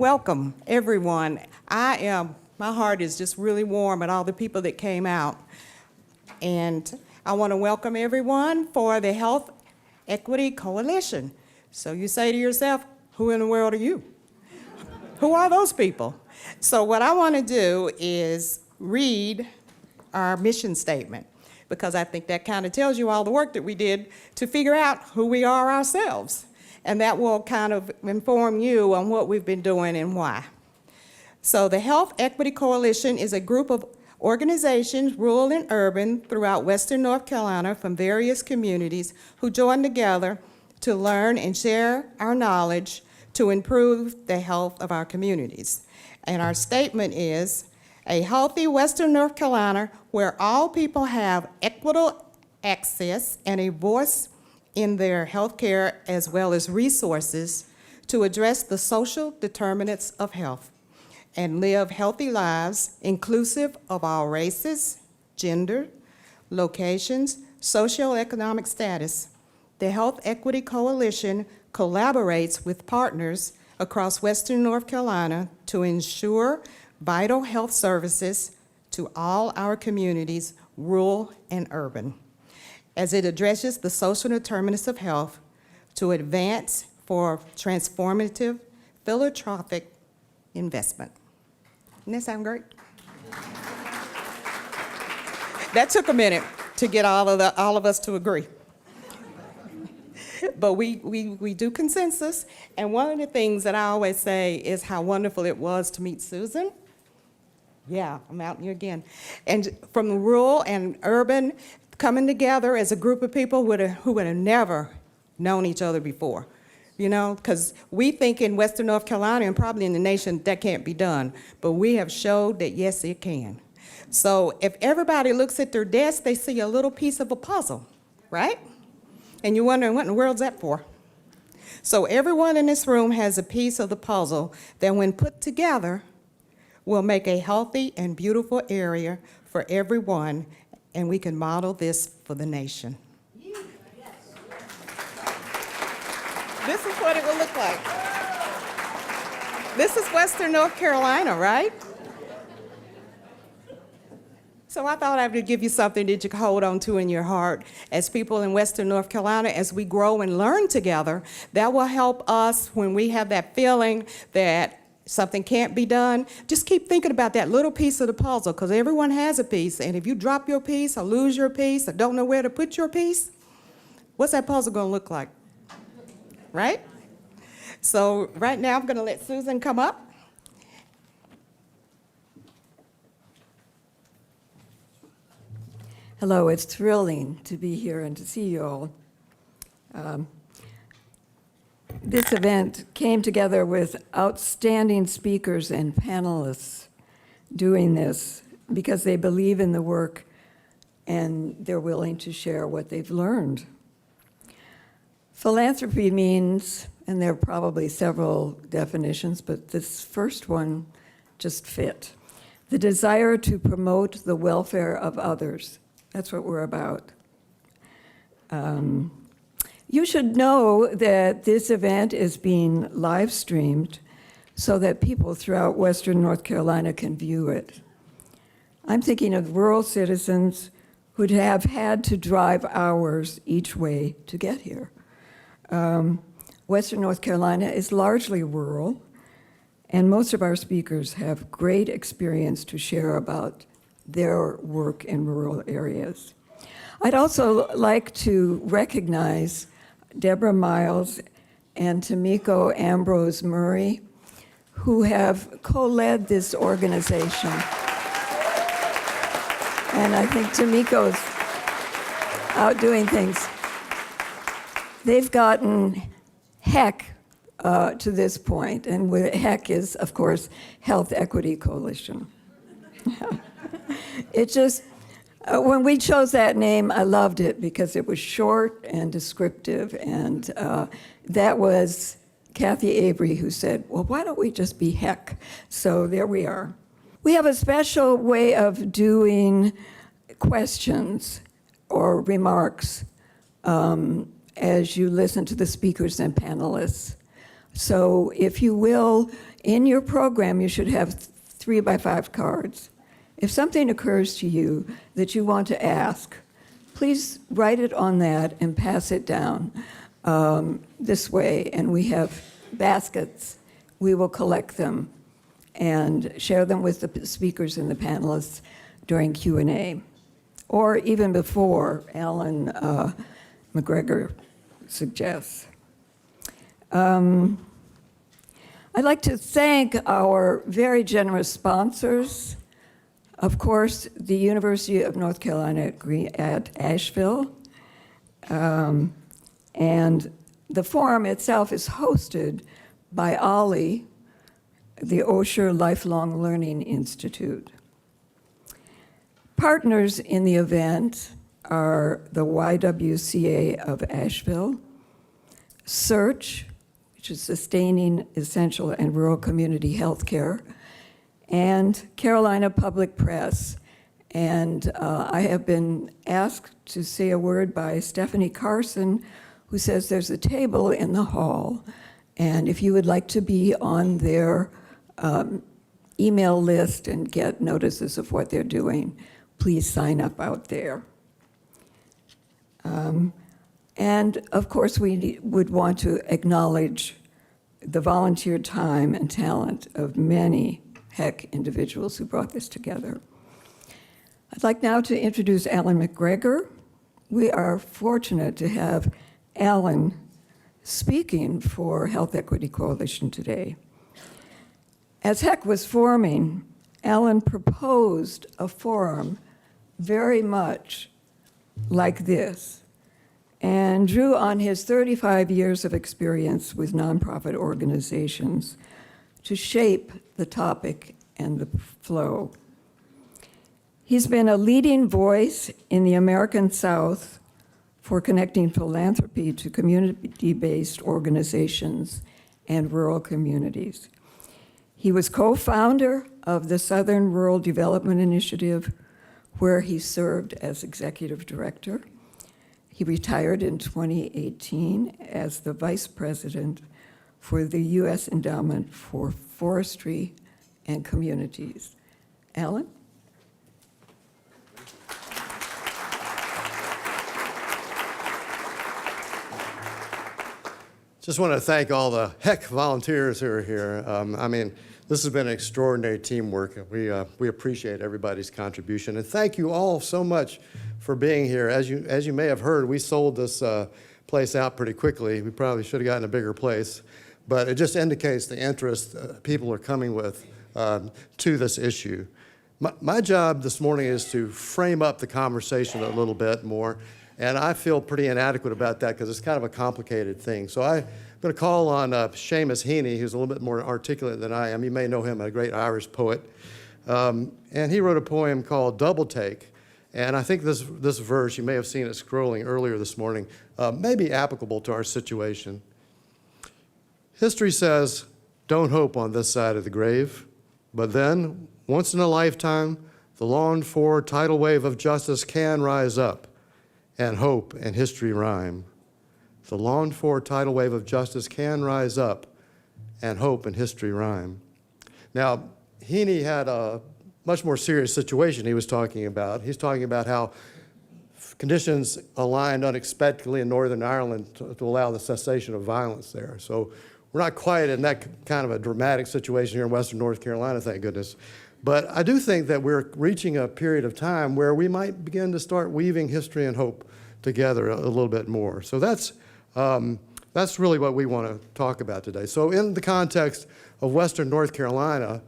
Welcome, everyone. My heart is just really warm at all the people that came out. And I want to welcome everyone for the Health Equity Coalition. So you say to yourself, who in the world are you? Who are those people? So what I want to do is read our mission statement, because I think that kind of tells you all the work that we did to figure out who we are ourselves. And that will kind of inform you on what we've been doing and why. So the Health Equity Coalition is a group of organizations, rural and urban, throughout Western North Carolina from various communities who join together to learn and share our knowledge to improve the health of our communities. And our statement is, a healthy Western North Carolina where all people have equitable access and a voice in their health care as well as resources to address the social determinants of health and live healthy lives inclusive of all races, gender, locations, socioeconomic status. The Health Equity Coalition collaborates with partners across Western North Carolina to ensure vital health services to all our communities, rural and urban, as it addresses the social determinants of health to advance for transformative philanthropic investment. Doesn't that sound great? That took a minute to get all of us to agree. But we do consensus, and one of the things that I always say is how wonderful it was to meet Susan. Yeah, I'm out here again. And from the rural and urban, coming together as a group of people who would have never known each other before. You know, because we think in Western North Carolina and probably in the nation that can't be done, but we have showed that yes, it can. So if everybody looks at their desk, they see a little piece of a puzzle, right? And you're wondering, what in the world's that for? So everyone in this room has a piece of the puzzle that when put together will make a healthy and beautiful area for everyone, and we can model this for the nation. This is what it will look like. This is Western North Carolina, right? So I thought I would give you something that you can hold on to in your heart as people in Western North Carolina, as we grow and learn together. That will help us when we have that feeling that something can't be done. Just keep thinking about that little piece of the puzzle, because everyone has a piece, and if you drop your piece or lose your piece or don't know where to put your piece, what's that puzzle going to look like? Right? So right now I'm going to let Susan come up. Hello, it's thrilling to be here and to see you all. This event came together with outstanding speakers and panelists doing this because they believe in the work and they're willing to share what they've learned. Philanthropy means, and there are probably several definitions, but this first one just fit, the desire to promote the welfare of others. That's what we're about. You should know that this event is being live streamed so that people throughout Western North Carolina can view it. I'm thinking of rural citizens who'd have had to drive hours each way to get here. Western North Carolina is largely rural, and most of our speakers have great experience to share about their work in rural areas. I'd also like to recognize Deborah Miles and Tamiko Ambrose Murray, who have co-led this organization. And I think Tamiko's out doing things. They've gotten HEC to this point, and HEC is, of course, Health Equity Coalition. It just, when we chose that name, I loved it because it was short and descriptive, and that was Kathy Avery who said, well, why don't we just be HEC? So there we are. We have a special way of doing questions or remarks as you listen to the speakers and panelists. So if you will, in your program, you should have 3x5 cards. If something occurs to you that you want to ask, please write it on that and pass it down this way. And we have baskets. We will collect them and share them with the speakers and the panelists during Q&A, or even before Alan McGregor suggests. I'd like to thank our very generous sponsors. Of course, the University of North Carolina at Asheville. And the forum itself is hosted by OLLI, the Osher Lifelong Learning Institute. Partners in the event are the YWCA of Asheville, SEARCH, which is Sustaining Essential and Rural Community Healthcare, and Carolina Public Press. And I have been asked to say a word by Stephanie Carson, who says there's a table in the hall, and if you would like to be on their email list and get notices of what they're doing, please sign up out there. And of course, we would want to acknowledge the volunteer time and talent of many HEC individuals who brought this together. I'd like now to introduce Alan McGregor. We are fortunate to have Alan speaking for Health Equity Coalition today. As HEC was forming, Alan proposed a forum very much like this and drew on his 35 years of experience with nonprofit organizations to shape the topic and the flow. He's been a leading voice in the American South for connecting philanthropy to community-based organizations and rural communities. He was co-founder of the Southern Rural Development Initiative, where he served as executive director. He retired in 2018 as the vice president for the U.S. Endowment for Forestry and Communities. Alan? Just want to thank all the HEC volunteers who are here. I mean, this has been an extraordinary teamwork. We appreciate everybody's contribution. And thank you all so much for being here. As you may have heard, we sold this place out pretty quickly. We probably should have gotten a bigger place. But it just indicates the interest people are coming with to this issue. My job this morning is to frame up the conversation a little bit more. And I feel pretty inadequate about that because it's kind of a complicated thing. So I'm going to call on Seamus Heaney, who's a little bit more articulate than I am. You may know him, a great Irish poet. And he wrote a poem called Double Take. And I think this verse, you may have seen it scrolling earlier this morning, may be applicable to our situation. History says, don't hope on this side of the grave. But then, once in a lifetime, the longed-for tidal wave of justice can rise up, and hope and history rhyme. The longed-for tidal wave of justice can rise up, and hope and history rhyme. Now, Heaney had a much more serious situation he was talking about. He's talking about how conditions aligned unexpectedly in Northern Ireland to allow the cessation of violence there. So we're not quite in that kind of a dramatic situation here in Western North Carolina, thank goodness. But I do think that we're reaching a period of time where we might begin to start weaving history and hope together a little bit more. So that's really what we want to talk about today. So in the context of Western North Carolina,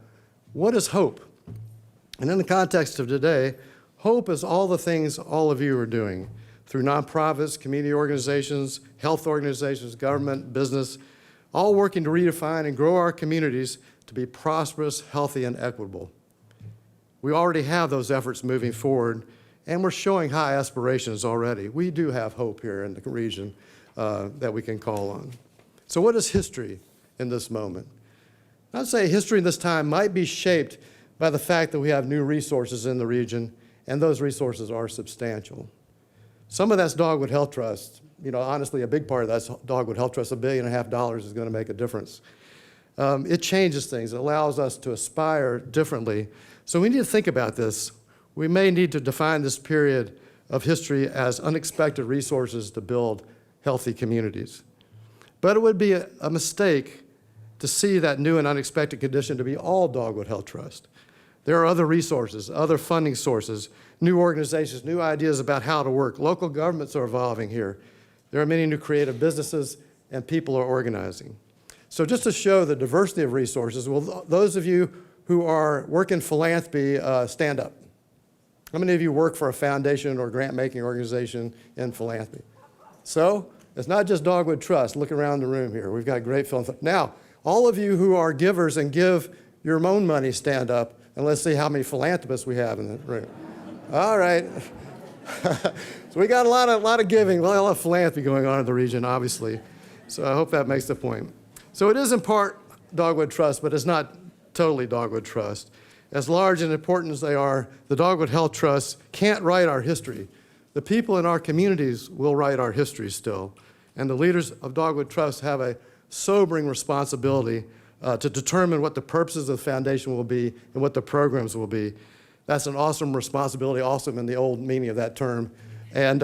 what is hope? And in the context of today, hope is all the things all of you are doing through nonprofits, community organizations, health organizations, government, business, all working to redefine and grow our communities to be prosperous, healthy, and equitable. We already have those efforts moving forward, and we're showing high aspirations already. We do have hope here in the region that we can call on. So what is history in this moment? I'd say history in this time might be shaped by the fact that we have new resources in the region, and those resources are substantial. Some of that's Dogwood Health Trust. honestly, a big part of that's Dogwood Health Trust. $1.5 billion is going to make a difference. It changes things. It allows us to aspire differently. So we need to think about this. We may need to define this period of history as unexpected resources to build healthy communities. But it would be a mistake to see that new and unexpected condition to be all Dogwood Health Trust. There are other resources, other funding sources, new organizations, new ideas about how to work. Local governments are evolving here. There are many new creative businesses, and people are organizing. So just to show the diversity of resources, will those of you who are working philanthropy stand up? How many of you work for a foundation or grant-making organization in philanthropy? So it's not just Dogwood Trust. Look around the room here. We've got great philanthropy. Now, all of you who are givers and give your own money, stand up, and let's see how many philanthropists we have in the room. All right. So we got a lot of giving, a lot of philanthropy going on in the region, obviously. So I hope that makes the point. So it is in part Dogwood Trust, but it's not totally Dogwood Trust. As large and important as they are, the Dogwood Health Trust can't write our history. The people in our communities will write our history still. And the leaders of Dogwood Trust have a sobering responsibility to determine what the purposes of the foundation will be and what the programs will be. That's an awesome responsibility, awesome in the old meaning of that term. And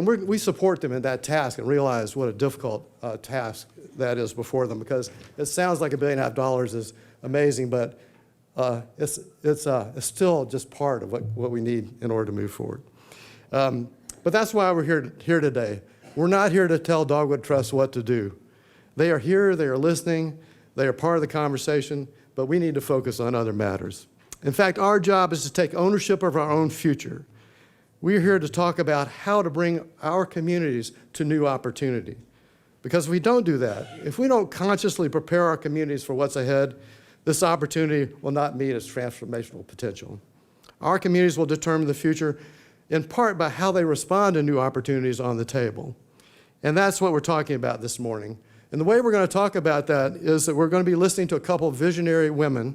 we support them in that task and realize what a difficult task that is before them, because it sounds like $1.5 billion is amazing, but it's still just part of what we need in order to move forward. But that's why we're here today. We're not here to tell Dogwood Trust what to do. They are here, they are listening, they are part of the conversation, but we need to focus on other matters. In fact, our job is to take ownership of our own future. We're here to talk about how to bring our communities to new opportunity. Because if we don't do that, if we don't consciously prepare our communities for what's ahead, this opportunity will not meet its transformational potential. Our communities will determine the future in part by how they respond to new opportunities on the table. And that's what we're talking about this morning. And the way we're going to talk about that is that we're going to be listening to a couple of visionary women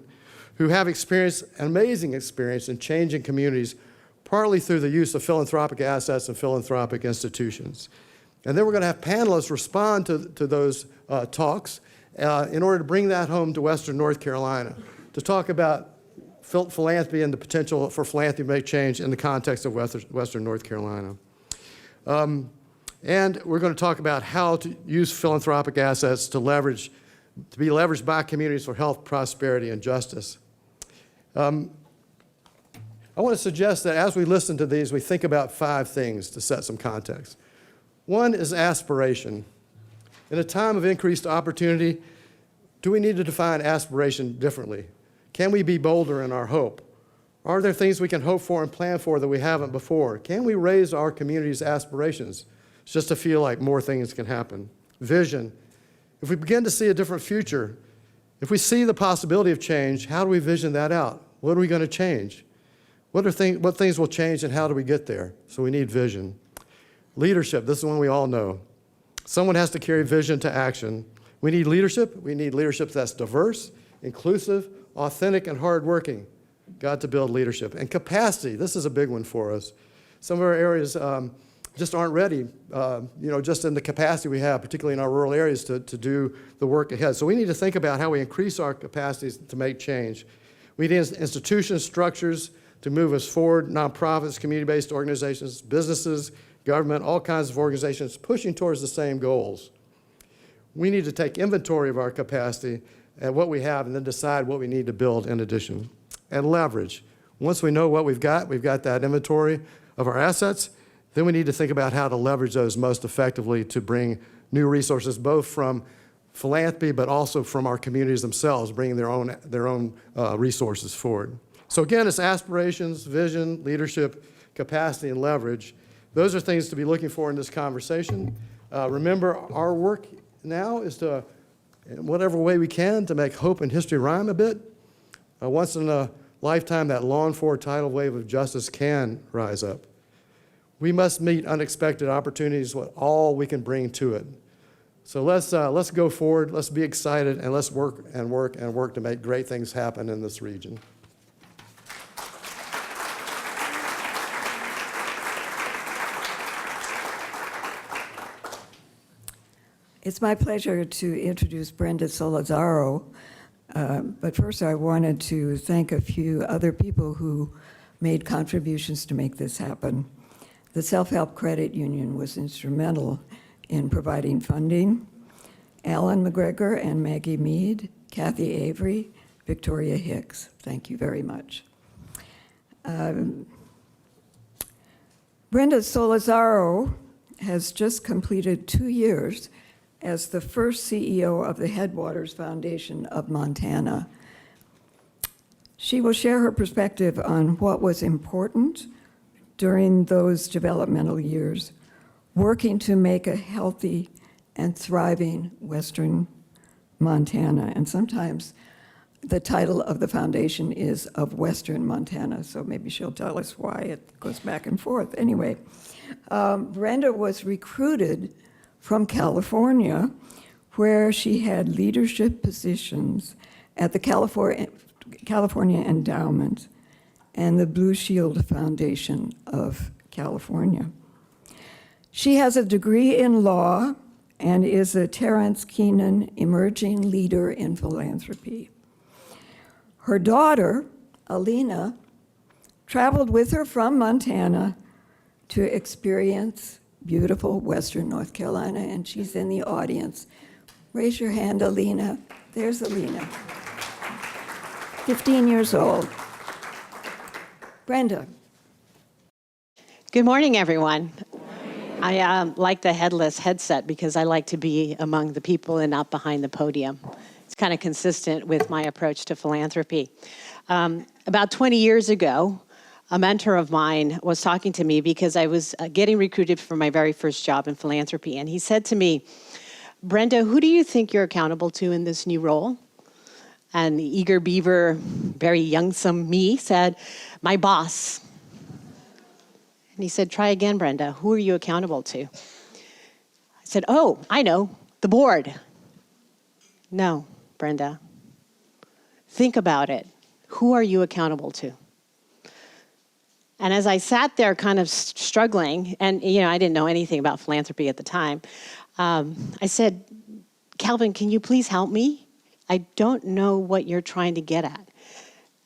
who have experienced, an amazing experience in changing communities, partly through the use of philanthropic assets and philanthropic institutions. And then we're going to have panelists respond to those talks in order to bring that home to Western North Carolina, to talk about philanthropy and the potential for philanthropy to make change in the context of Western North Carolina. And we're going to talk about how to use philanthropic assets to be leveraged by communities for health, prosperity, and justice. I want to suggest that as we listen to these, we think about 5 things to set some context. One is aspiration. In a time of increased opportunity, do we need to define aspiration differently? Can we be bolder in our hope? Are there things we can hope for and plan for that we haven't before? Can we raise our community's aspirations just to feel like more things can happen? Vision. If we begin to see a different future, if we see the possibility of change, how do we vision that out? What are we going to change? What things will change and how do we get there? So we need vision. Leadership, this is one we all know. Someone has to carry vision to action. We need leadership. We need leadership that's diverse, inclusive, authentic, and hardworking. Got to build leadership. And capacity, this is a big one for us. Some of our areas just aren't ready, just in the capacity we have, particularly in our rural areas, to do the work ahead. So we need to think about how we increase our capacities to make change. We need institutions, structures to move us forward, nonprofits, community-based organizations, businesses, government, all kinds of organizations pushing towards the same goals. We need to take inventory of our capacity and what we have and then decide what we need to build in addition. And leverage. Once we know what we've got that inventory of our assets, then we need to think about how to leverage those most effectively to bring new resources, both from philanthropy, but also from our communities themselves, bringing their own resources forward. So again, it's aspirations, vision, leadership, capacity, and leverage. Those are things to be looking for in this conversation. Remember, our work now is to, in whatever way we can, to make hope and history rhyme a bit. Once in a lifetime, that longed-for tidal wave of justice can rise up. We must meet unexpected opportunities with all we can bring to it. So let's go forward, let's be excited, and let's work and work and work to make great things happen in this region. It's my pleasure to introduce Brenda Solazaro, but first I wanted to thank a few other people who made contributions to make this happen. The Self-Help Credit Union was instrumental in providing funding. Alan McGregor and Maggie Mead, Kathy Avery, Victoria Hicks, thank you very much. Brenda Solazaro has just completed 2 years as the first CEO of the Headwaters Foundation of Montana. She will share her perspective on what was important during those developmental years, working to make a healthy and thriving Western Montana. And sometimes the title of the foundation is of Western Montana, so maybe she'll tell us why it goes back and forth. Anyway, Brenda was recruited from California, where she had leadership positions at the California Endowment and the Blue Shield Foundation of California. She has a degree in law and is a Terrence Keenan Emerging Leader in Philanthropy. Her daughter, Alina, traveled with her from Montana to experience beautiful Western North Carolina, and she's in the audience. Raise your hand, Alina. There's Alina, 15 years old. Brenda. Good morning, everyone. I like the headless headset because I like to be among the people and not behind the podium. It's kind of consistent with my approach to philanthropy. About 20 years ago, a mentor of mine was talking to me because I was getting recruited for my very first job in philanthropy. And he said to me, Brenda, who do you think you're accountable to in this new role? And the eager beaver, very youngsome me said, my boss. And he said, try again, Brenda. Who are you accountable to? I said, oh, I know, the board. No, Brenda. Think about it. Who are you accountable to? And as I sat there kind of struggling, and I didn't know anything about philanthropy at the time, I said, Calvin, can you please help me? I don't know what you're trying to get at.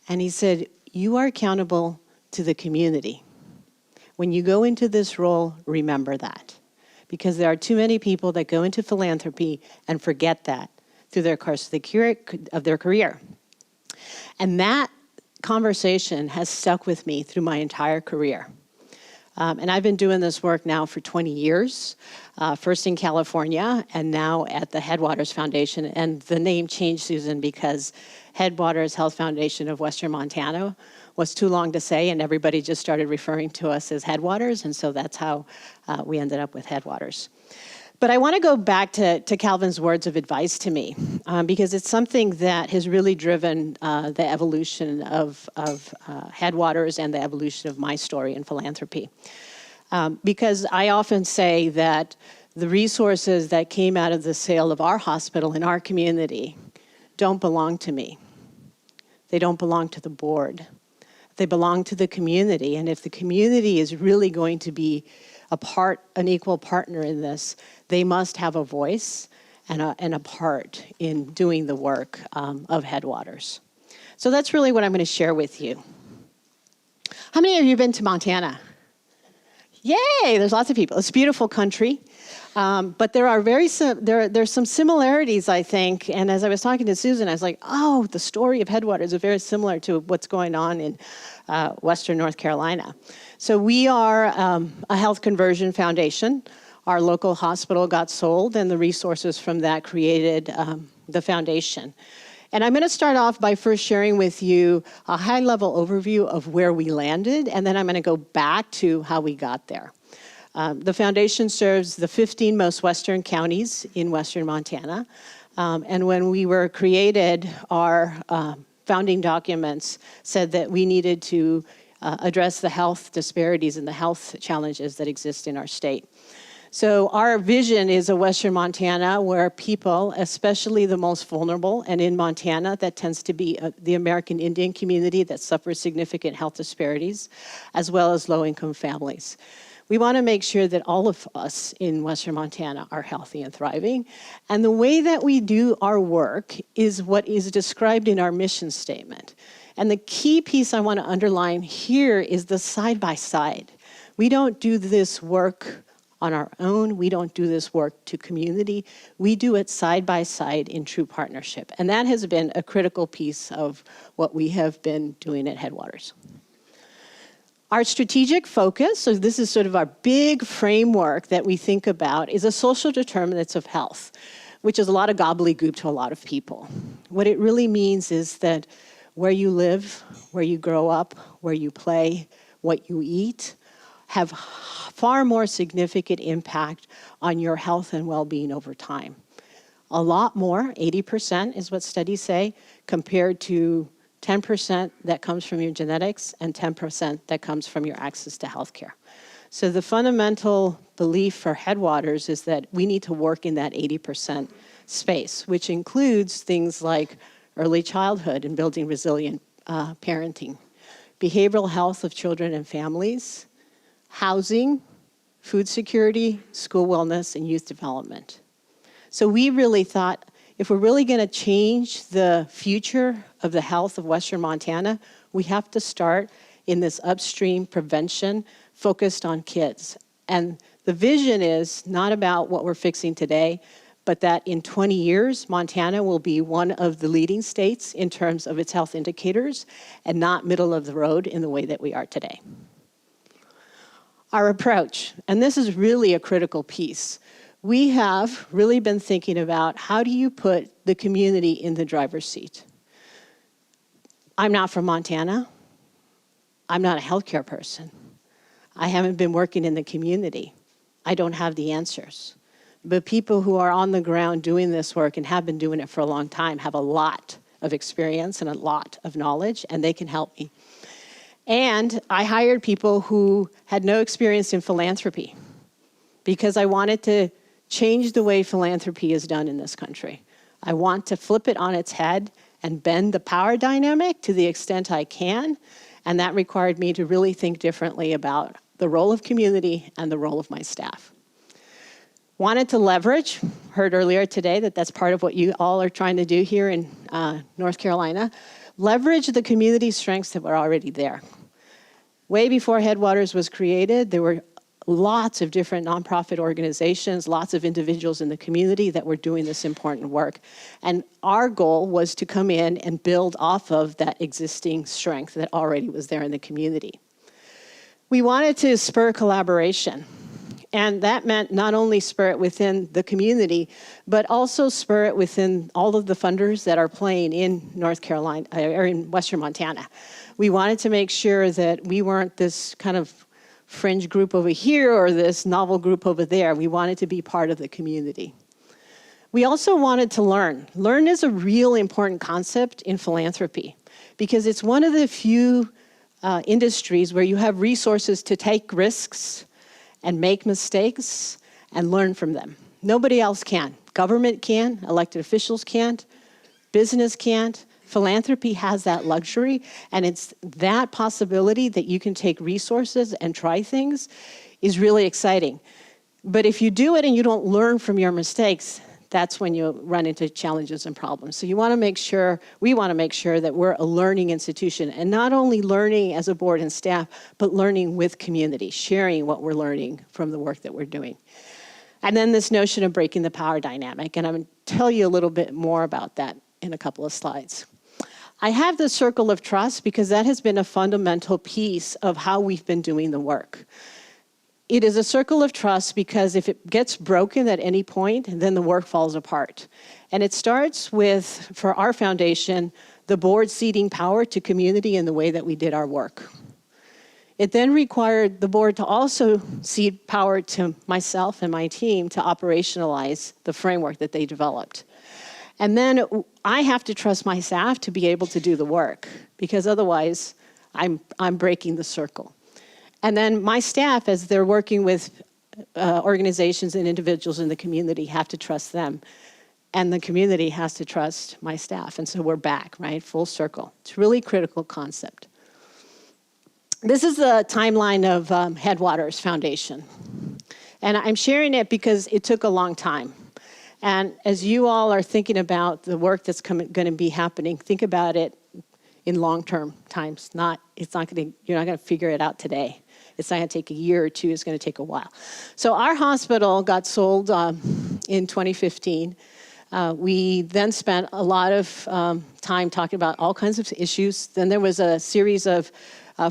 And he said, you are accountable to the community. When you go into this role, remember that. Because there are too many people that go into philanthropy and forget that through their course of their career. And that conversation has stuck with me through my entire career. And I've been doing this work now for 20 years, first in California and now at the Headwaters Foundation. And the name changed, Susan, because Headwaters Health Foundation of Western Montana was too long to say, and everybody just started referring to us as Headwaters, and so that's how we ended up with Headwaters. But I want to go back to Calvin's words of advice to me, because it's something that has really driven the evolution of Headwaters and the evolution of my story in philanthropy. Because I often say that the resources that came out of the sale of our hospital in our community don't belong to me. They don't belong to the board. They belong to the community, and if the community is really going to be an equal partner in this, they must have a voice and a part in doing the work of Headwaters. So that's really what I'm going to share with you. How many of you have been to Montana? Yay, there's lots of people. It's a beautiful country. But there are there's some similarities, I think. And as I was talking to Susan, I was like, oh, the story of Headwaters is very similar to what's going on in Western North Carolina. So we are a health conversion foundation. Our local hospital got sold, and the resources from that created the foundation. And I'm going to start off by first sharing with you a high-level overview of where we landed, and then I'm going to go back to how we got there. The foundation serves the 15 most western counties in western Montana. And when we were created, our founding documents said that we needed to address the health disparities and the health challenges that exist in our state. So our vision is a Western Montana where people, especially the most vulnerable, and in Montana, that tends to be the American Indian community that suffers significant health disparities, as well as low-income families. We want to make sure that all of us in Western Montana are healthy and thriving. And the way that we do our work is what is described in our mission statement. And the key piece I want to underline here is the side-by-side. We don't do this work on our own. We don't do this work to community. We do it side by side in true partnership. And that has been a critical piece of what we have been doing at Headwaters. Our strategic focus, so this is sort of our big framework that we think about, is a social determinants of health, which is a lot of gobbledygook to a lot of people. What it really means is that where you live, where you grow up, where you play, what you eat, have far more significant impact on your health and well-being over time. A lot more, 80% is what studies say, compared to 10% that comes from your genetics and 10% that comes from your access to healthcare. So the fundamental belief for Headwaters is that we need to work in that 80% space, which includes things like early childhood and building resilient parenting, behavioral health of children and families, housing, food security, school wellness, and youth development. So we really thought, if we're really going to change the future of the health of Western Montana, we have to start in this upstream prevention focused on kids. And the vision is not about what we're fixing today, but that in 20 years, Montana will be one of the leading states in terms of its health indicators and not middle of the road in the way that we are today. Our approach, and this is really a critical piece. We have really been thinking about how do you put the community in the driver's seat. I'm not from Montana. I'm not a healthcare person. I haven't been working in the community. I don't have the answers. But people who are on the ground doing this work and have been doing it for a long time have a lot of experience and a lot of knowledge, and they can help me. And I hired people who had no experience in philanthropy because I wanted to change the way philanthropy is done in this country. I want to flip it on its head and bend the power dynamic to the extent I can, and that required me to really think differently about the role of community and the role of my staff. Wanted to leverage, heard earlier today that that's part of what you all are trying to do here in North Carolina, leverage the community strengths that were already there. Way before Headwaters was created, there were lots of different nonprofit organizations, lots of individuals in the community that were doing this important work. And our goal was to come in and build off of that existing strength that already was there in the community. We wanted to spur collaboration. And that meant not only spur it within the community, but also spur it within all of the funders that are playing in North Carolina, or in Western Montana. We wanted to make sure that we weren't this kind of fringe group over here or this novel group over there. We wanted to be part of the community. We also wanted to learn. Learn is a real important concept in philanthropy because it's one of the few industries where you have resources to take risks and make mistakes and learn from them. Nobody else can. Government can, elected officials can't, business can't. Philanthropy has that luxury, and it's that possibility that you can take resources and try things is really exciting. But if you do it and you don't learn from your mistakes, that's when you run into challenges and problems. So we want to make sure that we're a learning institution, and not only learning as a board and staff, but learning with community, sharing what we're learning from the work that we're doing. And then this notion of breaking the power dynamic, and I'm going to tell you a little bit more about that in a couple of slides. I have the circle of trust because that has been a fundamental piece of how we've been doing the work. It is a circle of trust because if it gets broken at any point, then the work falls apart. And it starts with, for our foundation, the board ceding power to community in the way that we did our work. It then required the board to also cede power to myself and my team to operationalize the framework that they developed. And then I have to trust my staff to be able to do the work because otherwise I'm breaking the circle. And then my staff, as they're working with organizations and individuals in the community have to trust them. And the community has to trust my staff. And so we're back, right? Full circle. It's a really critical concept. This is the timeline of Headwaters Foundation. And I'm sharing it because it took a long time. And as you all are thinking about the work that's going to be happening, think about it in long-term times. You're not going to figure it out today. It's not going to take a year or two. It's going to take a while. So our hospital got sold in 2015. We then spent a lot of time talking about all kinds of issues. Then there was a series of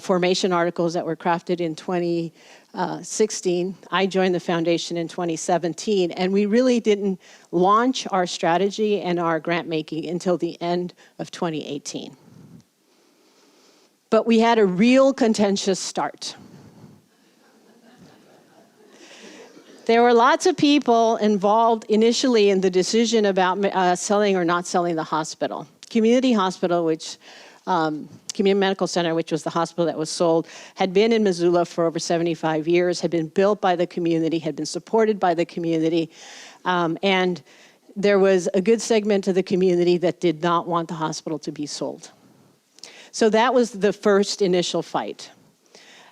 formation articles that were crafted in 2016. I joined the foundation in 2017, and we really didn't launch our strategy and our grant making until the end of 2018. But we had a real contentious start. There were lots of people involved initially in the decision about selling or not selling the hospital. Community Hospital, Community Medical Center, which was the hospital that was sold, had been in Missoula for over 75 years, had been built by the community, had been supported by the community, and there was a good segment of the community that did not want the hospital to be sold. So that was the first initial fight.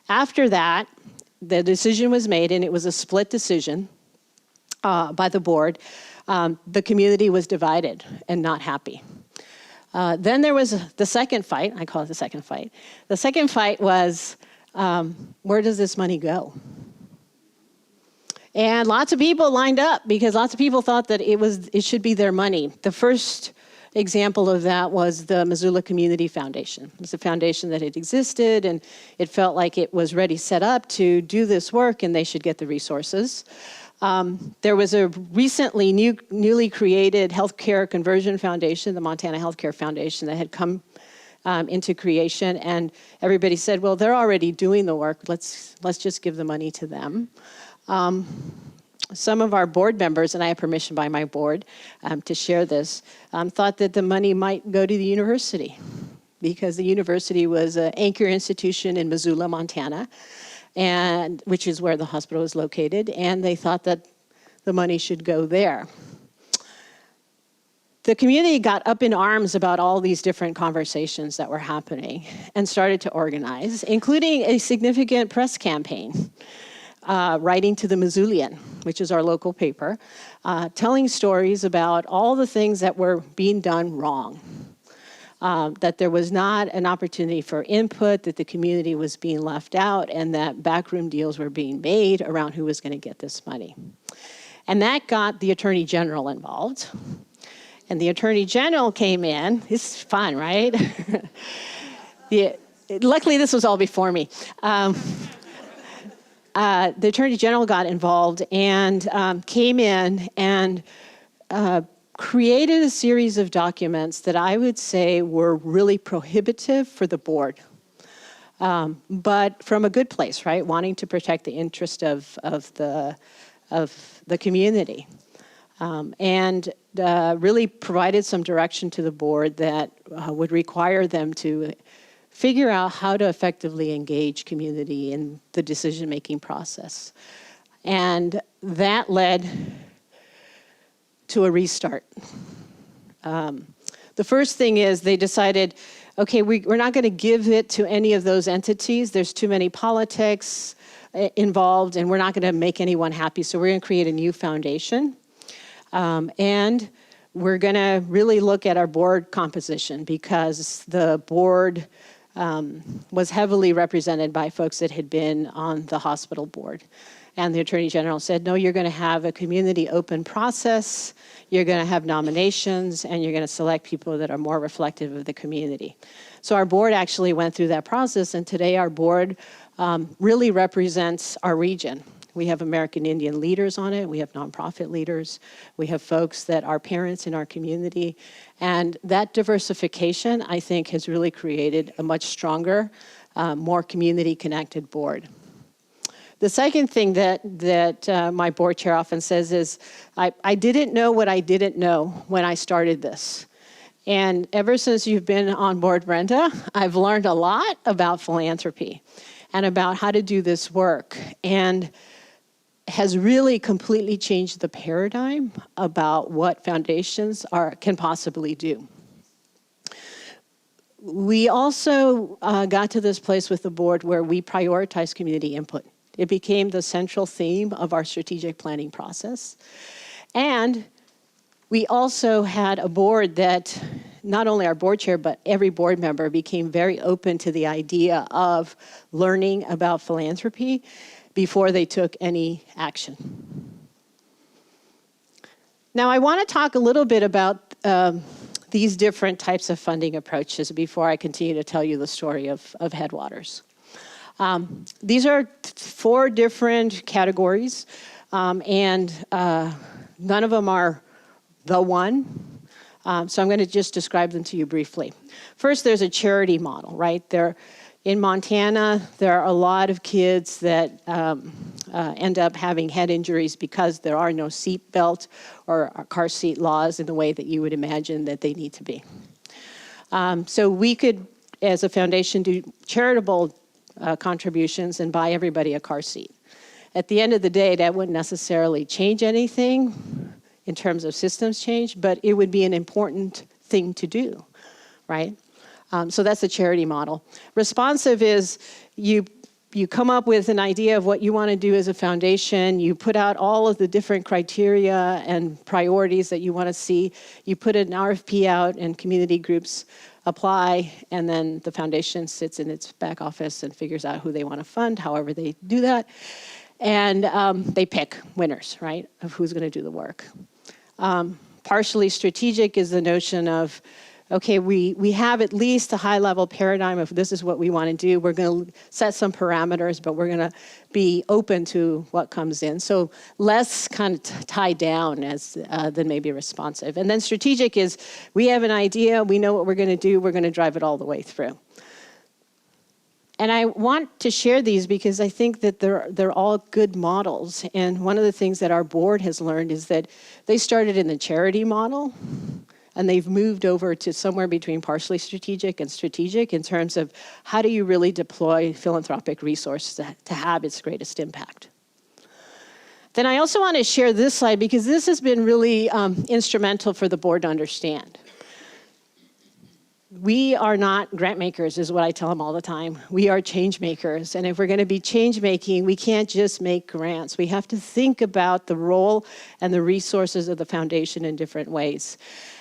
After that, the decision was made, and it was a split decision by the board. The community was divided and not happy. Then there was the second fight. I call it the second fight. The second fight was, where does this money go? And lots of people lined up because lots of people thought that it should be their money. The first example of that was the Missoula Community Foundation. It was a foundation that had existed, and it felt like it was ready, set up to do this work, and they should get the resources. There was a recently newly created healthcare conversion foundation, the Montana Healthcare Foundation, that had come into creation, and everybody said, well, they're already doing the work. Let's just give the money to them. Some of our board members, and I have permission by my board to share this, thought that the money might go to the university because the university was an anchor institution in Missoula, Montana, and which is where the hospital is located, and they thought that the money should go there. The community got up in arms about all these different conversations that were happening and started to organize, including a significant press campaign. Writing to the Missoulian, which is our local paper, telling stories about all the things that were being done wrong, that there was not an opportunity for input, that the community was being left out, and that backroom deals were being made around who was going to get this money. And that got the Attorney General involved. And the Attorney General came in. This is fun, right? Luckily, this was all before me. The Attorney General got involved and came in and created a series of documents that I would say were really prohibitive for the board, but from a good place, right? Wanting to protect the interest of the community, and really provided some direction to the board that would require them to figure out how to effectively engage community in the decision-making process. And that led to a restart. The first thing is they decided, okay, we're not going to give it to any of those entities. There's too many politics involved, and we're not going to make anyone happy, so we're going to create a new foundation. And we're going to really look at our board composition because the board was heavily represented by folks that had been on the hospital board. And the Attorney General said, no, you're going to have a community open process, you're going to have nominations, and you're going to select people that are more reflective of the community. So our board actually went through that process, and today our board really represents our region. We have American Indian leaders on it, we have nonprofit leaders, we have folks that are parents in our community, and that diversification, I think, has really created a much stronger, more community-connected board. The second thing that my board chair often says is, I didn't know what I didn't know when I started this. And ever since you've been on board, Brenda, I've learned a lot about philanthropy and about how to do this work. And has really completely changed the paradigm about what foundations can possibly do. We also got to this place with the board where we prioritize community input. It became the central theme of our strategic planning process. And we also had a board that not only our board chair, but every board member became very open to the idea of learning about philanthropy before they took any action. Now, I want to talk a little bit about these different types of funding approaches before I continue to tell you the story of Headwaters. These are 4 different categories, and none of them are the one. So I'm going to just describe them to you briefly. First, there's a charity model, right? In Montana, there are a lot of kids that end up having head injuries because there are no seat belt or car seat laws in the way that you would imagine that they need to be. So we could, as a foundation, do charitable contributions and buy everybody a car seat. At the end of the day, that wouldn't necessarily change anything in terms of systems change, but it would be an important thing to do, right? So that's the charity model. Responsive is you come up with an idea of what you want to do as a foundation. You put out all of the different criteria and priorities that you want to see. You put an RFP out and community groups apply, and then the foundation sits in its back office and figures out who they want to fund, however they do that. And they pick winners, right, of who's going to do the work. Partially strategic is the notion of, okay, we have at least a high-level paradigm of this is what we want to do. We're going to set some parameters, but we're going to be open to what comes in. So less kind of tied down than maybe responsive. And then strategic is we have an idea, we know what we're going to do, we're going to drive it all the way through. And I want to share these because I think that they're all good models. And one of the things that our board has learned is that they started in the charity model, and they've moved over to somewhere between partially strategic and strategic in terms of how do you really deploy philanthropic resources to have its greatest impact. Then I also want to share this slide because this has been really instrumental for the board to understand. We are not grant makers, is what I tell them all the time. We are change makers. And if we're going to be change making, we can't just make grants. We have to think about the role and the resources of the foundation in different ways.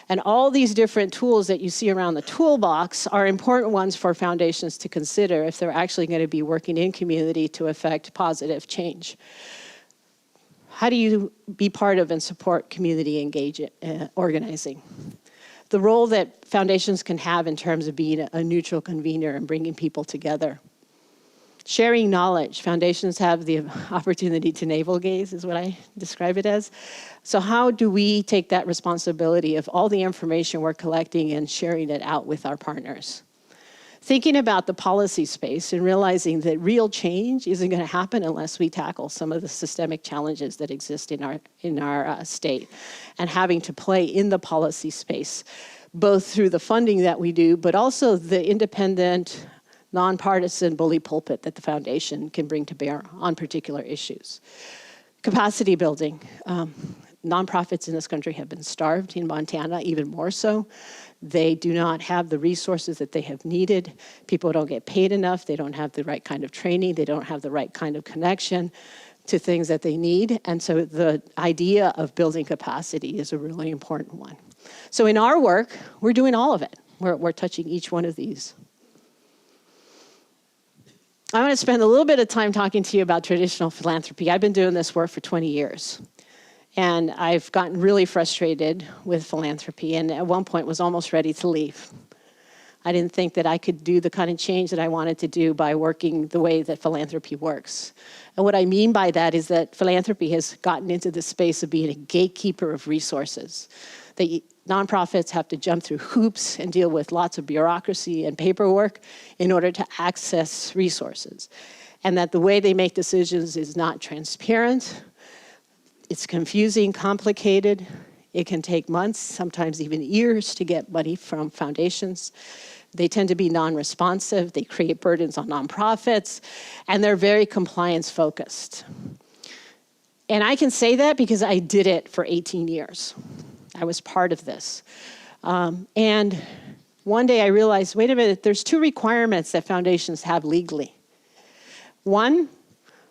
And all these different tools that you see around the toolbox are important ones for foundations to consider if they're actually going to be working in community to affect positive change. How do you be part of and support community organizing? The role that foundations can have in terms of being a neutral convener and bringing people together. Sharing knowledge. Foundations have the opportunity to navel gaze, is what I describe it as. So how do we take that responsibility of all the information we're collecting and sharing it out with our partners? Thinking about the policy space and realizing that real change isn't going to happen unless we tackle some of the systemic challenges that exist in our state, and having to play in the policy space, both through the funding that we do, but also the independent, nonpartisan bully pulpit that the foundation can bring to bear on particular issues. Capacity building. Nonprofits in this country have been starved, in Montana even more so. They do not have the resources that they have needed. People don't get paid enough. They don't have the right kind of training. They don't have the right kind of connection to things that they need. And so the idea of building capacity is a really important one. So in our work, we're doing all of it. We're touching each one of these. I want to spend a little bit of time talking to you about traditional philanthropy. I've been doing this work for 20 years. And I've gotten really frustrated with philanthropy, and at one point was almost ready to leave. I didn't think that I could do the kind of change that I wanted to do by working the way that philanthropy works. And what I mean by that is that philanthropy has gotten into the space of being a gatekeeper of resources. That nonprofits have to jump through hoops and deal with lots of bureaucracy and paperwork in order to access resources. And that the way they make decisions is not transparent. It's confusing, complicated. It can take months, sometimes even years, to get money from foundations. They tend to be non-responsive. They create burdens on nonprofits, and they're very compliance-focused. And I can say that because I did it for 18 years. I was part of this. And one day I realized, wait a minute, there's two requirements that foundations have legally. One,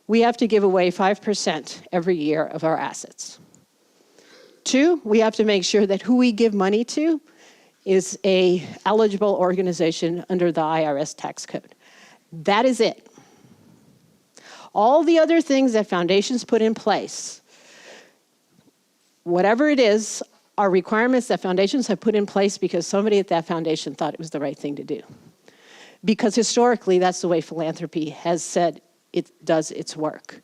we have to give away 5% every year of our assets. Two, we have to make sure that who we give money to is an eligible organization under the IRS tax code. That is it. All the other things that foundations put in place, whatever it is, are requirements that foundations have put in place because somebody at that foundation thought it was the right thing to do. Because historically, that's the way philanthropy has said it does its work.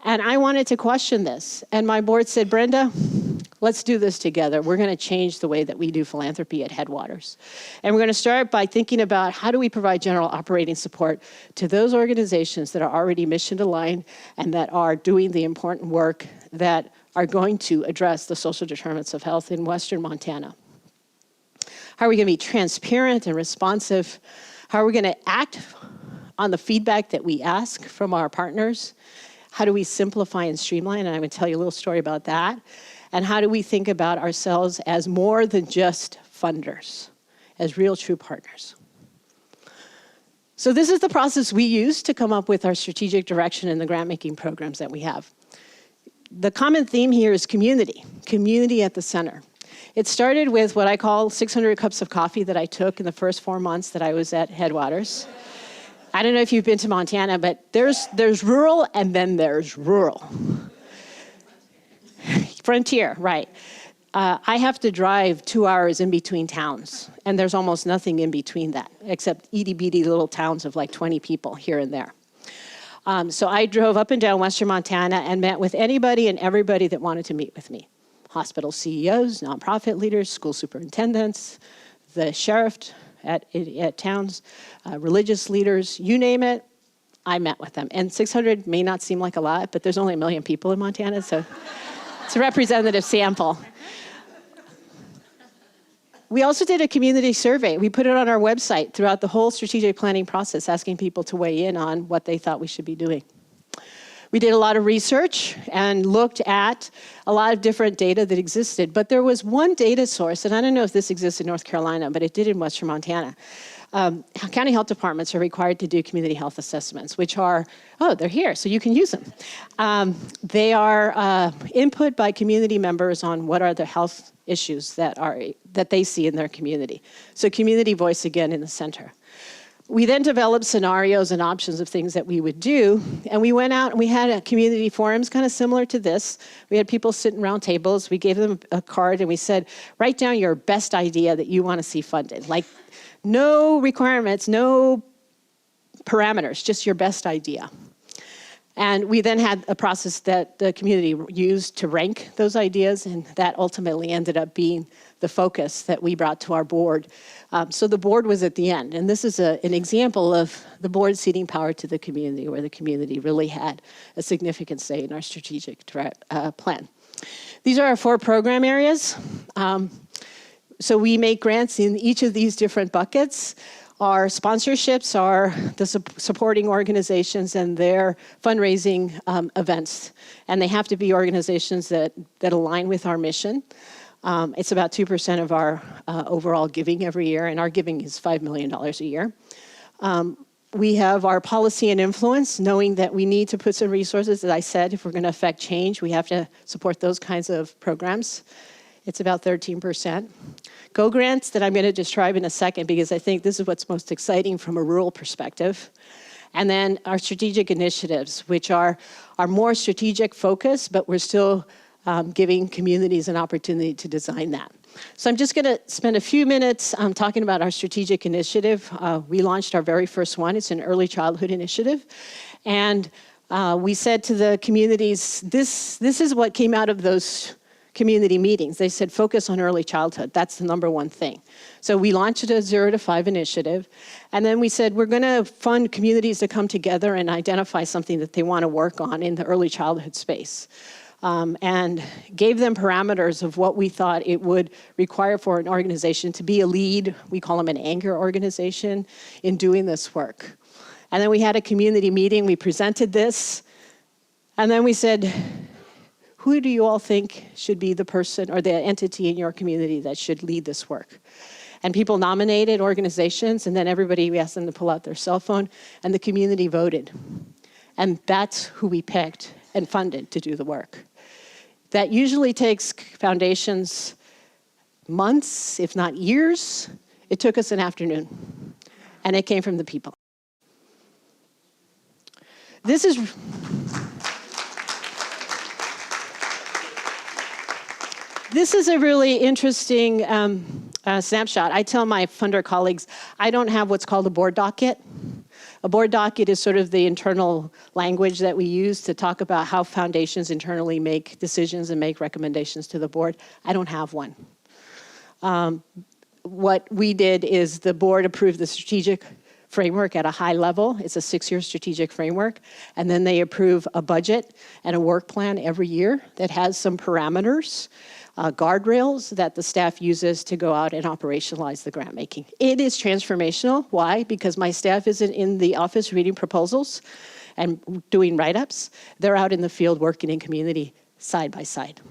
And I wanted to question this. And my board said, Brenda, let's do this together. We're going to change the way that we do philanthropy at Headwaters. And we're going to start by thinking about how do we provide general operating support to those organizations that are already mission aligned and that are doing the important work that are going to address the social determinants of health in Western Montana. How are we going to be transparent and responsive? How are we going to act on the feedback that we ask from our partners? How do we simplify and streamline? And I'm going to tell you a little story about that. And how do we think about ourselves as more than just funders, as real true partners? So this is the process we use to come up with our strategic direction in the grant-making programs that we have. The common theme here is community at the center. It started with what I call 600 cups of coffee that I took in the first 4 months that I was at Headwaters. I don't know if you've been to Montana, but there's rural and then there's rural. Frontier, right. I have to drive 2 hours in between towns, and there's almost nothing in between that, except itty-bitty little towns of like 20 people here and there. So I drove up and down Western Montana and met with anybody and everybody that wanted to meet with me. Hospital CEOs, nonprofit leaders, school superintendents, the sheriff at towns, religious leaders, you name it, I met with them. And 600 may not seem like a lot, but there's only 1 million people in Montana, so it's a representative sample. We also did a community survey. We put it on our website throughout the whole strategic planning process, asking people to weigh in on what they thought we should be doing. We did a lot of research and looked at a lot of different data that existed, but there was one data source, and I don't know if this exists in North Carolina, but it did in Western Montana. County health departments are required to do community health assessments, which are, they're here, so you can use them. They are input by community members on what are the health issues that they see in their community. So community voice, again, in the center. We then developed scenarios and options of things that we would do, and we went out and we had community forums kind of similar to this. We had people sitting around tables. We gave them a card and we said, write down your best idea that you want to see funded. Like, no requirements, no parameters, just your best idea. And we then had a process that the community used to rank those ideas, and that ultimately ended up being the focus that we brought to our board. So the board was at the end, and this is an example of the board ceding power to the community, where the community really had a significant say in our strategic plan. These are our 4 program areas. So we make grants in each of these different buckets. Our sponsorships are the supporting organizations and their fundraising events. And they have to be organizations that align with our mission. It's about 2% of our overall giving every year, and our giving is $5 million a year. We have our policy and influence, knowing that we need to put some resources. As I said, if we're going to affect change, we have to support those kinds of programs. It's about 13%. Go grants that I'm going to describe in a second, because I think this is what's most exciting from a rural perspective. And then our strategic initiatives, which are more strategic focus, but we're still giving communities an opportunity to design that. So I'm just going to spend a few minutes talking about our strategic initiative. We launched our very first one. It's an early childhood initiative. And we said to the communities, this is what came out of those community meetings. They said, focus on early childhood. That's the #1 thing. So we launched a 0 to 5 initiative. And then we said, we're going to fund communities to come together and identify something that they want to work on in the early childhood space. And gave them parameters of what we thought it would require for an organization to be a lead, we call them an anchor organization, in doing this work. And then we had a community meeting, we presented this, and then we said, who do you all think should be the person or the entity in your community that should lead this work? And people nominated organizations, and then we asked them to pull out their cell phone, and the community voted. And that's who we picked and funded to do the work. That usually takes foundations months, if not years. It took us an afternoon, and it came from the people. This is a really interesting snapshot. I tell my funder colleagues, I don't have what's called a board docket. A board docket is sort of the internal language that we use to talk about how foundations internally make decisions and make recommendations to the board. I don't have one. What we did is the board approved the strategic framework at a high level. It's a 6-year strategic framework. And then they approve a budget and a work plan every year that has some parameters, guardrails that the staff uses to go out and operationalize the grant making. It is transformational. Why? Because my staff isn't in the office reading proposals and doing write-ups. They're out in the field working in community side by side.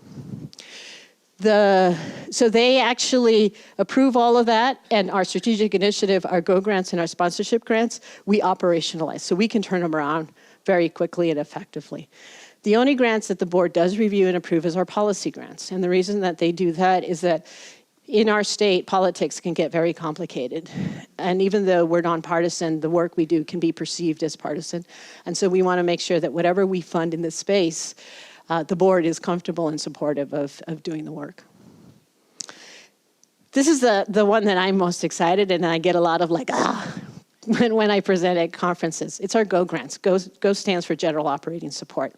So they actually approve all of that, and our strategic initiative, our Go grants and our sponsorship grants, we operationalize. So we can turn them around very quickly and effectively. The only grants that the board does review and approve is our policy grants. And the reason that they do that is that in our state, politics can get very complicated. And even though we're nonpartisan, the work we do can be perceived as partisan. And so we want to make sure that whatever we fund in this space, the board is comfortable and supportive of doing the work. This is the one that I'm most excited, and I get a lot of when I present at conferences. It's our GO grants. GO stands for General Operating Support.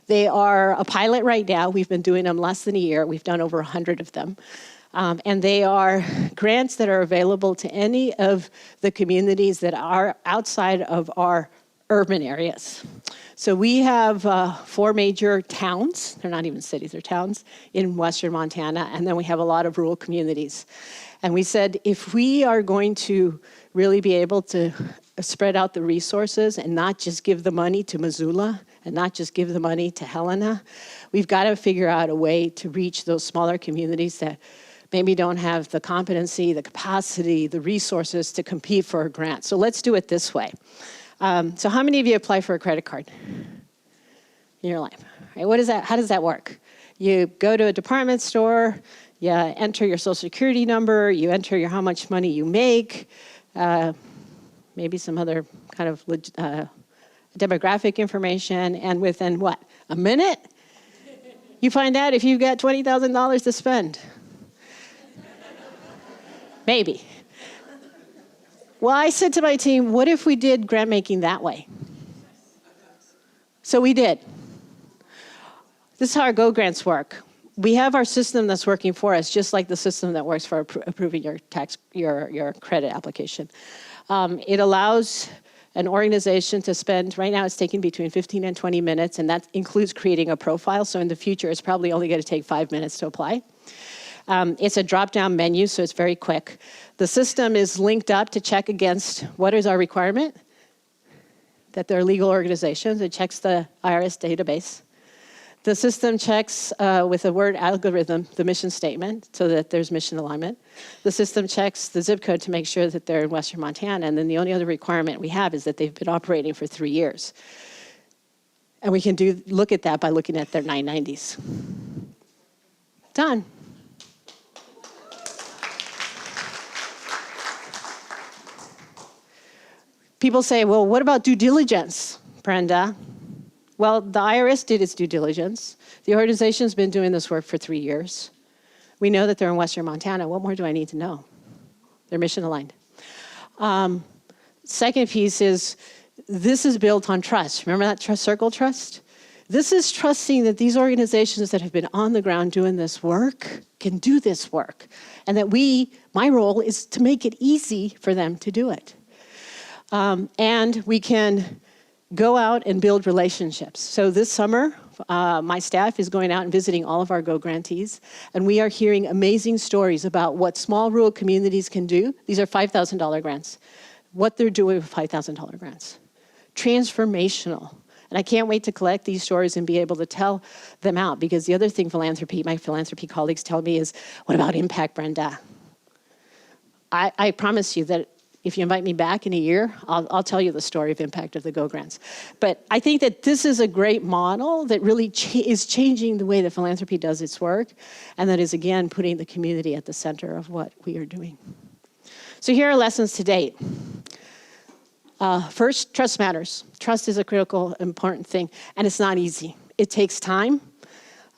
They are a pilot right now. We've been doing them less than a year. We've done over 100 of them. And they are grants that are available to any of the communities that are outside of our urban areas. So we have 4 major towns, they're not even cities, they're towns, in western Montana, and then we have a lot of rural communities. And we said, if we are going to really be able to spread out the resources and not just give the money to Missoula and not just give the money to Helena, we've got to figure out a way to reach those smaller communities that maybe don't have the competency, the capacity, the resources to compete for a grant. So let's do it this way. So how many of you apply for a credit card in your life? Right, what is that? How does that work? You go to a department store, you enter your social security number, you enter how much money you make, maybe some other kind of demographic information, and within what, a minute? You find out if you've got $20,000 to spend. Maybe. Well, I said to my team, what if we did grant making that way? So we did. This is how our Go grants work. We have our system that's working for us, just like the system that works for approving your credit application. It allows an organization to spend, right now it's taking between 15 and 20 minutes, and that includes creating a profile. So in the future, it's probably only going to take 5 minutes to apply. It's a drop-down menu, so it's very quick. The system is linked up to check against what is our requirement, that they're legal organizations. It checks the IRS database. The system checks with a word algorithm the mission statement so that there's mission alignment. The system checks the zip code to make sure that they're in western Montana, and then the only other requirement we have is that they've been operating for 3 years. And we can look at that by looking at their 990s. Done. People say, well, what about due diligence, Brenda? Well, the IRS did its due diligence. The organization's been doing this work for 3 years. We know that they're in western Montana. What more do I need to know? They're mission aligned. Second piece is, this is built on trust. Remember that circle trust? This is trusting that these organizations that have been on the ground doing this work can do this work. And that my role is to make it easy for them to do it. And we can go out and build relationships. So this summer, my staff is going out and visiting all of our Go grantees, and we are hearing amazing stories about what small rural communities can do. These are $5,000 grants. What they're doing with $5,000 grants. Transformational. And I can't wait to collect these stories and be able to tell them out, because the other thing my philanthropy colleagues tell me is, what about impact, Brenda? I promise you that if you invite me back in a year, I'll tell you the story of impact of the Go Grants. But I think that this is a great model that really is changing the way that philanthropy does its work, and that is, again, putting the community at the center of what we are doing. So here are lessons to date. First, trust matters. Trust is a critical, important thing, and it's not easy. It takes time.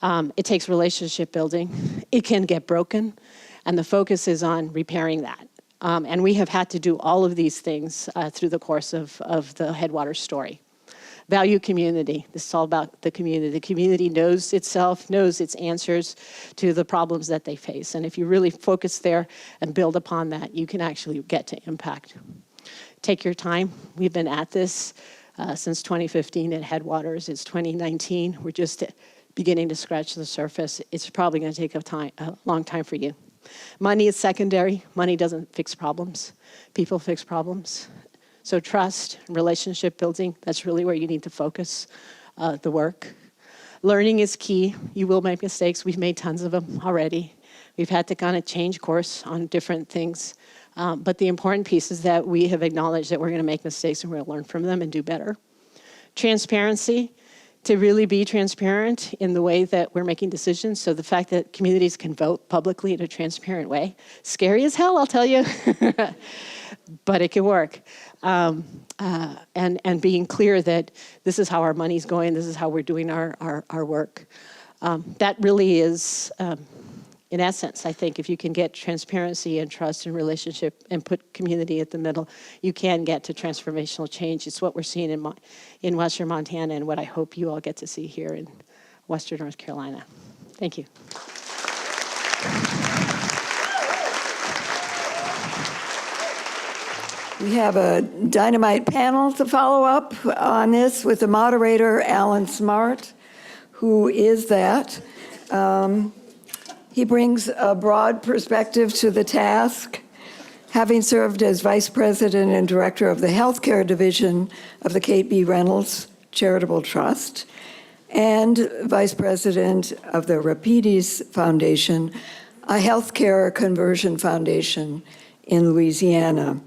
It takes relationship building. It can get broken, and the focus is on repairing that. And we have had to do all of these things through the course of the Headwaters story. Value community. This is all about the community. The community knows itself, knows its answers to the problems that they face. And if you really focus there and build upon that, you can actually get to impact. Take your time. We've been at this since 2015 at Headwaters. It's 2019. We're just beginning to scratch the surface. It's probably going to take a long time for you. Money is secondary. Money doesn't fix problems. People fix problems. So trust, relationship building, that's really where you need to focus the work. Learning is key. You will make mistakes. We've made tons of them already. We've had to kind of change course on different things. But the important piece is that we have acknowledged that we're going to make mistakes and we're going to learn from them and do better. Transparency. To really be transparent in the way that we're making decisions. So the fact that communities can vote publicly in a transparent way, scary as hell, I'll tell you, but it can work. And being clear that this is how our money's going, this is how we're doing our work. That really is, in essence, I think, if you can get transparency and trust and relationship and put community at the middle, you can get to transformational change. It's what we're seeing in Western Montana and what I hope you all get to see here in Western North Carolina. Thank you. We have a dynamite panel to follow up on this with the moderator, Alan Smart, who is that. He brings a broad perspective to the task, having served as Vice President and Director of the Healthcare Division of the Kate B. Reynolds Charitable Trust, and Vice President of the Rapides Foundation, a healthcare conversion foundation in Louisiana.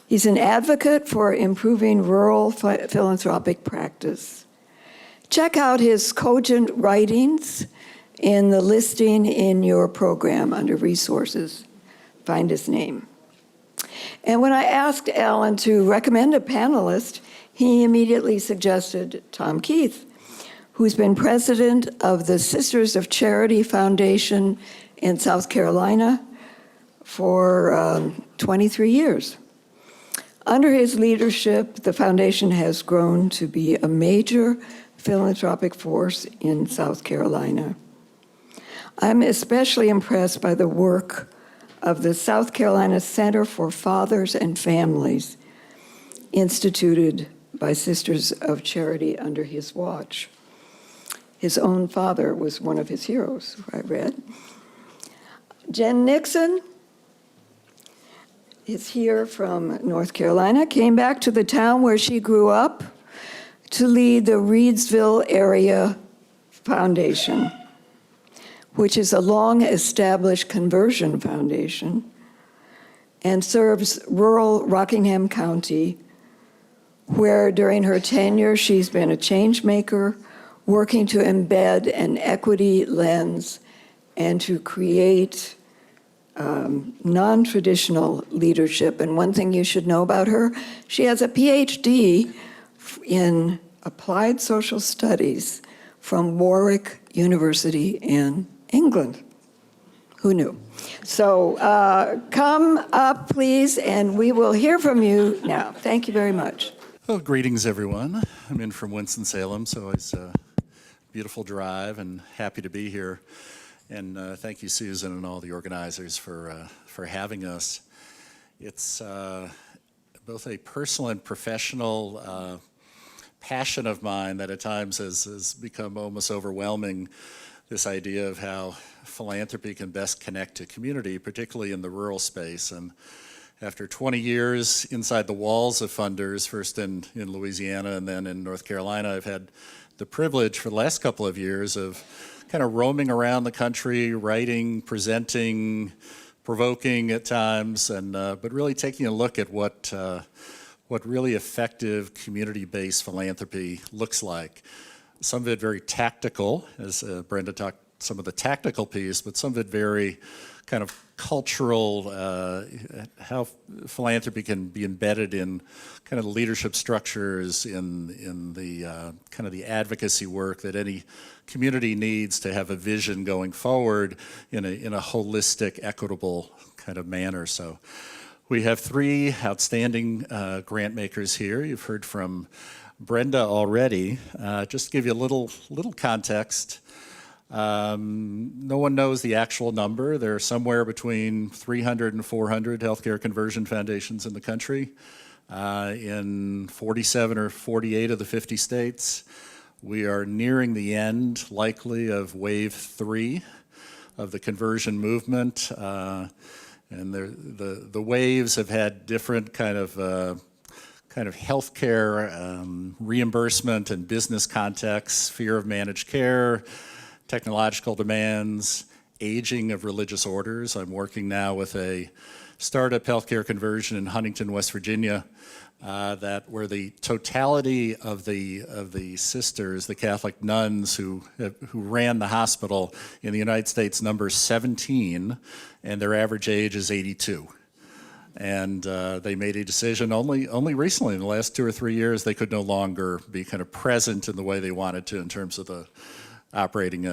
He's an advocate for improving rural philanthropic practice. Check out his cogent writings in the listing in your program under resources. Find his name. And when I asked Alan to recommend a panelist, he immediately suggested Tom Keith, who's been president of the Sisters of Charity Foundation in South Carolina for 23 years. Under his leadership, the foundation has grown to be a major philanthropic force in South Carolina. I'm especially impressed by the work of the South Carolina Center for Fathers and Families, instituted by Sisters of Charity under his watch. His own father was one of his heroes, I read. Jen Nixon is here from North Carolina, came back to the town where she grew up to lead the Reedsville Area Foundation, which is a long-established conversion foundation and serves rural Rockingham County, where during her tenure she's been a change maker, working to embed an equity lens and to create non-traditional leadership. And one thing you should know about her, she has a PhD in applied social studies from Warwick University in England. Who knew? So come up, please, and we will hear from you now. Thank you very much. Well, greetings, everyone. I'm in from Winston-Salem, so it's a beautiful drive and happy to be here. And thank you, Susan, and all the organizers for having us. It's both a personal and professional passion of mine that at times has become almost overwhelming, this idea of how philanthropy can best connect to community, particularly in the rural space. And After 20 years inside the walls of funders, first in Louisiana and then in North Carolina, I've had the privilege for the last couple of years of kind of roaming around the country, writing, presenting, provoking at times, and but really taking a look at what really effective community-based philanthropy looks like. Some of it very tactical, as Brenda talked, some of the tactical piece, but some of it very kind of cultural, how philanthropy can be embedded in kind of the leadership structures, in the kind of the advocacy work that any community needs to have a vision going forward in a holistic, equitable kind of manner. So we have three outstanding grant makers here. You've heard from Brenda already. Just to give you a little context, no one knows the actual number. There are somewhere between 300 and 400 healthcare conversion foundations in the country, in 47 or 48 of the 50 states. We are nearing the end, likely, of wave 3 of the conversion movement. And the waves have had different kind of healthcare reimbursement and business contexts, fear of managed care, technological demands, aging of religious orders. I'm working now with a startup healthcare conversion in Huntington, West Virginia, where the totality of the sisters, the Catholic nuns who ran the hospital in the United States numbers 17, and their average age is 82. And they made a decision only recently, in the last 2 or 3 years, they could no longer be kind of present in the way they wanted to in terms of the operating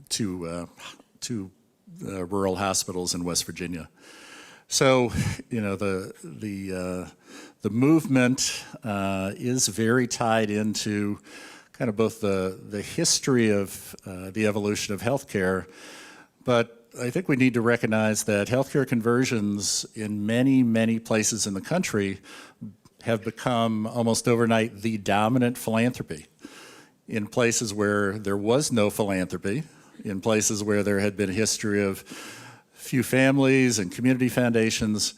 two rural hospitals in West Virginia. So, you know, the movement is very tied into kind of both the history of the evolution of healthcare, but I think we need to recognize that healthcare conversions in many, many places in the country have become almost overnight the dominant philanthropy. In places where there was no philanthropy, in places where there had been a history of few families and community foundations,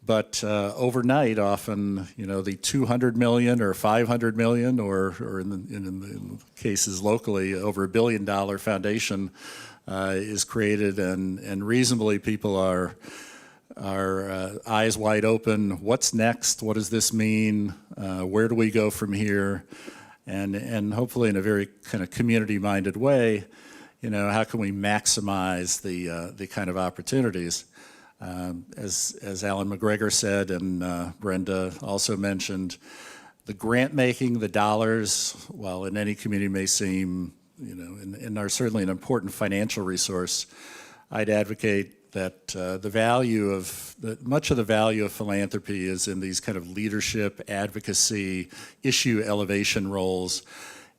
but overnight, often, you know, the 200 million or 500 million, or in cases locally, over $1 billion foundation is created, and reasonably people are eyes wide open. What's next? What does this mean? Where do we go from here? And hopefully in a very kind of community-minded way, you know, how can we maximize the kind of opportunities? As Alan McGregor said, and Brenda also mentioned, the grant making, the dollars, while in any community may seem, you know, and are certainly an important financial resource, I'd advocate that much of the value of philanthropy is in these kind of leadership, advocacy, issue elevation roles,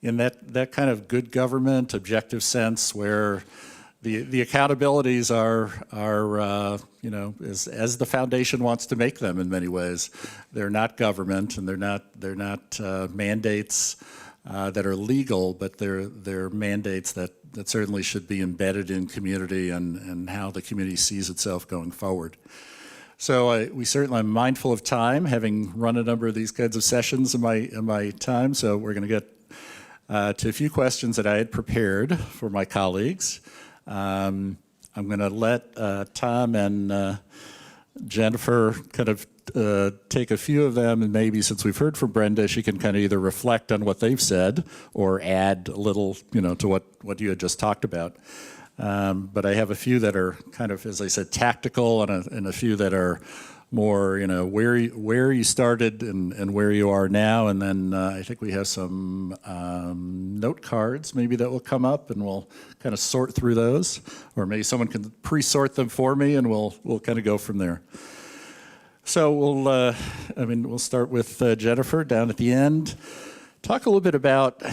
in that kind of good government, objective sense where the accountabilities are you know, as the foundation wants to make them in many ways. They're not government, and they're not mandates that are legal, but they're mandates that certainly should be embedded in community and how the community sees itself going forward. So we certainly are mindful of time, having run a number of these kinds of sessions in my time. So we're going to get to a few questions that I had prepared for my colleagues. I'm going to let Tom and Jennifer kind of take a few of them, and maybe since we've heard from Brenda, she can kind of either reflect on what they've said or add a little, you know, to what you had just talked about. But I have a few that are kind of, as I said, tactical, and a few that are more, you know, where you started and where you are now. And then I think we have some note cards maybe that will come up, and we'll kind of sort through those, or maybe someone can pre-sort them for me, and we'll kind of go from there. So we'll start with Jennifer down at the end. Talk a little bit about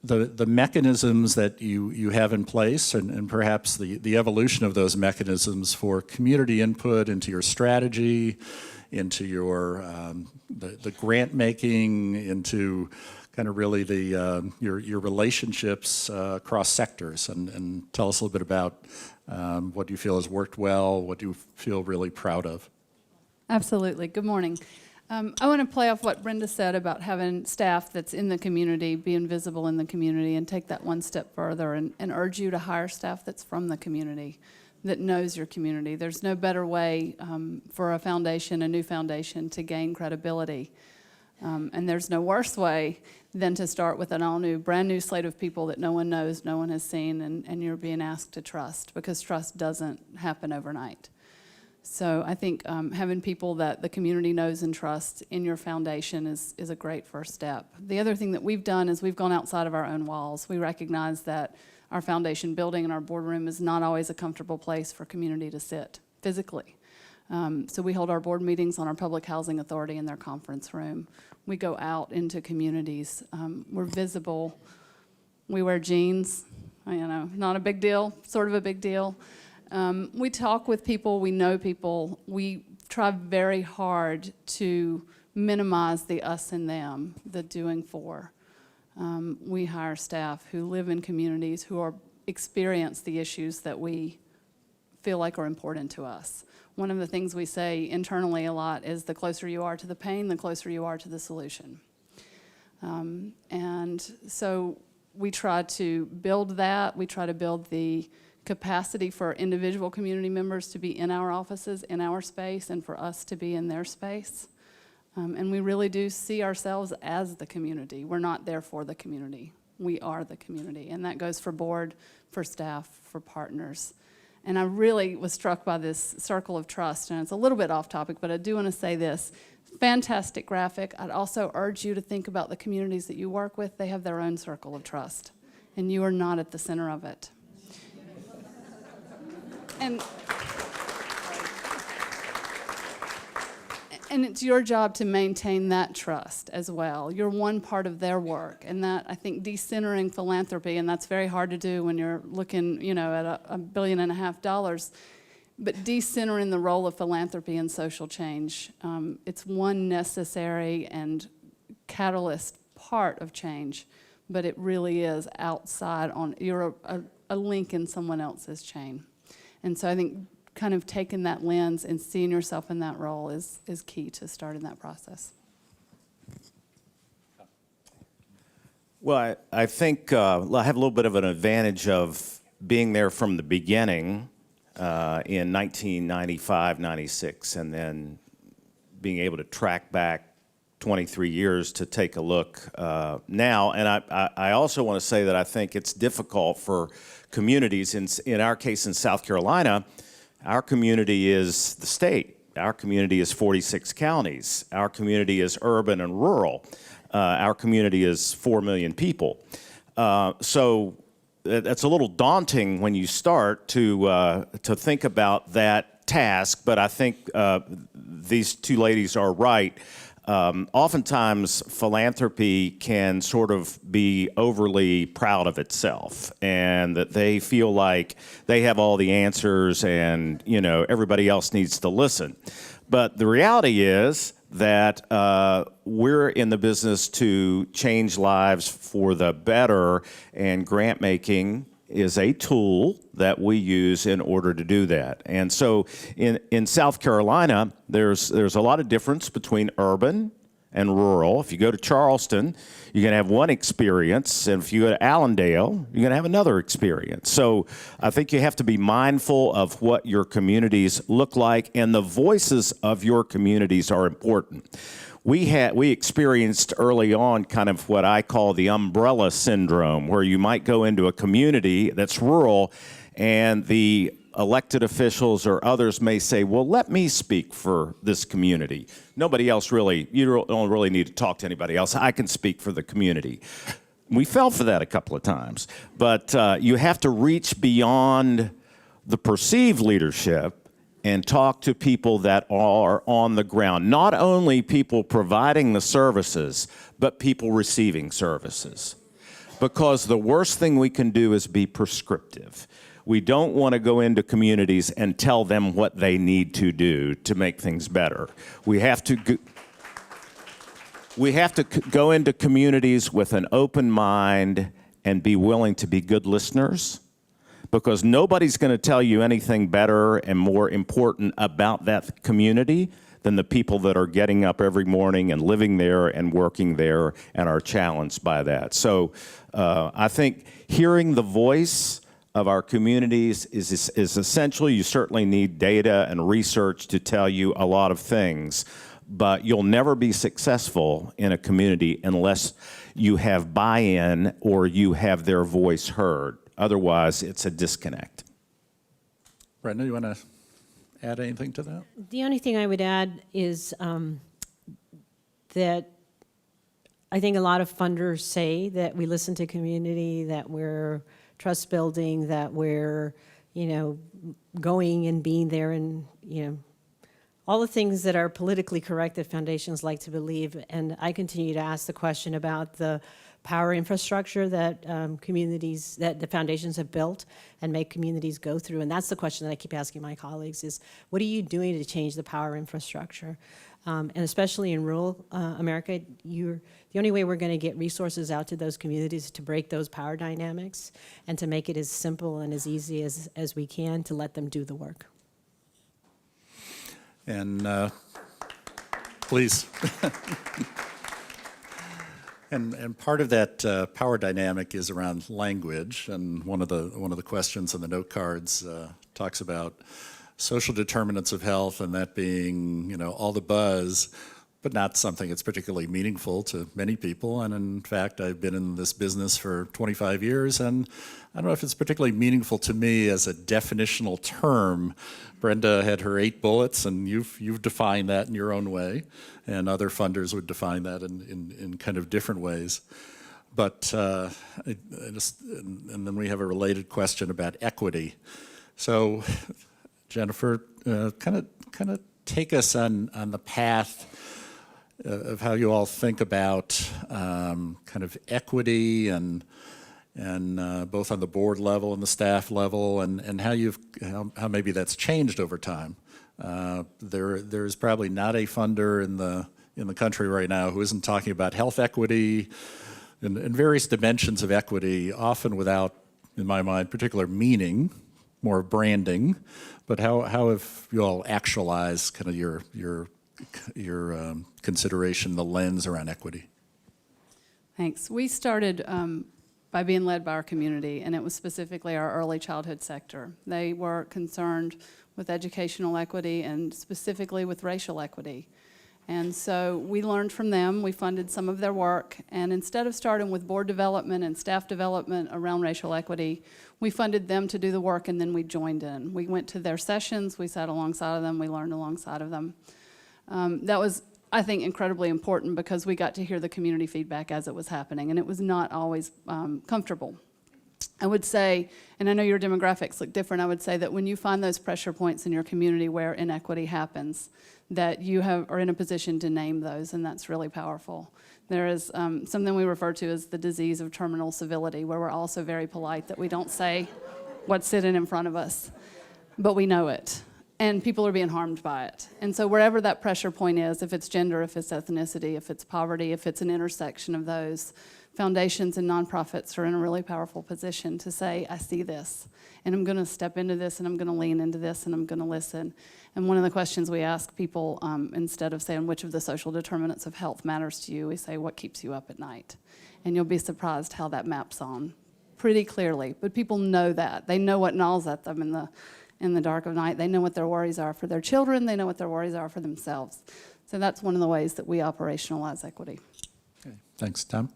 the mechanisms that you have in place, and perhaps the evolution of those mechanisms for community input into your strategy, into your the grant making, into kind of really your relationships across sectors, and tell us a little bit about what you feel has worked well, what you feel really proud of. Absolutely. Good morning. I want to play off what Brenda said about having staff that's in the community, being visible in the community, and take that one step further and urge you to hire staff that's from the community, that knows your community. There's no better way for a foundation, a new foundation, to gain credibility. And there's no worse way than to start with an all-new, brand-new slate of people that no one knows, no one has seen, and you're being asked to trust, because trust doesn't happen overnight. So I think having people that the community knows and trusts in your foundation is a great first step. The other thing that we've done is we've gone outside of our own walls. We recognize that our foundation building and our boardroom is not always a comfortable place for community to sit physically. So we hold our board meetings on our Public Housing Authority in their conference room. We go out into communities. We're visible. We wear jeans, not a big deal, sort of a big deal. We talk with people, we know people. We try very hard to minimize the us and them, the doing for. We hire staff who live in communities, who experience the issues that we feel like are important to us. One of the things we say internally a lot is the closer you are to the pain, the closer you are to the solution. And so we try to build that. We try to build the capacity for individual community members to be in our offices, in our space, and for us to be in their space. And we really do see ourselves as the community. We're not there for the community. We are the community. And that goes for board, for staff, for partners. And I really was struck by this circle of trust, and it's a little bit off topic, but I do want to say this. Fantastic graphic. I'd also urge you to think about the communities that you work with. They have their own circle of trust, and you are not at the center of it. And it's your job to maintain that trust as well. You're one part of their work, and that, I think, decentering philanthropy, and that's very hard to do when you're looking, at $1.5 billion, but decentering the role of philanthropy in social change. It's one necessary and catalyst part of change, but it really is outside you're a link in someone else's chain. And so I think kind of taking that lens and seeing yourself in that role is key to starting that process. Well, I think I have a little bit of an advantage of being there from the beginning in 1995, 96, and then being able to track back 23 years to take a look now. And I also want to say that I think it's difficult for communities, in our case in South Carolina. Our community is the state. Our community is 46 counties. Our community is urban and rural. Our community is 4 million people. So that's a little daunting when you start to think about that task, but I think these two ladies are right. Oftentimes, philanthropy can sort of be overly proud of itself, and that they feel like they have all the answers and, everybody else needs to listen. But the reality is that we're in the business to change lives for the better, and grant making is a tool that we use in order to do that. And so in South Carolina, there's a lot of difference between urban and rural. If you go to Charleston, you're going to have one experience, and if you go to Allendale, you're going to have another experience. So I think you have to be mindful of what your communities look like, and the voices of your communities are important. We experienced early on kind of what I call the umbrella syndrome, where you might go into a community that's rural, and the elected officials or others may say, well, let me speak for this community. Nobody else really, you don't really need to talk to anybody else. I can speak for the community. We fell for that a couple of times. But you have to reach beyond the perceived leadership and talk to people that are on the ground. Not only people providing the services, but people receiving services. Because the worst thing we can do is be prescriptive. We don't want to go into communities and tell them what they need to do to make things better. We have to go into communities with an open mind and be willing to be good listeners, because nobody's going to tell you anything better and more important about that community than the people that are getting up every morning and living there and working there and are challenged by that. So I think hearing the voice of our communities is essential. You certainly need data and research to tell you a lot of things, but you'll never be successful in a community unless you have buy-in or you have their voice heard. Otherwise, it's a disconnect. Brenda, you want to add anything to that? The only thing I would add is that I think a lot of funders say that we listen to community, that we're trust building, that we're, going and being there and, all the things that are politically correct that foundations like to believe. And I continue to ask the question about the power infrastructure that communities, that the foundations have built and make communities go through. And that's the question that I keep asking my colleagues is, what are you doing to change the power infrastructure? And especially in rural America, the only way we're going to get resources out to those communities is to break those power dynamics and to make it as simple and as easy as we can to let them do the work. And please. And part of that power dynamic is around language, and one of the questions on the note cards talks about social determinants of health, and that being all the buzz, but not something that's particularly meaningful to many people. And in fact, I've been in this business for 25 years, and I don't know if it's particularly meaningful to me as a definitional term. Brenda had her 8 bullets, and you've defined that in your own way, and other funders would define that in kind of different ways. But and then we have a related question about equity. So, Jennifer, kind of take us on the path of how you all think about kind of equity and both on the board level and the staff level, and how maybe that's changed over time. There's probably not a funder in the country right now who isn't talking about health equity and various dimensions of equity, often without, in my mind, particular meaning, more branding. But how have you all actualized kind of your consideration, the lens around equity? Thanks. We started by being led by our community, and it was specifically our early childhood sector. They were concerned with educational equity and specifically with racial equity. And so we learned from them, we funded some of their work, and instead of starting with board development and staff development around racial equity, we funded them to do the work, and then we joined in. We went to their sessions, we sat alongside of them, we learned alongside of them. That was, I think, incredibly important because we got to hear the community feedback as it was happening, and it was not always comfortable. I would say, and I know your demographics look different, I would say that when you find those pressure points in your community where inequity happens, that you are in a position to name those, and that's really powerful. There is something we refer to as the disease of terminal civility, where we're also very polite that we don't say what's sitting in front of us, but we know it, and people are being harmed by it. And so wherever that pressure point is, if it's gender, if it's ethnicity, if it's poverty, if it's an intersection of those, foundations and nonprofits are in a really powerful position to say, I see this, and I'm going to step into this, and I'm going to lean into this, and I'm going to listen. And one of the questions we ask people, instead of saying which of the social determinants of health matters to you, we say what keeps you up at night. And you'll be surprised how that maps on pretty clearly. But people know that. They know what gnaws at them in the dark of night. They know what their worries are for their children. They know what their worries are for themselves. So that's one of the ways that we operationalize equity. Okay, thanks, Tom.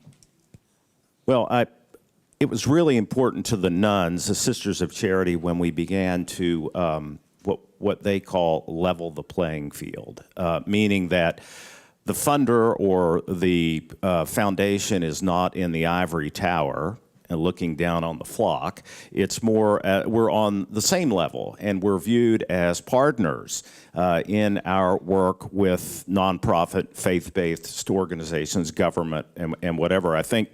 Well, it was really important to the nuns, the Sisters of Charity, when we began to what they call level the playing field, meaning that the funder or the foundation is not in the ivory tower and looking down on the flock. It's more, we're on the same level, and we're viewed as partners in our work with nonprofit, faith-based organizations, government, and whatever. I think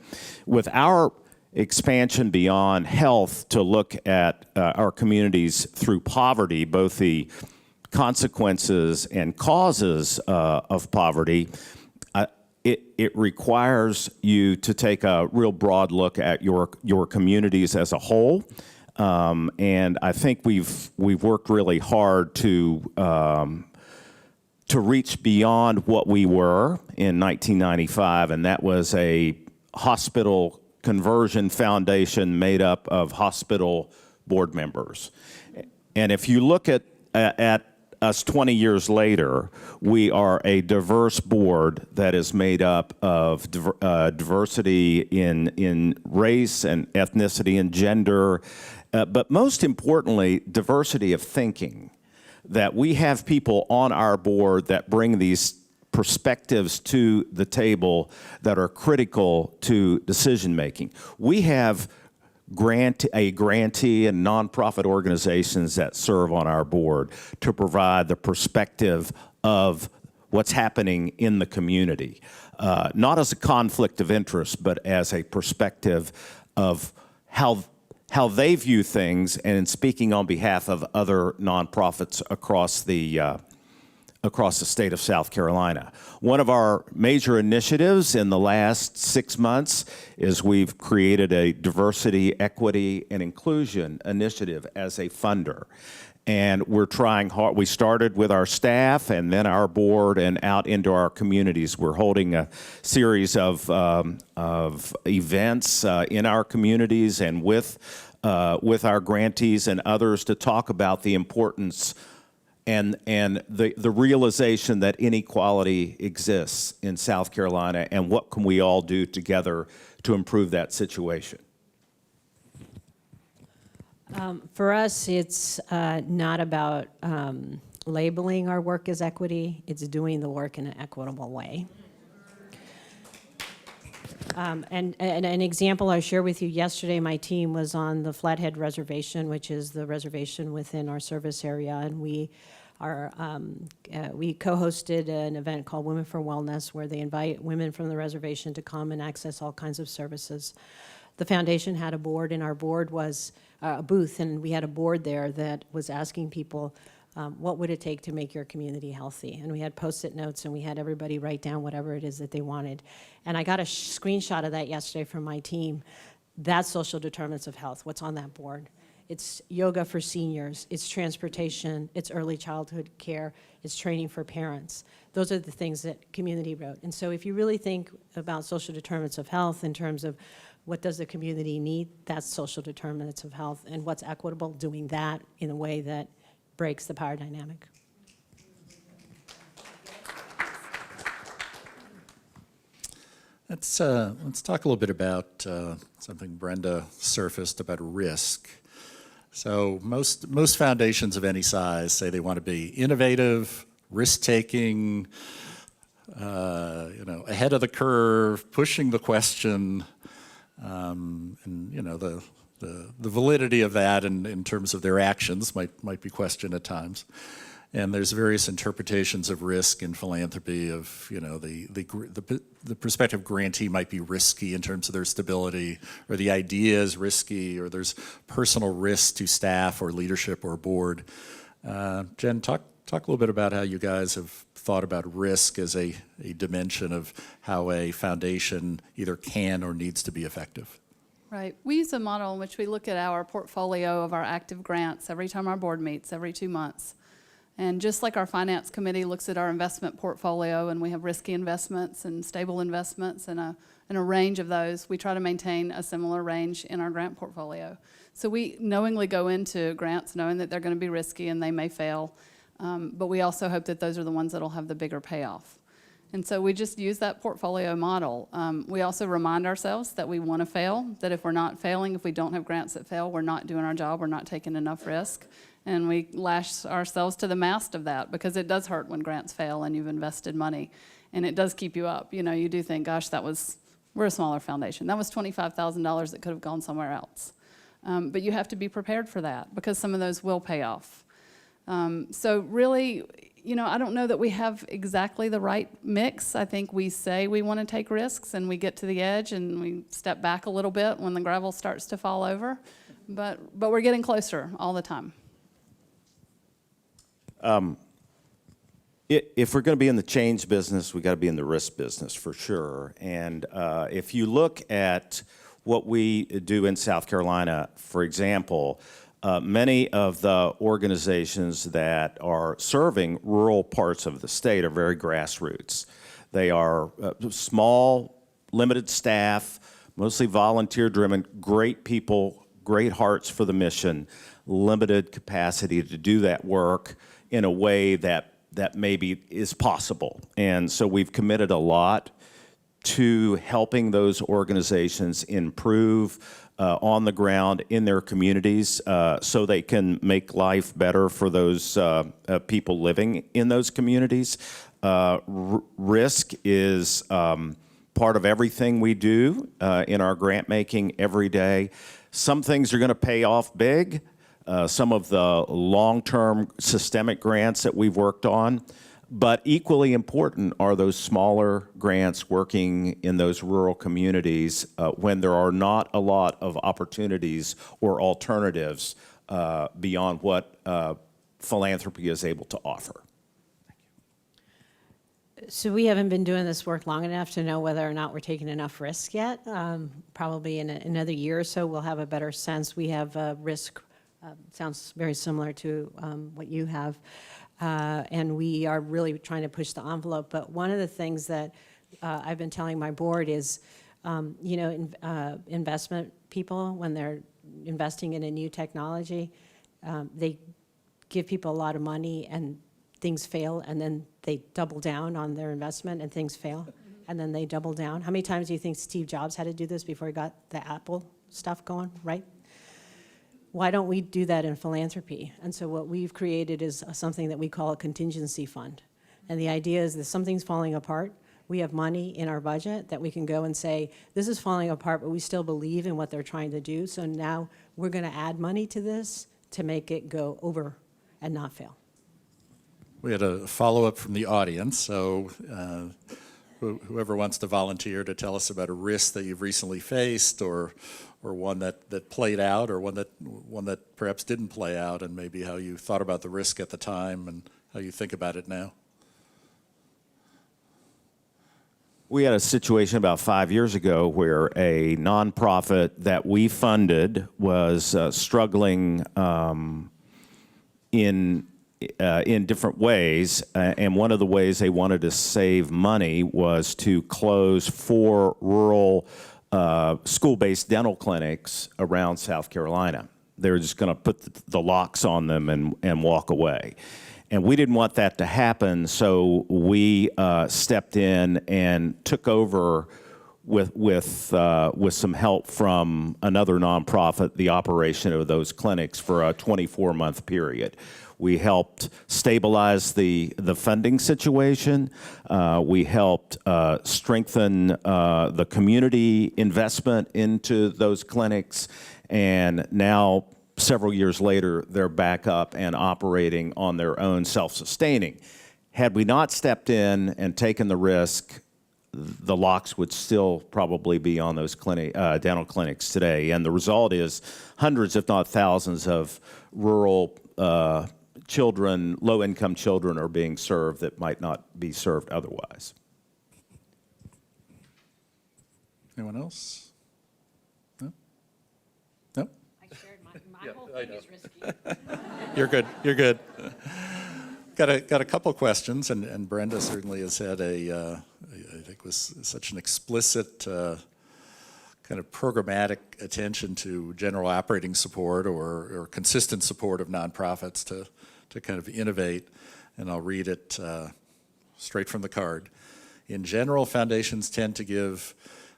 with our expansion beyond health to look at our communities through poverty, both the consequences and causes of poverty, it requires you to take a real broad look at your communities as a whole. And I think we've worked really hard to to reach beyond what we were in 1995, and that was a hospital conversion foundation made up of hospital board members. And if you look at us 20 years later, we are a diverse board that is made up of diversity in race and ethnicity and gender, but most importantly, diversity of thinking. That we have people on our board that bring these perspectives to the table that are critical to decision making. We have a grantee and nonprofit organizations that serve on our board to provide the perspective of what's happening in the community, not as a conflict of interest, but as a perspective of how they view things, and in speaking on behalf of other nonprofits across the state of South Carolina. One of our major initiatives in the last 6 months is we've created a diversity, equity, and inclusion initiative as a funder. And we're trying hard. We started with our staff and then our board and out into our communities. We're holding a series of events in our communities and with our grantees and others to talk about the importance and the realization that inequality exists in South Carolina, and what can we all do together to improve that situation. For us, it's not about labeling our work as equity. It's doing the work in an equitable way. And an example I shared with you yesterday, my team was on the Flathead Reservation, which is the reservation within our service area, and we co-hosted an event called Women for Wellness, where they invite women from the reservation to come and access all kinds of services. The foundation had a board, and our board was a booth, and we had a board there that was asking people, what would it take to make your community healthy? And we had Post-it notes, and we had everybody write down whatever it is that they wanted. And I got a screenshot of that yesterday from my team. That's social determinants of health, what's on that board. It's yoga for seniors, it's transportation, it's early childhood care, it's training for parents. Those are the things that community wrote. And so if you really think about social determinants of health in terms of what does the community need, that's social determinants of health. And what's equitable, doing that in a way that breaks the power dynamic. Let's talk a little bit about something Brenda surfaced about risk. So most foundations of any size say they want to be innovative, risk-taking, ahead of the curve, pushing the question, and the validity of that in terms of their actions might be questioned at times. And there's various interpretations of risk in philanthropy of, the prospective grantee might be risky in terms of their stability, or the idea is risky, or there's personal risk to staff or leadership or board. Jen, talk a little bit about how you guys have thought about risk as a dimension of how a foundation either can or needs to be effective. Right. We use a model in which we look at our portfolio of our active grants every time our board meets, every 2 months. And just like our finance committee looks at our investment portfolio, and we have risky investments and stable investments and a range of those, we try to maintain a similar range in our grant portfolio. So we knowingly go into grants knowing that they're going to be risky and they may fail, but we also hope that those are the ones that will have the bigger payoff. And so we just use that portfolio model. We also remind ourselves that we want to fail, that if we're not failing, if we don't have grants that fail, we're not doing our job, we're not taking enough risk. And we lash ourselves to the mast of that, because it does hurt when grants fail and you've invested money. And it does keep you up. You do think, gosh, we're a smaller foundation. That was $25,000 that could have gone somewhere else. But you have to be prepared for that, because some of those will pay off. So really, I don't know that we have exactly the right mix. I think we say we want to take risks, and we get to the edge and we step back a little bit when the gravel starts to fall over. But we're getting closer all the time. If we're going to be in the change business, we got to be in the risk business for sure. And if you look at what we do in South Carolina, for example, many of the organizations that are serving rural parts of the state are very grassroots. They are small, limited staff, mostly volunteer-driven, great people, great hearts for the mission, limited capacity to do that work in a way that maybe is possible. And so we've committed a lot to helping those organizations improve on the ground in their communities so they can make life better for those people living in those communities. Risk is part of everything we do in our grant making every day. Some things are going to pay off big. Some of the long-term systemic grants that we've worked on. But equally important are those smaller grants working in those rural communities when there are not a lot of opportunities or alternatives beyond what philanthropy is able to offer. So we haven't been doing this work long enough to know whether or not we're taking enough risk yet. Probably in another year or so, we'll have a better sense. We have risk, sounds very similar to what you have. And we are really trying to push the envelope. But one of the things that I've been telling my board is, investment people, when they're investing in a new technology, they give people a lot of money and things fail, and then they double down on their investment and things fail, and then they double down. How many times do you think Steve Jobs had to do this before he got the Apple stuff going, right? Why don't we do that in philanthropy? And so what we've created is something that we call a contingency fund. And the idea is that something's falling apart. We have money in our budget that we can go and say, this is falling apart, but we still believe in what they're trying to do. So now we're going to add money to this to make it go over and not fail. We had a follow-up from the audience, so whoever wants to volunteer to tell us about a risk that you've recently faced, or one that played out, or one that perhaps didn't play out, and maybe how you thought about the risk at the time and how you think about it now. We had a situation about 5 years ago where a nonprofit that we funded was struggling in different ways, and one of the ways they wanted to save money was to close 4 rural school-based dental clinics around South Carolina. They were just going to put the locks on them and walk away. And we didn't want that to happen, so we stepped in and took over with some help from another nonprofit, the operation of those clinics for a 24-month period. We helped stabilize the funding situation. We helped strengthen the community investment into those clinics. And now, several years later, they're back up and operating on their own, self-sustaining. Had we not stepped in and taken the risk, the locks would still probably be on those dental clinics today. And the result is hundreds, if not thousands, of rural children, low-income children, are being served that might not be served otherwise. Anyone else? No? No? I shared my whole thing is risky. You're good. You're good. Got a couple questions, and Brenda certainly has had I think was such an explicit kind of programmatic attention to general operating support or consistent support of nonprofits to kind of innovate, and I'll read it straight from the card. In general, foundations tend to give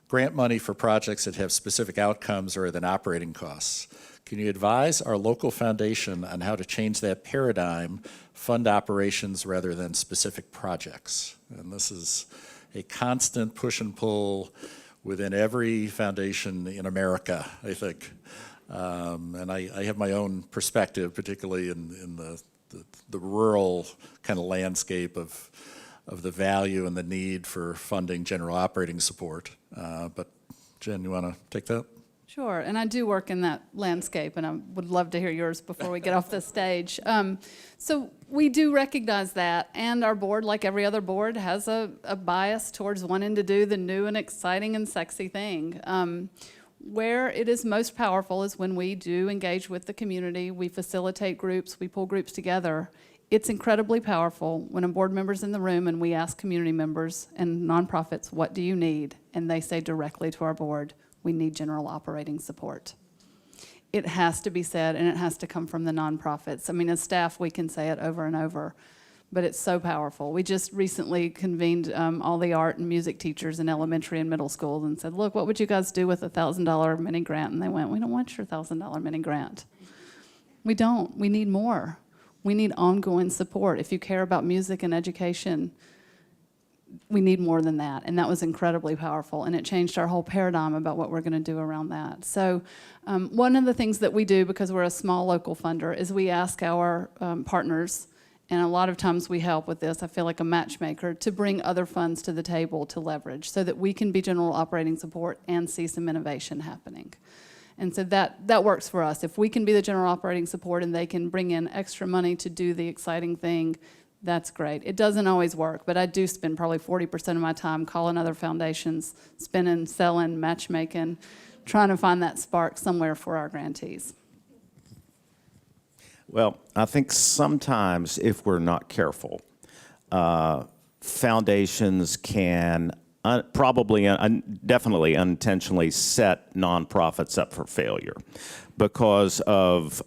grant money for projects that have specific outcomes rather than operating costs. Can you advise our local foundation on how to change that paradigm, fund operations rather than specific projects? And this is a constant push and pull within every foundation in America, I think. And I have my own perspective, particularly in the rural kind of landscape of the value and the need for funding general operating support. But Jen, you want to take that? Sure, and I do work in that landscape, and I would love to hear yours before we get off the stage. So we do recognize that, and our board, like every other board, has a bias towards wanting to do the new and exciting and sexy thing. Where it is most powerful is when we do engage with the community, we facilitate groups, we pull groups together. It's incredibly powerful when a board member's in the room and we ask community members and nonprofits, what do you need? And they say directly to our board, we need general operating support. It has to be said, and it has to come from the nonprofits. I mean, as staff, we can say it over and over, but it's so powerful. We just recently convened all the art and music teachers in elementary and middle schools and said, look, what would you guys do with a $1,000 mini grant? And they went, we don't want your $1,000 mini grant. We don't. We need more. We need ongoing support. If you care about music and education, we need more than that. And that was incredibly powerful. And it changed our whole paradigm about what we're going to do around that. So one of the things that we do, because we're a small local funder, is we ask our partners, and a lot of times we help with this, I feel like a matchmaker, to bring other funds to the table to leverage so that we can be general operating support and see some innovation happening. And so that works for us. If we can be the general operating support and they can bring in extra money to do the exciting thing, that's great. It doesn't always work, but I do spend probably 40% of my time calling other foundations, spinning, selling, matchmaking, trying to find that spark somewhere for our grantees. Well, I think sometimes if we're not careful, foundations can definitely unintentionally set nonprofits up for failure because of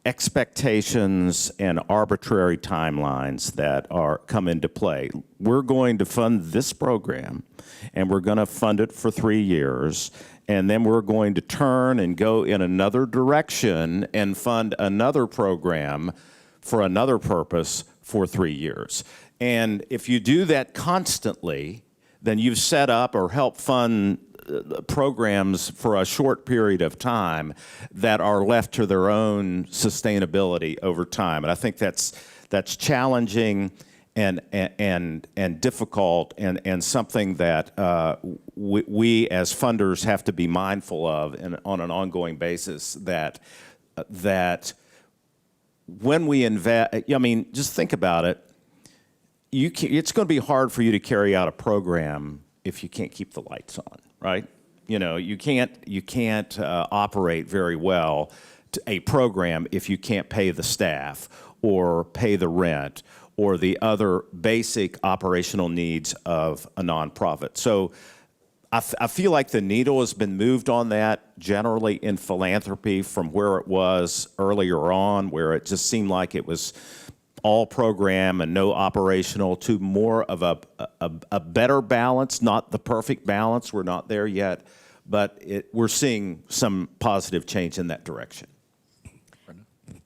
expectations and arbitrary timelines that come into play. We're going to fund this program, and we're going to fund it for 3 years, and then we're going to turn and go in another direction and fund another program for another purpose for 3 years. And if you do that constantly, then you've set up or helped fund programs for a short period of time that are left to their own sustainability over time. And I think that's challenging and difficult and something that we as funders have to be mindful of on an ongoing basis, that when we invest, I mean, just think about it. It's going to be hard for you to carry out a program if you can't keep the lights on, right? You know, you can't operate very well a program if you can't pay the staff or pay the rent or the other basic operational needs of a nonprofit. So I feel like the needle has been moved on that generally in philanthropy from where it was earlier on, where it just seemed like it was all program and no operational, to more of a better balance, not the perfect balance. We're not there yet, but we're seeing some positive change in that direction.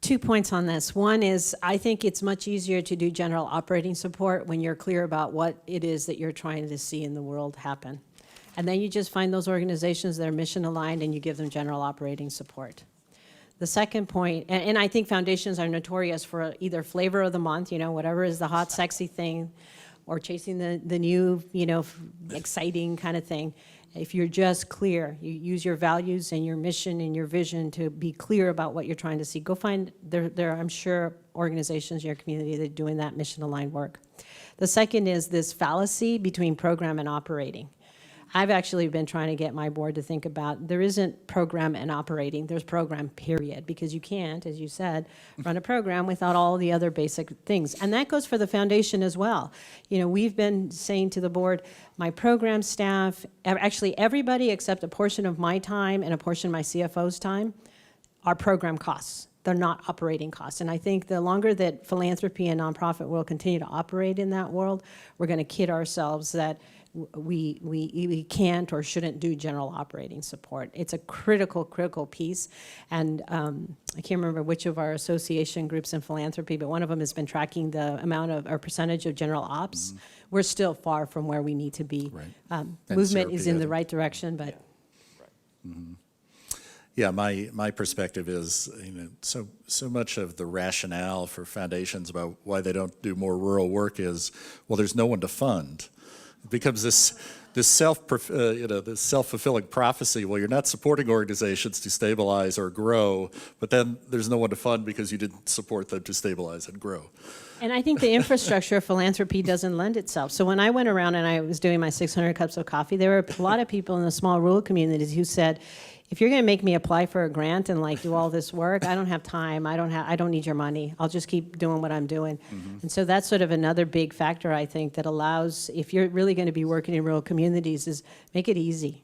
2 points on this. One is, I think it's much easier to do general operating support when you're clear about what it is that you're trying to see in the world happen. And then you just find those organizations that are mission aligned and you give them general operating support. The second point, and I think foundations are notorious for either flavor of the month, you know, whatever is the hot, sexy thing, or chasing the new, you know, exciting kind of thing. If you're just clear, you use your values and your mission and your vision to be clear about what you're trying to see. Go find, there are, I'm sure, organizations in your community that are doing that mission-aligned work. The second is this fallacy between program and operating. I've actually been trying to get my board to think about, there isn't program and operating, there's program, period, because you can't, as you said, run a program without all the other basic things. And that goes for the foundation as well. You know, we've been saying to the board, my program staff, actually everybody except a portion of my time and a portion of my CFO's time, are program costs. They're not operating costs. And I think the longer that philanthropy and nonprofit will continue to operate in that world, we're going to kid ourselves that we can't or shouldn't do general operating support. It's a critical piece. And I can't remember which of our association groups in philanthropy, but one of them has been tracking the amount of, or percentage of general ops. Mm-hmm. We're still far from where we need to be. Right. Movement is in the right direction, but. Yeah. Right. Mm-hmm. Yeah, my perspective is, you know, so much of the rationale for foundations about why they don't do more rural work is, well, there's no one to fund. It becomes this self-fulfilling prophecy. Well, you're not supporting organizations to stabilize or grow, but then there's no one to fund because you didn't support them to stabilize and grow. And I think the infrastructure of philanthropy doesn't lend itself. So when I went around and I was doing my 600 cups of coffee, there were a lot of people in the small rural communities who said, if you're going to make me apply for a grant and like do all this work, I don't have time. I don't need your money. I'll just keep doing what I'm doing. And so that's sort of another big factor, I think, that allows, if you're really going to be working in rural communities, is make it easy.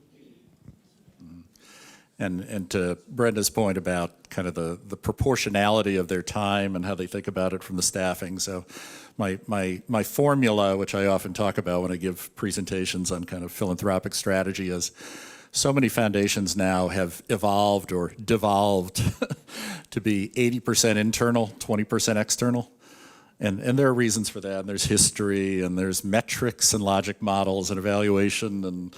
And to Brenda's point about kind of the proportionality of their time and how they think about it from the staffing. So my formula, which I often talk about when I give presentations on kind of philanthropic strategy, is so many foundations now have evolved or devolved to be 80% internal, 20% external. And there are reasons for that. And there's history, and there's metrics and logic models and evaluation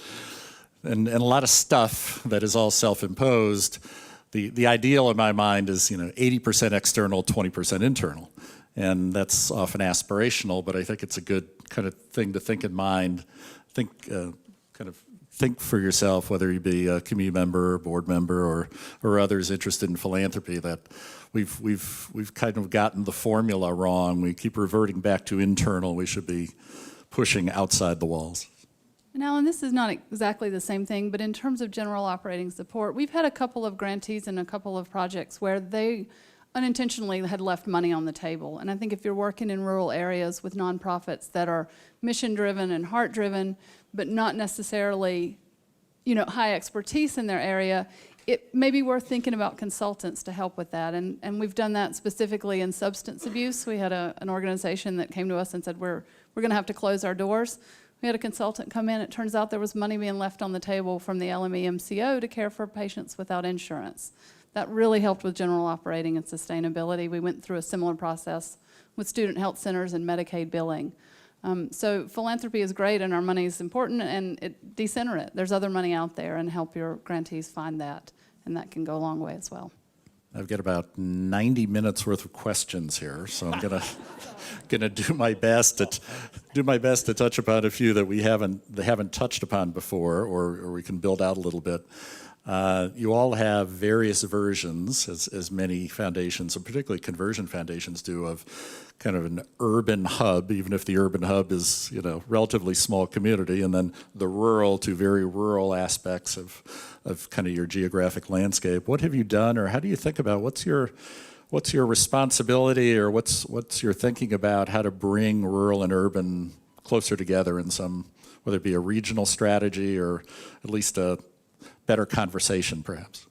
and a lot of stuff that is all self-imposed. The ideal in my mind is 80% external, 20% internal. And that's often aspirational, but I think it's a good kind of thing to think in mind. Think for yourself, whether you be a community member, board member, or others interested in philanthropy, that we've kind of gotten the formula wrong. We keep reverting back to internal. We should be pushing outside the walls. And Alan, this is not exactly the same thing, but in terms of general operating support, we've had a couple of grantees and a couple of projects where they unintentionally had left money on the table. And I think if you're working in rural areas with nonprofits that are mission-driven and heart-driven, but not necessarily, high expertise in their area, it may be worth thinking about consultants to help with that. And we've done that specifically in substance abuse. We had an organization that came to us and said, we're going to have to close our doors. We had a consultant come in. It turns out there was money being left on the table from the LME-MCO to care for patients without insurance. That really helped with general operating and sustainability. We went through a similar process with student health centers and Medicaid billing. So philanthropy is great and our money is important, and decenter it. There's other money out there, and help your grantees find that, and that can go a long way as well. I've got about 90 minutes worth of questions here, so I'm gonna do my best to touch upon a few that we haven't touched upon before, or we can build out a little bit. You all have various versions, as many foundations, and particularly conversion foundations do, of kind of an urban hub, even if the urban hub is relatively small community, and then the rural to very rural aspects of kind of your geographic landscape. What have you done, or how do you think about what's your responsibility, or what's your thinking about how to bring rural and urban closer together in some, whether it be a regional strategy or at least a better conversation, perhaps?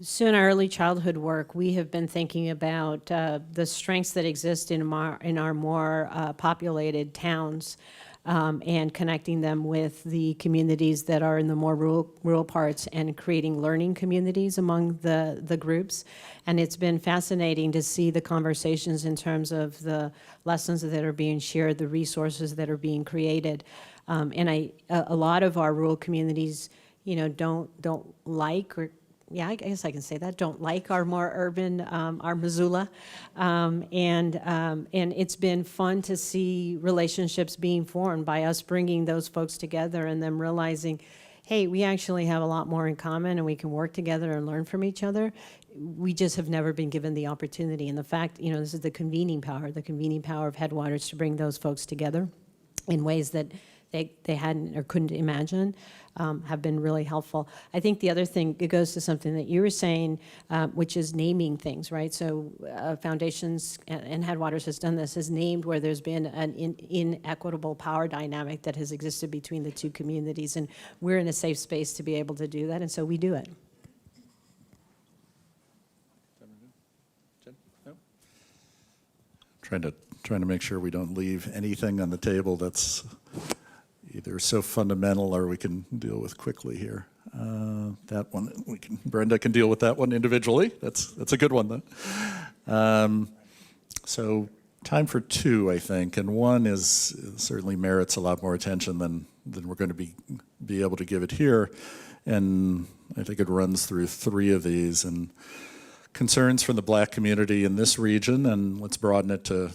So in our early childhood work, we have been thinking about the strengths that exist in our more populated towns, and connecting them with the communities that are in the more rural parts, and creating learning communities among the groups. And it's been fascinating to see the conversations in terms of the lessons that are being shared, the resources that are being created. And a lot of our rural communities, don't like, or yeah, I guess I can say that, don't like our more urban, our Missoula. And it's been fun to see relationships being formed by us bringing those folks together, and them realizing, hey, we actually have a lot more in common, and we can work together and learn from each other. We just have never been given the opportunity. And the fact, this is the convening power of Headwaters to bring those folks together in ways that they hadn't or couldn't imagine, have been really helpful. I think the other thing, it goes to something that you were saying, which is naming things, right? So foundations, and Headwaters has done this, has named where there's been an inequitable power dynamic that has existed between the two communities, and we're in a safe space to be able to do that, and so we do it. Trying to make sure we don't leave anything on the table that's either so fundamental or we can deal with quickly here. That one, Brenda can deal with that one individually. That's a good one, though. So time for two, I think, and one is certainly merits a lot more attention than we're going to be able to give it here, and I think it runs through three of these, and concerns from the Black community in this region, and let's broaden it to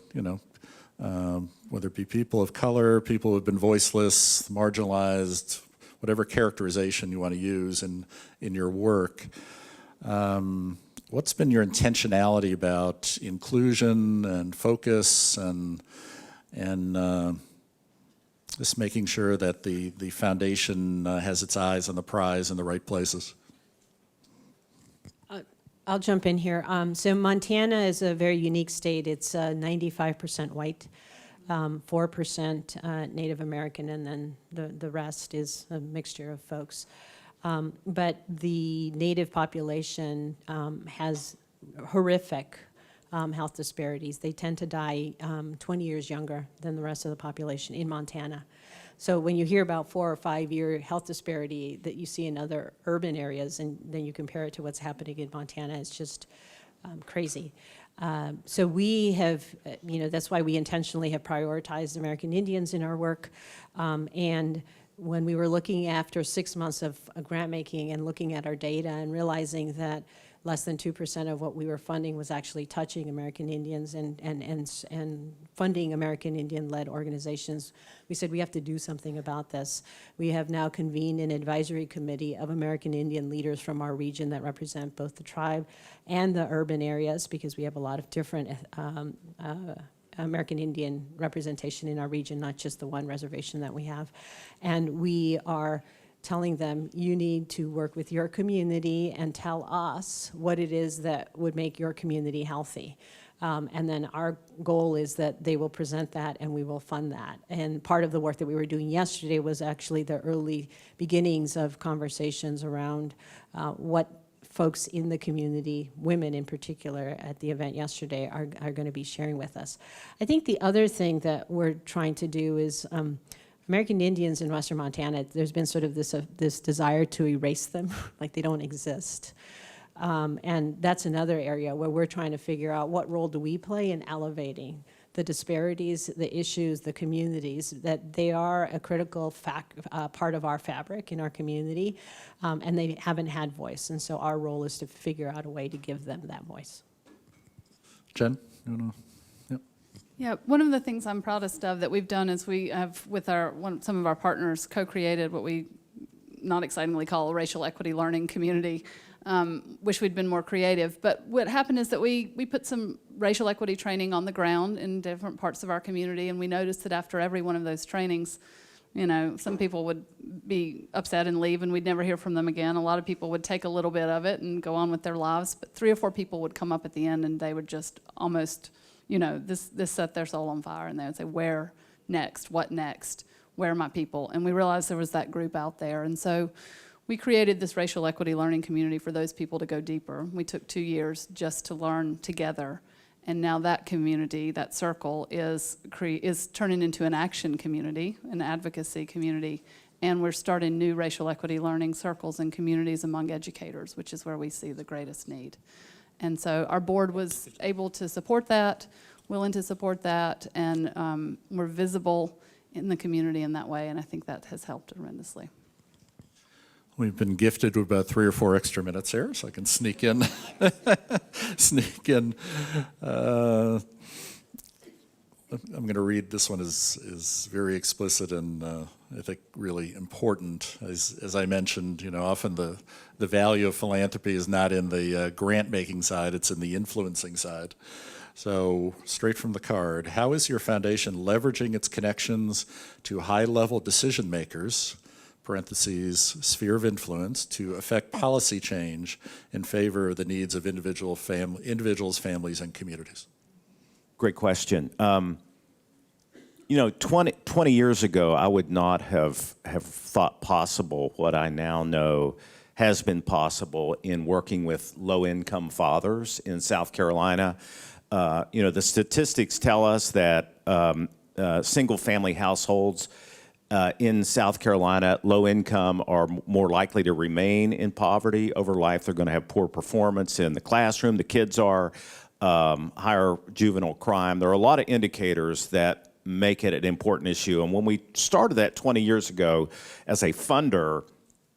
whether it be people of color, people who have been voiceless, marginalized, whatever characterization you want to use in your work. What what's been your intentionality about inclusion and focus and just making sure that the foundation has its eyes on the prize in the right places? I'll jump in here. So Montana is a very unique state. It's 95% white, 4% Native American, and then the rest is a mixture of folks. But the Native population has horrific health disparities. They tend to die 20 years younger than the rest of the population in Montana. So when you hear about 4 or 5 year health disparity that you see in other urban areas, and then you compare it to what's happening in Montana, it's just crazy. So we have, that's why we intentionally have prioritized American Indians in our work. And when we were looking after 6 months of grant making and looking at our data and realizing that less than 2% of what we were funding was actually touching American Indians and funding American Indian-led organizations, we said we have to do something about this. We have now convened an advisory committee of American Indian leaders from our region that represent both the tribe and the urban areas, because we have a lot of different American Indian representation in our region, not just the one reservation that we have. And we are telling them, you need to work with your community and tell us what it is that would make your community healthy. And then our goal is that they will present that and we will fund that. And part of the work that we were doing yesterday was actually the early beginnings of conversations around what folks in the community, women in particular, at the event yesterday are going to be sharing with us. I think the other thing that we're trying to do is American Indians in Western Montana, there's been sort of this desire to erase them, like they don't exist. And that's another area where we're trying to figure out what role do we play in elevating the disparities, the issues, the communities, that they are a critical part of our fabric in our community, and they haven't had voice. And so our role is to figure out a way to give them that voice. Jen, you want to? Yeah, one of the things I'm proudest of that we've done is we have, with some of our partners, co-created what we not excitingly call a racial equity learning community. Wish we'd been more creative. But what happened is that we put some racial equity training on the ground in different parts of our community, and we noticed that after every one of those trainings, some people would be upset and leave, and we'd never hear from them again. A lot of people would take a little bit of it and go on with their lives, but 3 or 4 people would come up at the end, and they would just almost, this set their soul on fire, and they would say, where next? What next? Where are my people? And we realized there was that group out there, and so we created this racial equity learning community for those people to go deeper. We took 2 years just to learn together, and now that community, that circle, is turning into an action community, an advocacy community, and we're starting new racial equity learning circles and communities among educators, which is where we see the greatest need. And so our board was able to support that, willing to support that, and we're visible in the community in that way, and I think that has helped tremendously. We've been gifted with about 3 or 4 extra minutes here, so I can sneak in. I'm going to read, this one is very explicit and I think really important. As I mentioned, often the value of philanthropy is not in the grant-making side, it's in the influencing side. So straight from the card, how is your foundation leveraging its connections to high-level decision makers, parentheses, sphere of influence, to affect policy change in favor of the needs of individuals, families, and communities? Great question. 20 years ago, I would not have thought possible what I now know has been possible in working with low-income fathers in South Carolina. The statistics tell us that single-family households in South Carolina, low income, are more likely to remain in poverty over life. They're going to have poor performance in the classroom. The kids are higher juvenile crime. There are a lot of indicators that make it an important issue. And when we started that 20 years ago as a funder,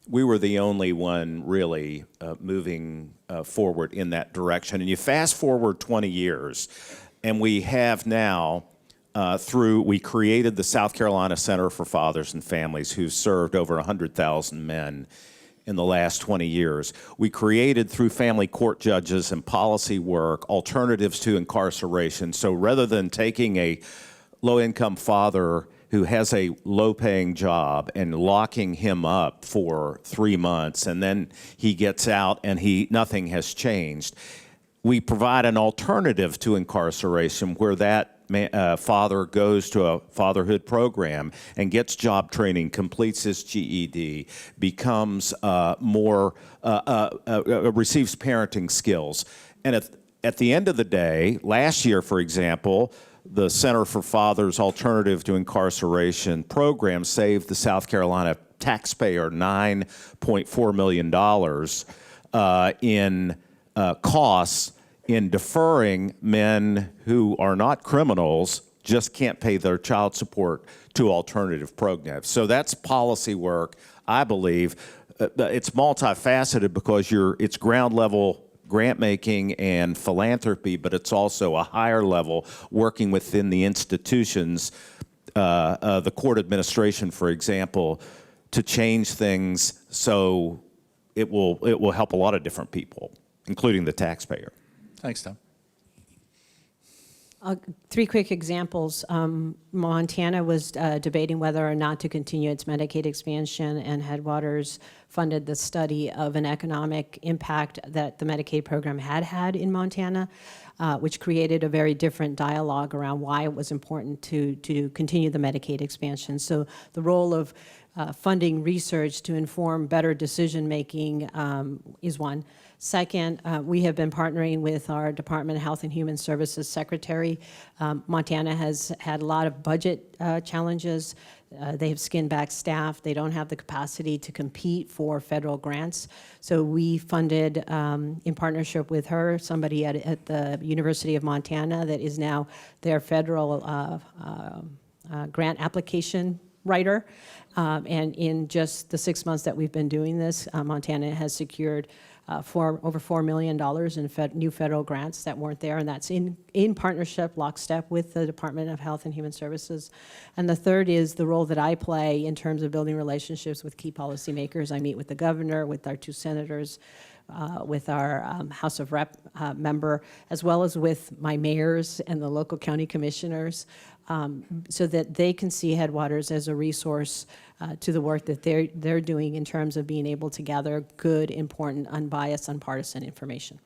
we were the only one really moving forward in that direction. And you fast forward 20 years, and we have now, we created the South Carolina Center for Fathers and Families, who've served over 100,000 men in the last 20 years. We created, through family court judges and policy work, alternatives to incarceration. So rather than taking a low-income father who has a low-paying job and locking him up for 3 months, and then he gets out and nothing has changed, we provide an alternative to incarceration where that father goes to a fatherhood program and gets job training, completes his GED, becomes receives parenting skills. And at the end of the day, last year, for example, the Center for Fathers Alternative to Incarceration program saved the South Carolina taxpayer $9.4 million in costs in deferring men who are not criminals, just can't pay their child support, to alternative programs. So that's policy work, I believe. It's multifaceted because it's ground level grant making and philanthropy, but it's also a higher level working within the institutions, the court administration, for example, to change things so it will help a lot of different people, including the taxpayer. Thanks, Tom. 3 quick examples. Montana was debating whether or not to continue its Medicaid expansion, and Headwaters funded the study of an economic impact that the Medicaid program had in Montana, which created a very different dialogue around why it was important to continue the Medicaid expansion. So the role of funding research to inform better decision-making is one. Second, we have been partnering with our Department of Health and Human Services Secretary. Montana has had a lot of budget challenges. They have skinned back staff. They don't have the capacity to compete for federal grants. So we funded, in partnership with her, somebody at the University of Montana that is now their federal grant application writer. And in just the 6 months that we've been doing this, Montana has secured over $4 million in new federal grants that weren't there, and that's in partnership, lockstep with the Department of Health and Human Services. And the third is the role that I play in terms of building relationships with key policymakers. I meet with the governor, with our 2 senators, with our House of Rep member, as well as with my mayors and the local county commissioners, so that they can see Headwaters as a resource to the work that they're doing in terms of being able to gather good, important, unbiased, unpartisan information.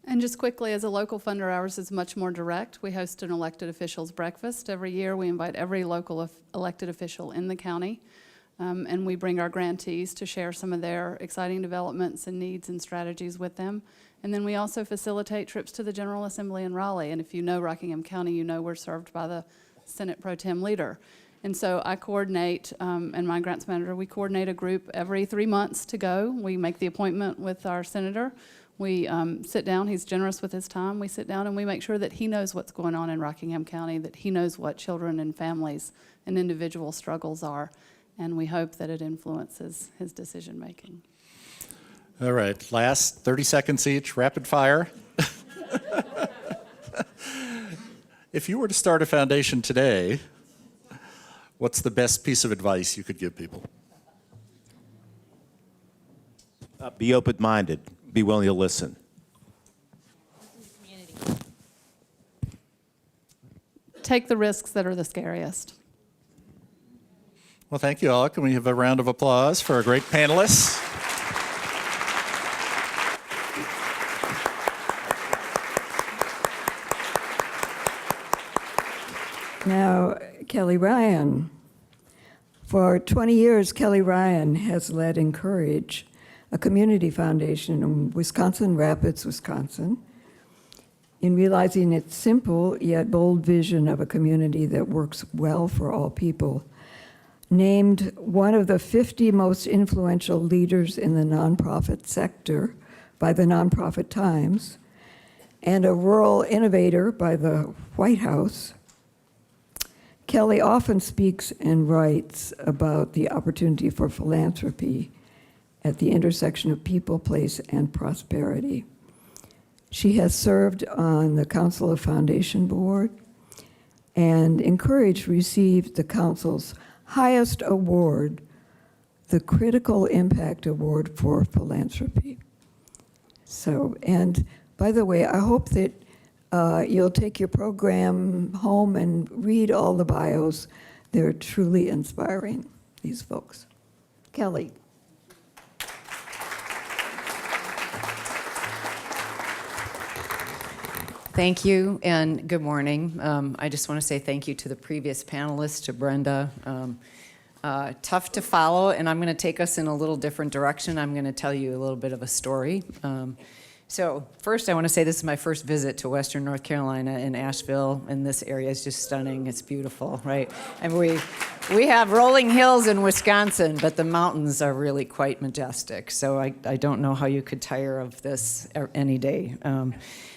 And just quickly, as a local funder, ours is much more direct. We host an elected officials breakfast every year. We invite every local elected official in the county, and we bring our grantees to share some of their exciting developments and needs and strategies with them. And then we also facilitate trips to the General Assembly in Raleigh. And if you know Rockingham County, you know we're served by the Senate Pro Tem leader. And so I coordinate, and my grants manager, we coordinate a group every 3 months to go. We make the appointment with our senator. We sit down. He's generous with his time. We sit down and we make sure that he knows what's going on in Rockingham County, that he knows what children and families and individual struggles are. And we hope that it influences his decision making. All right, last 30 seconds each, rapid fire. If you were to start a foundation today, what's the best piece of advice you could give people? Be open-minded. Be willing to listen. Take the risks that are the scariest. Well, thank you all. Can we have a round of applause for our great panelists? Now, Kelly Ryan. For 20 years, Kelly Ryan has led Encourage, a community foundation in Wisconsin Rapids, Wisconsin, in realizing its simple yet bold vision of a community that works well for all people. Named one of the 50 most influential leaders in the nonprofit sector by the Nonprofit Times, and a rural innovator by the White House, Kelly often speaks and writes about the opportunity for philanthropy at the intersection of people, place, and prosperity. She has served on the Council of Foundation Board, and Encourage received the Council's highest award the Critical Impact Award for Philanthropy. So, and by the way, I hope that you'll take your program home and read all the bios. They're truly inspiring, these folks. Kelly. Thank you, and good morning. I just want to say thank you to the previous panelists, to Brenda. Tough to follow, and I'm going to take us in a little different direction. I'm going to tell you a little bit of a story. So first, I want to say this is my first visit to Western North Carolina in Asheville, and this area is just stunning. It's beautiful, right? And we have rolling hills in Wisconsin, but the mountains are really quite majestic. So I don't know how you could tire of this any day.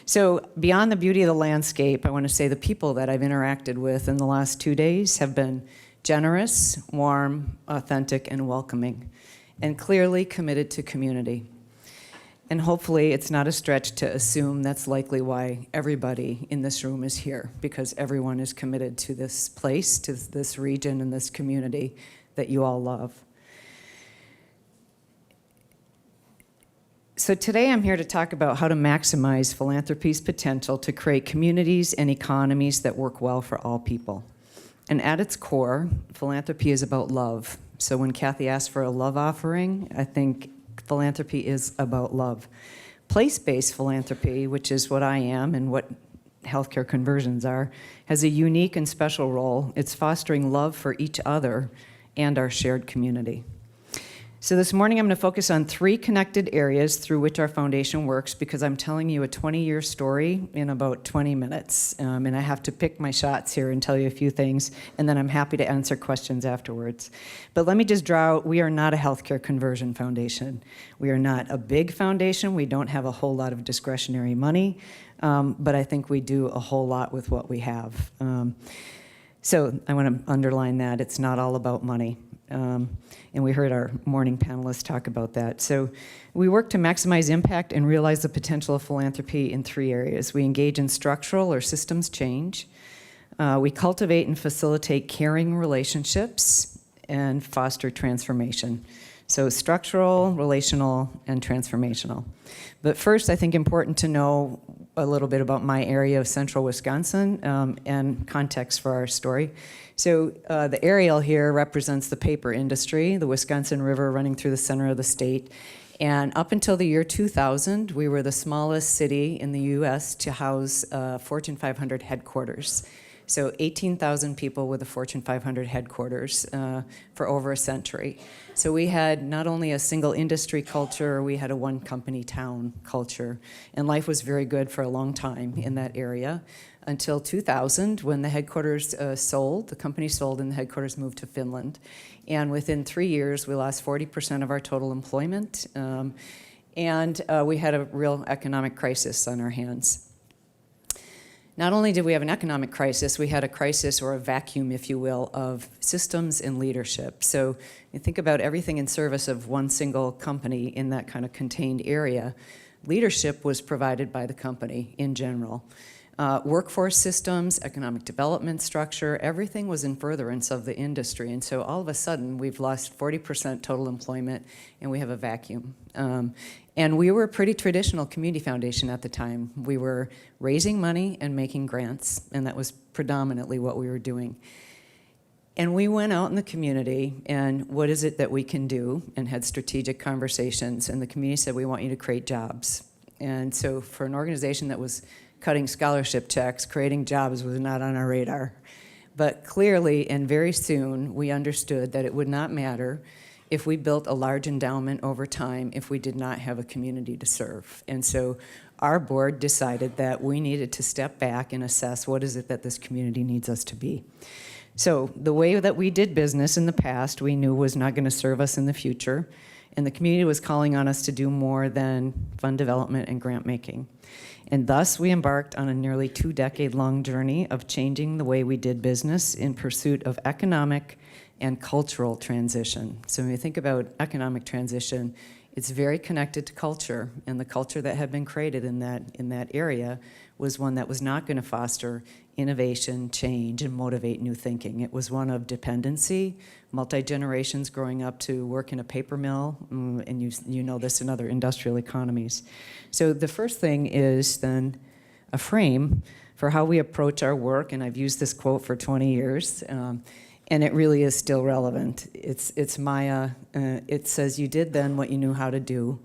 So beyond the beauty of the landscape, I want to say the people that I've interacted with in the last 2 days have been generous, warm, authentic, and welcoming, and clearly committed to community. And hopefully it's not a stretch to assume that's likely why everybody in this room is here, because everyone is committed to this place, to this region, and this community that you all love. So today I'm here to talk about how to maximize philanthropy's potential to create communities and economies that work well for all people. And at its core, philanthropy is about love. So when Kathy asked for a love offering, I think philanthropy is about love. Place-based philanthropy, which is what I am and what healthcare conversions are, has a unique and special role. It's fostering love for each other and our shared community. So this morning I'm going to focus on 3 connected areas through which our foundation works, because I'm telling you a 20-year story in about 20 minutes. And I have to pick my shots here and tell you a few things, and then I'm happy to answer questions afterwards. But let me just draw out, we are not a healthcare conversion foundation. We are not a big foundation. We don't have a whole lot of discretionary money, but I think we do a whole lot with what we have. So I want to underline that. It's not all about money. And we heard our morning panelists talk about that. So we work to maximize impact and realize the potential of philanthropy in 3 areas. We engage in structural or systems change. We cultivate and facilitate caring relationships and foster transformation. So structural, relational, and transformational. But first, I think important to know a little bit about my area of central Wisconsin and context for our story. So the aerial here represents the paper industry, the Wisconsin River running through the center of the state. And up until the year 2000, we were the smallest city in the U.S. to house Fortune 500 headquarters. So 18,000 people with a Fortune 500 headquarters for over a century. So we had not only a single industry culture, we had a one company town culture. And life was very good for a long time in that area until 2000, when the headquarters sold, the company sold, and the headquarters moved to Finland. And within 3 years, we lost 40% of our total employment. And we had a real economic crisis on our hands. Not only did we have an economic crisis, we had a crisis, or a vacuum, if you will, of systems and leadership. So you think about everything in service of one single company in that kind of contained area. Leadership was provided by the company in general. Workforce systems, economic development structure, everything was in furtherance of the industry. And so all of a sudden, we've lost 40% total employment, and we have a vacuum. And we were a pretty traditional community foundation at the time. We were raising money and making grants, and that was predominantly what we were doing. And we went out in the community, and what is it that we can do, and had strategic conversations. And the community said, we want you to create jobs. And so for an organization that was cutting scholarship checks, creating jobs was not on our radar. But clearly, and very soon, we understood that it would not matter if we built a large endowment over time if we did not have a community to serve. And so our board decided that we needed to step back and assess what is it that this community needs us to be. So the way that we did business in the past, we knew was not going to serve us in the future. And the community was calling on us to do more than fund development and grant making. And thus, we embarked on a nearly 2-decade-long journey of changing the way we did business in pursuit of economic and cultural transition. So when you think about economic transition, It's very connected to culture, and the culture that had been created in that area was one that was not going to foster innovation, change, and motivate new thinking. It was one of dependency, multi-generations growing up to work in a paper mill, and you know this in other industrial economies. So the first thing is then a frame for how we approach our work, and I've used this quote for 20 years, and it really is still relevant. It's Maya. It says, "You did then what you knew how to do,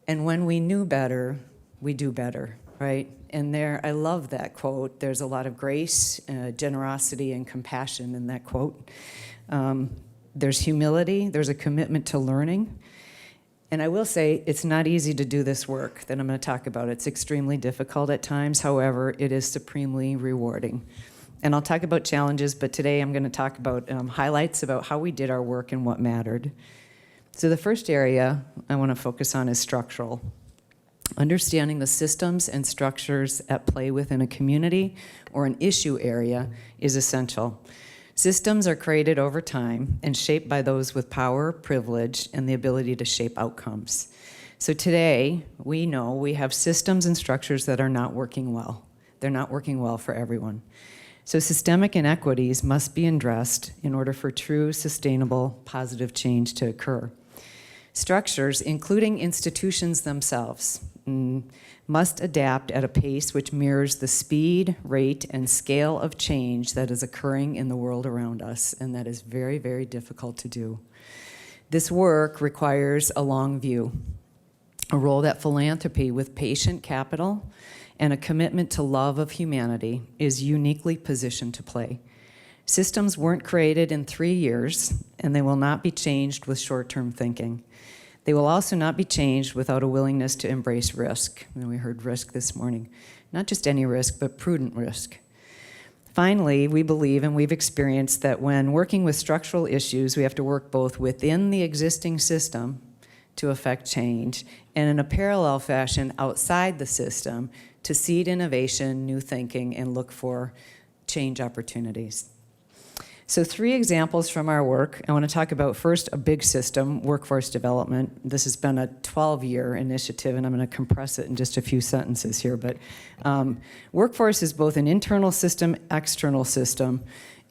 and when we knew better, we do better," right? And there, I love that quote. There's a lot of grace, generosity, and compassion in that quote. There's humility. There's a commitment to learning. And I will say, it's not easy to do this work that I'm going to talk about. It's extremely difficult at times. However, it is supremely rewarding. And I'll talk about challenges, but today I'm going to talk about highlights about how we did our work and what mattered. So the first area I want to focus on is structural. Understanding the systems and structures at play within a community or an issue area is essential. Systems are created over time and shaped by those with power, privilege, and the ability to shape outcomes. So today, we know we have systems and structures that are not working well. They're not working well for everyone. So systemic inequities must be addressed in order for true, sustainable, positive change to occur. Structures, including institutions themselves, must adapt at a pace which mirrors the speed, rate, and scale of change that is occurring in the world around us, and that is very, very difficult to do. This work requires a long view, a role that philanthropy with patient capital and a commitment to love of humanity is uniquely positioned to play. Systems weren't created in 3 years, and they will not be changed with short-term thinking. They will also not be changed without a willingness to embrace risk. And we heard risk this morning. Not just any risk, but prudent risk. Finally, we believe and we've experienced that when working with structural issues, we have to work both within the existing system to affect change and in a parallel fashion outside the system to seed innovation, new thinking, and look for change opportunities. So 3 examples from our work. I want to talk about first a big system, workforce development. This has been a 12-year initiative, and I'm going to compress it in just a few sentences here. But workforce is both an internal system, external system,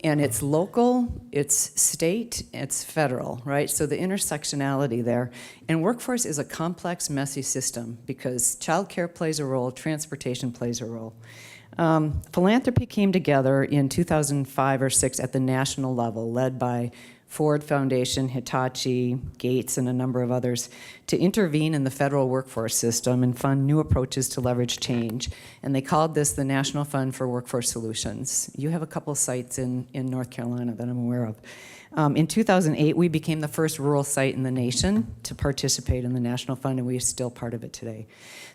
and it's local, it's state, it's federal, right? So the intersectionality there. And workforce is a complex, messy system because childcare plays a role, transportation plays a role. Philanthropy came together in 2005 or 6 at the national level, led by Ford Foundation, Hitachi, Gates, and a number of others, to intervene in the federal workforce system and fund new approaches to leverage change. And they called this the National Fund for Workforce Solutions. You have a couple sites in North Carolina that I'm aware of. In 2008, we became the first rural site in the nation to participate in the National Fund, and we are still part of it today.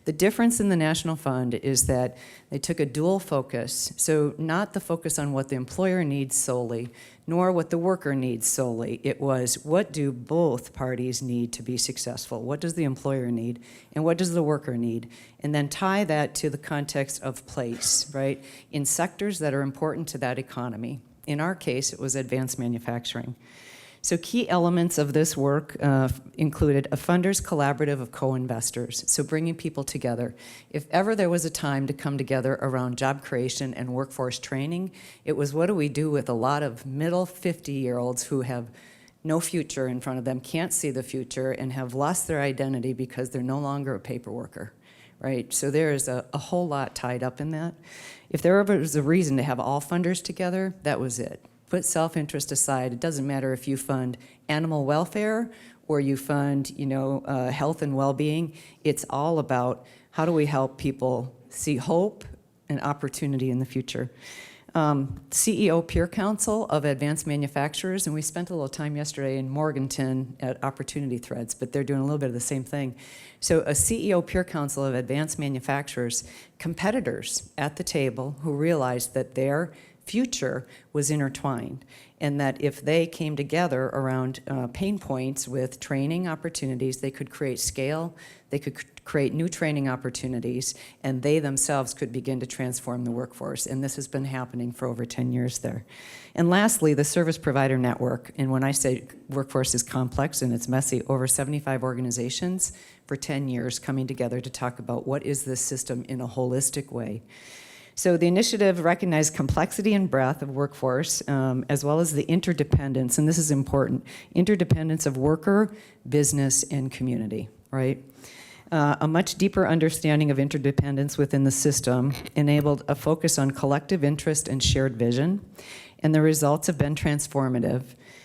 The difference in the National Fund is that they took a dual focus, so not the focus on what the employer needs solely, nor what the worker needs solely. It was, what do both parties need to be successful? What does the employer need, and what does the worker need? And then tie that to the context of place, right, in sectors that are important to that economy. In our case, it was advanced manufacturing. So key elements of this work included a funders collaborative of co-investors, so bringing people together. If ever there was a time to come together around job creation and workforce training, it was what do we do with a lot of middle 50-year-olds who have no future in front of them, can't see the future, and have lost their identity because they're no longer a paper worker, right? So there is a whole lot tied up in that. If there ever was a reason to have all funders together, that was it. Put self-interest aside. It doesn't matter if you fund animal welfare or you fund, health and well-being. It's all about how do we help people see hope and opportunity in the future. CEO Peer Council of Advanced Manufacturers, and we spent a little time yesterday in Morganton at Opportunity Threads, but they're doing a little bit of the same thing. So a CEO Peer Council of Advanced Manufacturers, competitors at the table who realized that their future was intertwined, and that if they came together around pain points with training opportunities, they could create scale, they could create new training opportunities, and they themselves could begin to transform the workforce. And this has been happening for over 10 years there. And lastly, the service provider network. And when I say workforce is complex and it's messy, over 75 organizations for 10 years coming together to talk about what is this system in a holistic way. So the initiative recognized complexity and breadth of workforce, as well as the interdependence, and this is important, interdependence of worker, business, and community, right? A much deeper understanding of interdependence within the system enabled a focus on collective interest and shared vision, and the results have been transformative.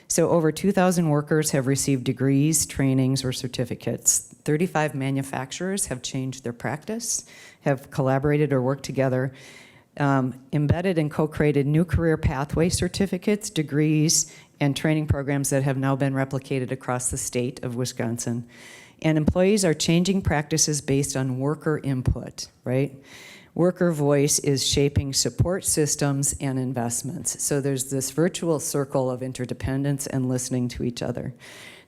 So over 2,000 workers have received degrees, trainings, or certificates. 35 manufacturers have changed their practice, have collaborated or worked together, embedded and co-created new career pathway certificates, degrees, and training programs that have now been replicated across the state of Wisconsin. And employees are changing practices based on worker input, right? Worker voice is shaping support systems and investments. So there's this virtual circle of interdependence and listening to each other.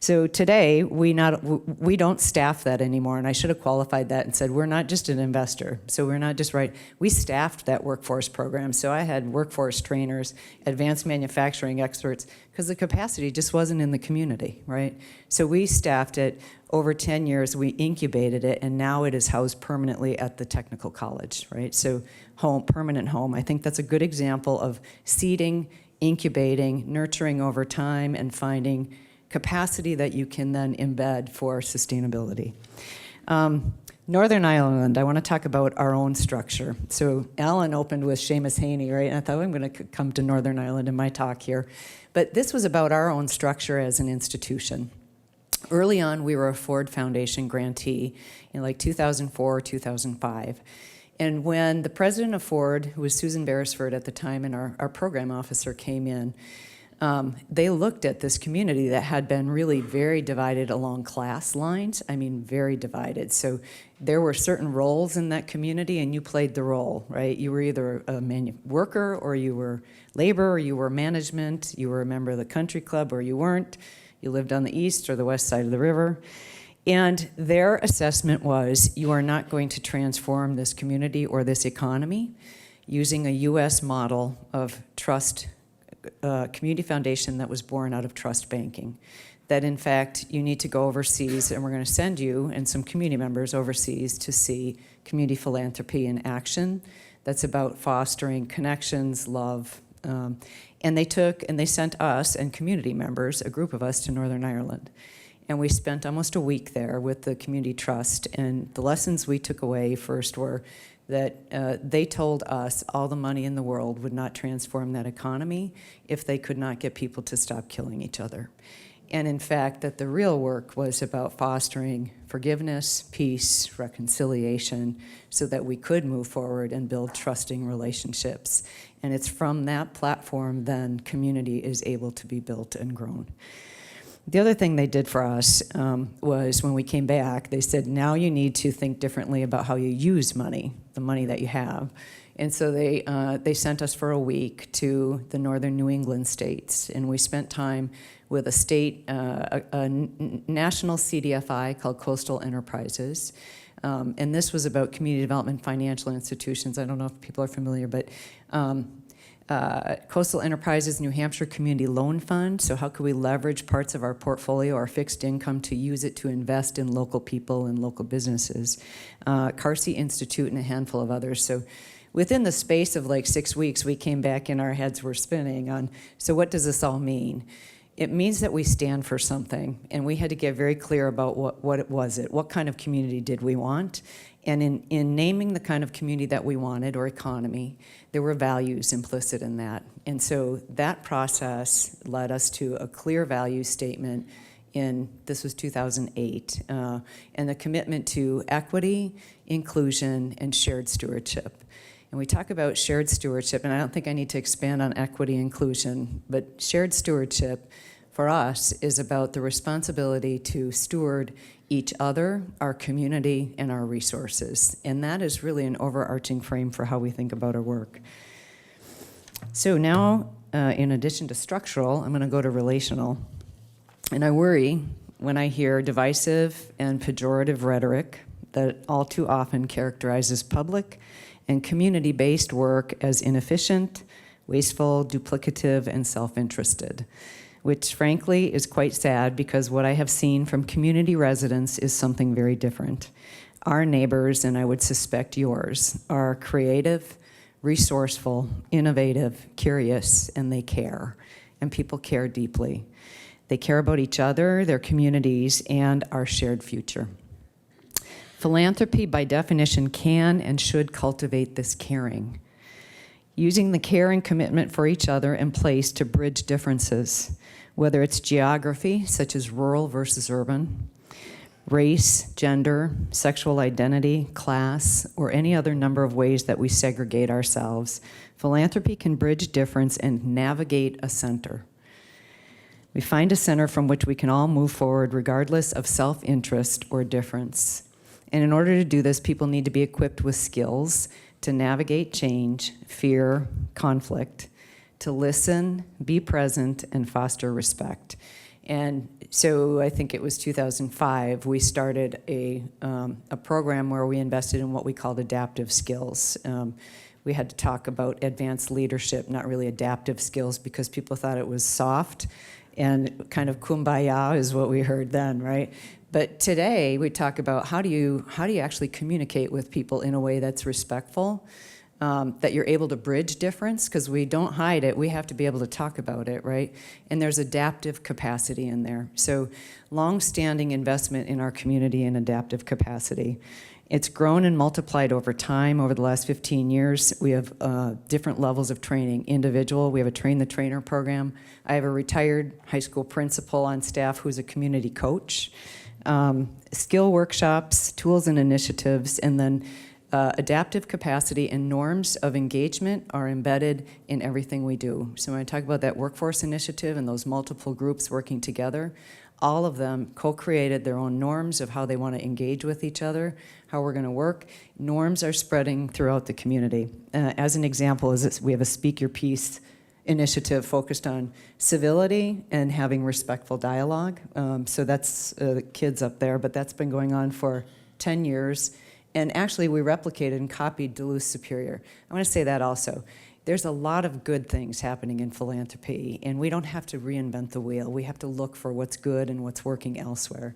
So today, we don't staff that anymore, and I should have qualified that and said, we're not just an investor, so we're not just we staffed that workforce program. So I had workforce trainers, advanced manufacturing experts, because the capacity just wasn't in the community, right? So we staffed it. Over 10 years, we incubated it, and now it is housed permanently at the technical college, right? So home, permanent home. I think that's a good example of seeding, incubating, nurturing over time, and finding capacity that you can then embed for sustainability. Northern Ireland, I want to talk about our own structure. So Alan opened with Seamus Haney, right? And I thought, I'm going to come to Northern Ireland in my talk here. But this was about our own structure as an institution. Early on, we were a Ford Foundation grantee in like 2004, 2005. And when the president of Ford, who was Susan Beresford at the time, and our program officer came in, they looked at this community that had been really very divided along class lines. I mean, very divided. So there were certain roles in that community, and you played the role, right? You were either a worker, or you were labor, or you were management, you were a member of the country club, or you weren't. You lived on the east or the west side of the river. And their assessment was, you are not going to transform this community or this economy using a U.S. model of trust community foundation that was born out of trust banking. That in fact, you need to go overseas, and we're going to send you and some community members overseas to see community philanthropy in action. That's about fostering connections, love. And they sent us and community members, a group of us, to Northern Ireland. And we spent almost a week there with the community trust. And the lessons we took away first were that they told us all the money in the world would not transform that economy if they could not get people to stop killing each other. And in fact, that the real work was about fostering forgiveness, peace, reconciliation, so that we could move forward and build trusting relationships. And it's from that platform then community is able to be built and grown. The other thing they did for us was when we came back, they said, now you need to think differently about how you use money, the money that you have. And so they sent us for a week to the northern New England states, and we spent time with a state, a national CDFI called Coastal Enterprises. And this was about community development financial institutions. I don't know if people are familiar, but Coastal Enterprises New Hampshire Community Loan Fund. So how could we leverage parts of our portfolio, our fixed income, to use it to invest in local people and local businesses? Carsey Institute and a handful of others. So within the space of like 6 weeks, we came back and our heads were spinning on, so what does this all mean? It means that we stand for something, and we had to get very clear about what it was. What kind of community did we want? And in naming the kind of community that we wanted, or economy, there were values implicit in that. And so that process led us to a clear value statement this was 2008, and the commitment to equity, inclusion, and shared stewardship. And we talk about shared stewardship, and I don't think I need to expand on equity inclusion, but shared stewardship for us is about the responsibility to steward each other, our community, and our resources. And that is really an overarching frame for how we think about our work. So now, in addition to structural, I'm going to go to relational. And I worry when I hear divisive and pejorative rhetoric that all too often characterizes public and community-based work as inefficient, wasteful, duplicative, and self-interested, which frankly is quite sad because what I have seen from community residents is something very different. Our neighbors, and I would suspect yours, are creative, resourceful, innovative, curious, and they care. And people care deeply. They care about each other, their communities, and our shared future. Philanthropy, by definition, can and should cultivate this caring, using the care and commitment for each other in place to bridge differences, whether it's geography, such as rural versus urban, race, gender, sexual identity, class, or any other number of ways that we segregate ourselves. Philanthropy can bridge difference and navigate a center. We find a center from which we can all move forward regardless of self-interest or difference. And in order to do this, people need to be equipped with skills to navigate change, fear, conflict, to listen, be present, and foster respect. And so I think it was 2005, we started a program where we invested in what we called adaptive skills. We had to talk about advanced leadership, not really adaptive skills, because people thought it was soft and kind of kumbaya is what we heard then, right? But today we talk about how do you actually communicate with people in a way that's respectful, that you're able to bridge difference, because we don't hide it, we have to be able to talk about it, right? And there's adaptive capacity in there. So long-standing investment in our community in adaptive capacity. It's grown and multiplied over time. Over the last 15 years, we have different levels of training. Individual, we have a Train the Trainer program. I have a retired high school principal on staff who's a community coach. Skill workshops, tools and initiatives, and then adaptive capacity and norms of engagement are embedded in everything we do. So when I talk about that workforce initiative and those multiple groups working together, all of them co-created their own norms of how they want to engage with each other, how we're going to work. Norms are spreading throughout the community. As an example, we have a Speak Your Piece initiative focused on civility and having respectful dialogue. So that's the kids up there, but that's been going on for 10 years. And actually, we replicated and copied Duluth Superior. I want to say that also. There's a lot of good things happening in philanthropy, and we don't have to reinvent the wheel. We have to look for what's good and what's working elsewhere.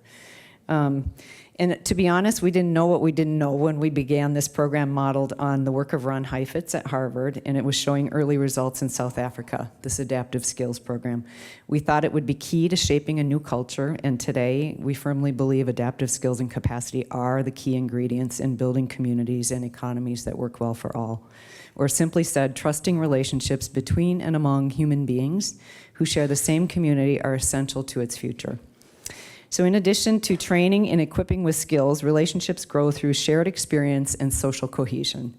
And to be honest, we didn't know what we didn't know when we began this program modeled on the work of Ron Heifetz at Harvard, and it was showing early results in South Africa, this adaptive skills program. We thought it would be key to shaping a new culture, and today we firmly believe adaptive skills and capacity are the key ingredients in building communities and economies that work well for all. Or simply said, trusting relationships between and among human beings who share the same community are essential to its future. So in addition to training and equipping with skills, relationships grow through shared experience and social cohesion.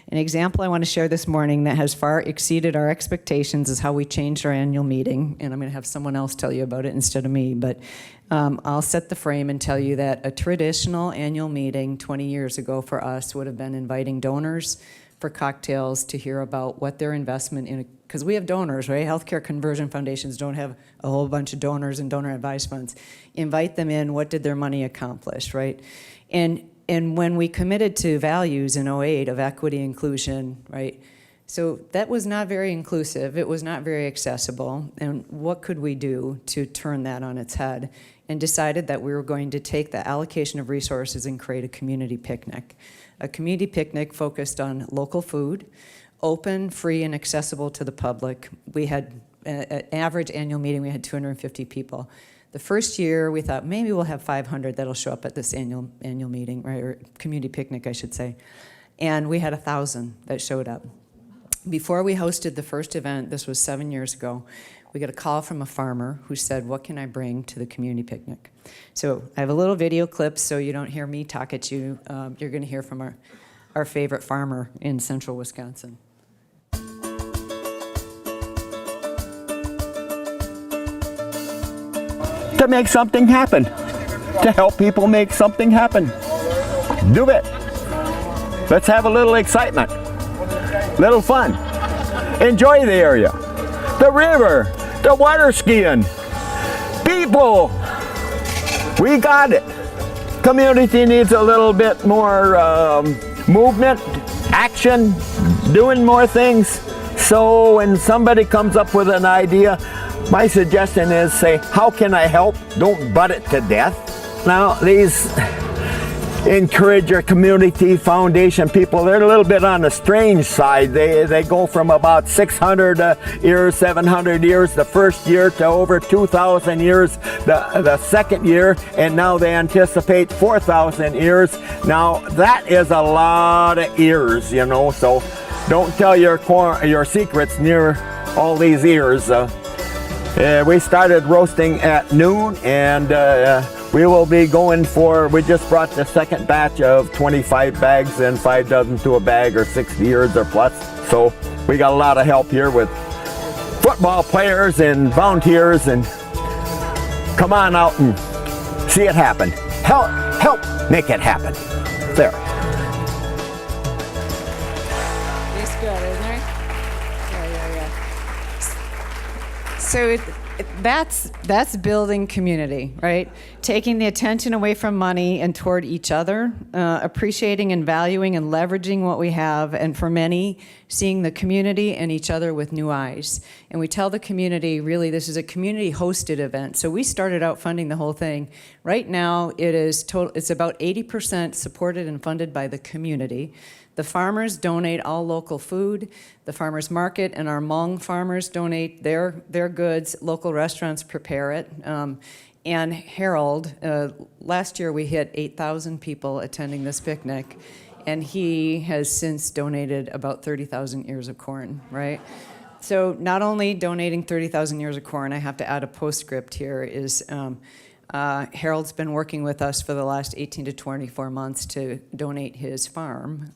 An example I want to share this morning that has far exceeded our expectations is how we changed our annual meeting, and I'm going to have someone else tell you about it instead of me, but I'll set the frame and tell you that a traditional annual meeting 20 years ago for us would have been inviting donors for cocktails to hear about what their investment in, because we have donors, right? Healthcare conversion foundations don't have a whole bunch of donors and donor advice funds. Invite them in, what did their money accomplish, right? And when we committed to values in 2008 of equity, inclusion, right? So that was not very inclusive, it was not very accessible, and what could we do to turn that on its head? And decided that we were going to take the allocation of resources and create a community picnic. A community picnic focused on local food, open, free, and accessible to the public. We had an average annual meeting, we had 250 people. The first year, we thought maybe we'll have 500 that'll show up at this annual meeting, right, or community picnic, I should say. And we had 1,000 that showed up. Before we hosted the first event, this was 7 years ago, we got a call from a farmer who said, what can I bring to the community picnic? So I have a little video clip so you don't hear me talk at you. You're going to hear from our favorite farmer in central Wisconsin. To make something happen, to help people make something happen. Do it. Let's have a little excitement, little fun. enjoy the area. The river, the water skiing. People, we got it. Community needs a little bit more movement, action, doing more things. So when somebody comes up with an idea, my suggestion is say, how can I help? Don't butt it to death. Now, these encourage your community foundation people, they're a little bit on the strange side. They go from about 600 years, 700 years the first year to over 2,000 years the second year, and now they anticipate 4,000 years. Now that is a lot of years, you know, so don't tell your secrets near all these ears. We started roasting at noon, and we will be going for, we just brought the second batch of 25 bags and 5 dozen to a bag, or 60 years or plus. So we got a lot of help here with football players and volunteers, and come on out and see it happen. Help make it happen. There. It's good, isn't it? Yeah. So that's building community, right? Taking the attention away from money and toward each other, appreciating and valuing and leveraging what we have, and for many, seeing the community and each other with new eyes. And we tell the community, really, this is a community-hosted event. So we started out funding the whole thing. Right now, it's about 80% supported and funded by the community. The farmers donate all local food. The farmers market and our Hmong farmers donate their goods. Local restaurants prepare it. And Harold, last year we hit 8,000 people attending this picnic, and he has since donated about 30,000 ears of corn, right? So not only donating 30,000 ears of corn, I have to add a postscript here, is Harold's been working with us for the last 18 to 24 months to donate his farm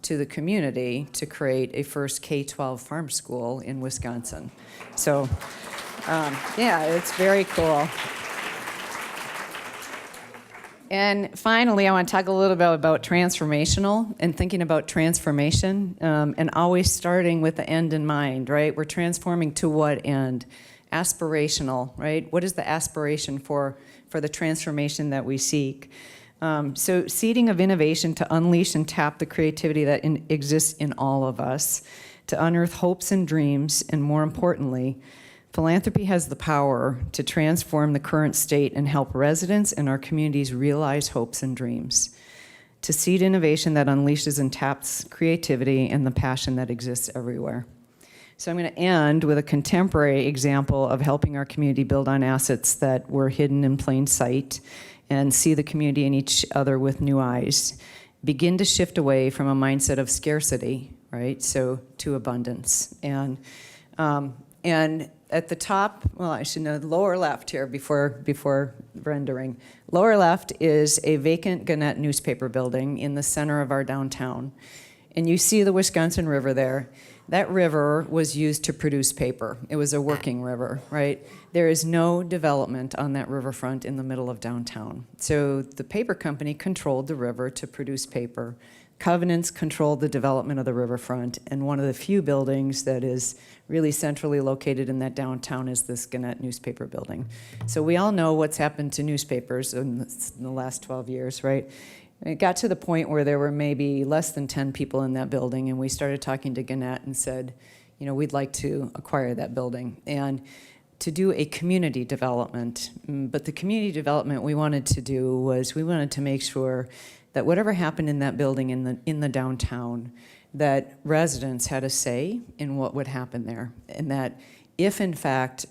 to the community to create a first K-12 farm school in Wisconsin. So, yeah, it's very cool. And finally, I want to talk a little bit about transformational and thinking about transformation, and always starting with the end in mind, right? We're transforming to what end? Aspirational, right? What is the aspiration for the transformation that we seek? So seeding of innovation to unleash and tap the creativity that exists in all of us, to unearth hopes and dreams, and more importantly, philanthropy has the power to transform the current state and help residents and our communities realize hopes and dreams, to seed innovation that unleashes and taps creativity and the passion that exists everywhere. So I'm going to end with a contemporary example of helping our community build on assets that were hidden in plain sight and see the community and each other with new eyes. Begin to shift away from a mindset of scarcity, right? So to abundance. And at the top, well, I should know, the lower left here before rendering. Lower left is a vacant Gannett newspaper building in the center of our downtown. And you see the Wisconsin River there. That river was used to produce paper. It was a working river, right? There is no development on that riverfront in the middle of downtown. So the paper company controlled the river to produce paper. Covenants controlled the development of the riverfront, and one of the few buildings that is really centrally located in that downtown is this Gannett newspaper building. So we all know what's happened to newspapers in the last 12 years, right? It got to the point where there were maybe less than 10 people in that building, and we started talking to Gannett and said, you know, we'd like to acquire that building and to do a community development. But the community development we wanted to do was we wanted to make sure that whatever happened in that building in the downtown, that residents had a say in what would happen there, and that if in fact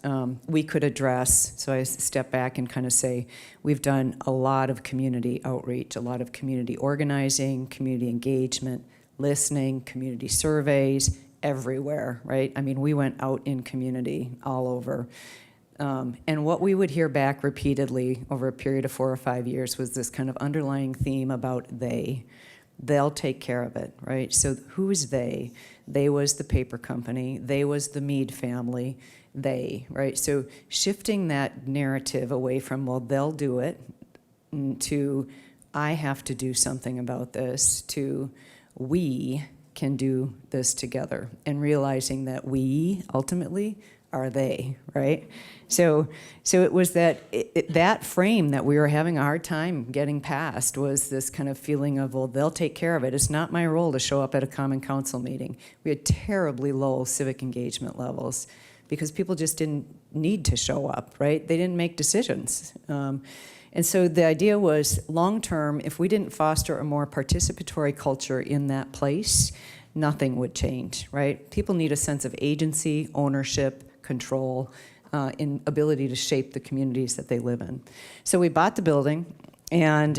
we could address, so I step back and kind of say, we've done a lot of community outreach, a lot of community organizing, community engagement, listening, community surveys, everywhere, right? I mean, we went out in community all over. And what we would hear back repeatedly over a period of 4 or 5 years was this kind of underlying theme about they. They'll take care of it, right? So who is they? They was the paper company. They was the Meade family. They, right? So shifting that narrative away from, well, they'll do it, to I have to do something about this, to we can do this together, and realizing that we ultimately are they, right? So it was that frame that we were having a hard time getting past, was this kind of feeling of, well, they'll take care of it. It's not my role to show up at a common council meeting. We had terribly low civic engagement levels because people just didn't need to show up, right? They didn't make decisions. And so the idea was, long-term, if we didn't foster a more participatory culture in that place, nothing would change, right? People need a sense of agency, ownership, control, in ability to shape the communities that they live in. So we bought the building, and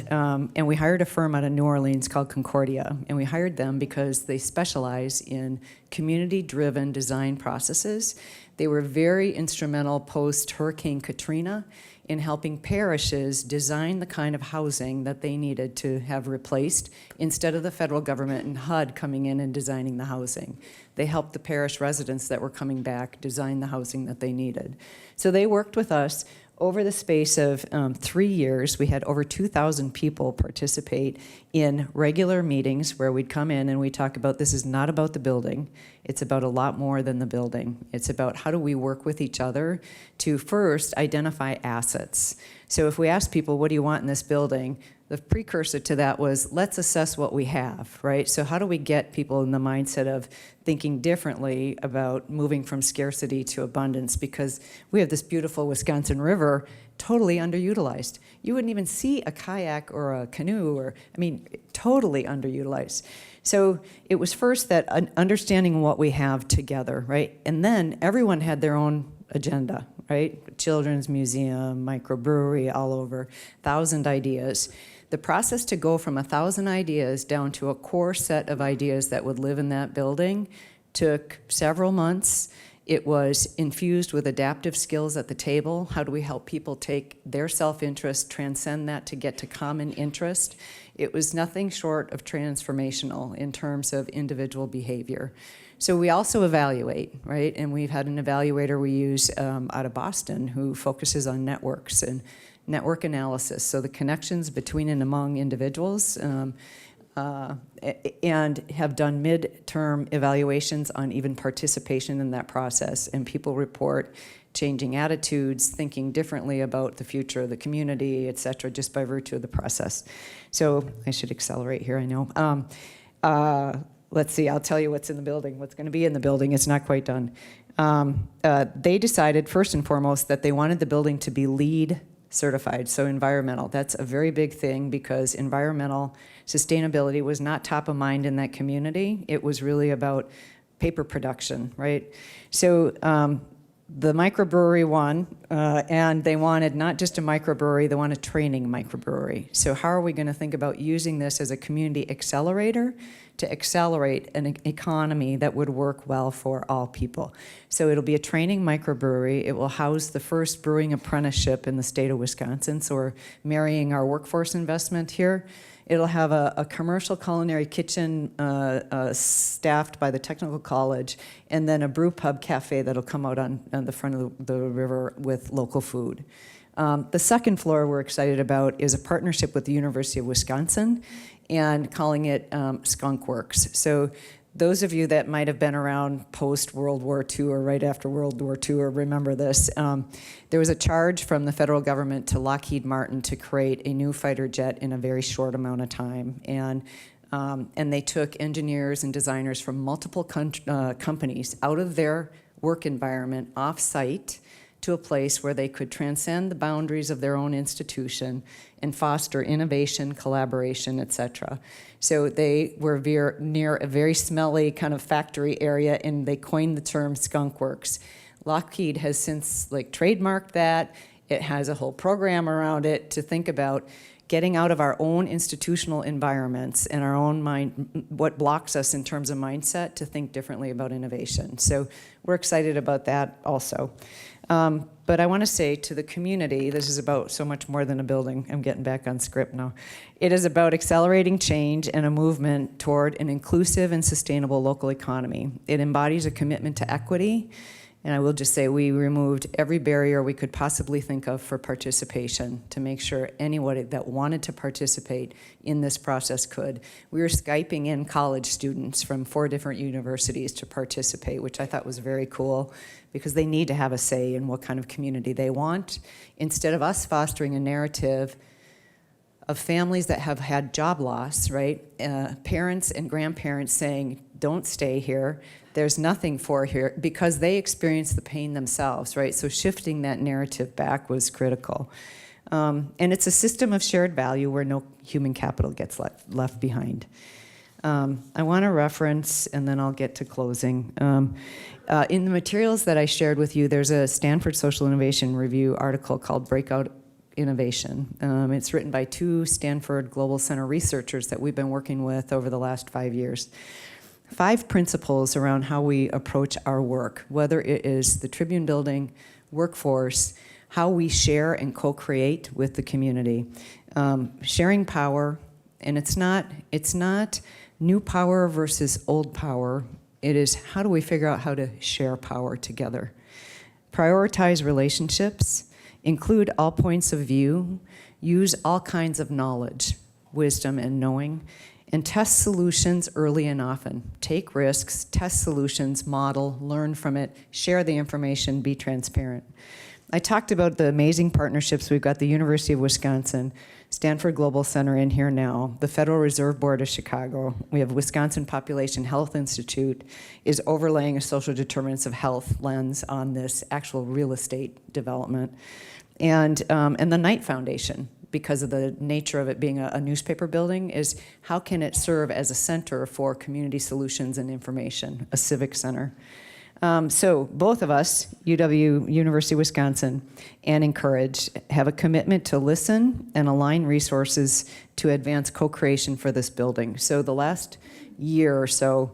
we hired a firm out of New Orleans called Concordia, and we hired them because they specialize in community-driven design processes. They were very instrumental post-Hurricane Katrina in helping parishes design the kind of housing that they needed to have replaced, instead of the federal government and HUD coming in and designing the housing. They helped the parish residents that were coming back design the housing that they needed. So they worked with us. Over the space of 3 years, we had over 2,000 people participate in regular meetings where we'd come in and we'd talk about, this is not about the building. It's about a lot more than the building. It's about how do we work with each other to first identify assets. So if we ask people, what do you want in this building? The precursor to that was, let's assess what we have, right? So how do we get people in the mindset of thinking differently about moving from scarcity to abundance? Because we have this beautiful Wisconsin River, totally underutilized. You wouldn't even see a kayak or a canoe, or, I mean, totally underutilized. So it was first that understanding what we have together, right? And then everyone had their own agenda, right? Children's museum, microbrewery, all over, 1,000 ideas. The process to go from 1,000 ideas down to a core set of ideas that would live in that building took several months. It was infused with adaptive skills at the table. How do we help people take their self-interest, transcend that to get to common interest? It was nothing short of transformational in terms of individual behavior. So we also evaluate, right? And we've had an evaluator we use out of Boston who focuses on networks and network analysis, so the connections between and among individuals, and have done mid-term evaluations on even participation in that process. And people report changing attitudes, thinking differently about the future of the community, et cetera, just by virtue of the process. So I should accelerate here, I know. Let's see, I'll tell you what's in the building, what's going to be in the building. It's not quite done. They decided, first and foremost, that they wanted the building to be LEED certified, so environmental. That's a very big thing because environmental sustainability was not top of mind in that community. It was really about paper production, right? So the microbrewery won, and they wanted not just a microbrewery, they want a training microbrewery. So how are we going to think about using this as a community accelerator to accelerate an economy that would work well for all people? So it'll be a training microbrewery. It will house the first brewing apprenticeship in the state of Wisconsin, so we're marrying our workforce investment here. It'll have a commercial culinary kitchen staffed by the technical college, and then a brew pub cafe that'll come out on the front of the river with local food. The second floor we're excited about is a partnership with the University of Wisconsin and calling it Skunk Works. So those of you that might have been around post-World War II or right after World War II or remember this, there was a charge from the federal government to Lockheed Martin to create a new fighter jet in a very short amount of time. And they took engineers and designers from multiple companies out of their work environment off-site to a place where they could transcend the boundaries of their own institution and foster innovation, collaboration, et cetera. So they were near a very smelly kind of factory area, and they coined the term Skunk Works. Lockheed has since trademarked that. It has a whole program around it to think about getting out of our own institutional environments and our own mind, what blocks us in terms of mindset, to think differently about innovation. So we're excited about that also. But I want to say to the community, this is about so much more than a building. I'm getting back on script now. It is about accelerating change and a movement toward an inclusive and sustainable local economy. It embodies a commitment to equity And I will just say we removed every barrier we could possibly think of for participation to make sure anybody that wanted to participate in this process could. We were Skyping in college students from 4 different universities to participate, which I thought was very cool because they need to have a say in what kind of community they want. Instead of us fostering a narrative of families that have had job loss, right? Parents and grandparents saying, don't stay here. There's nothing for here, because they experience the pain themselves, right? So shifting that narrative back was critical. And it's a system of shared value where no human capital gets left behind. I want to reference, and then I'll get to closing. In the materials that I shared with you, there's a Stanford Social Innovation Review article called Breakout Innovation. It's written by 2 Stanford Global Center researchers that we've been working with over the last 5 years. 5 principles around how we approach our work, whether it is the Tribune building, workforce, how we share and co-create with the community. Sharing power, and it's not new power versus old power. It is how do we figure out how to share power together. Prioritize relationships, include all points of view, use all kinds of knowledge, wisdom, and knowing, and test solutions early and often. Take risks, test solutions, model, learn from it, share the information, be transparent. I talked about the amazing partnerships. We've got the University of Wisconsin, Stanford Global Center in here now, the Federal Reserve Board of Chicago. We have Wisconsin Population Health Institute is overlaying a social determinants of health lens on this actual real estate development. And the Knight Foundation, because of the nature of it being a newspaper building, is how can it serve as a center for community solutions and information, a civic center. So both of us, UW, University of Wisconsin, and Encourage, have a commitment to listen and align resources to advance co-creation for this building. So the last year or so,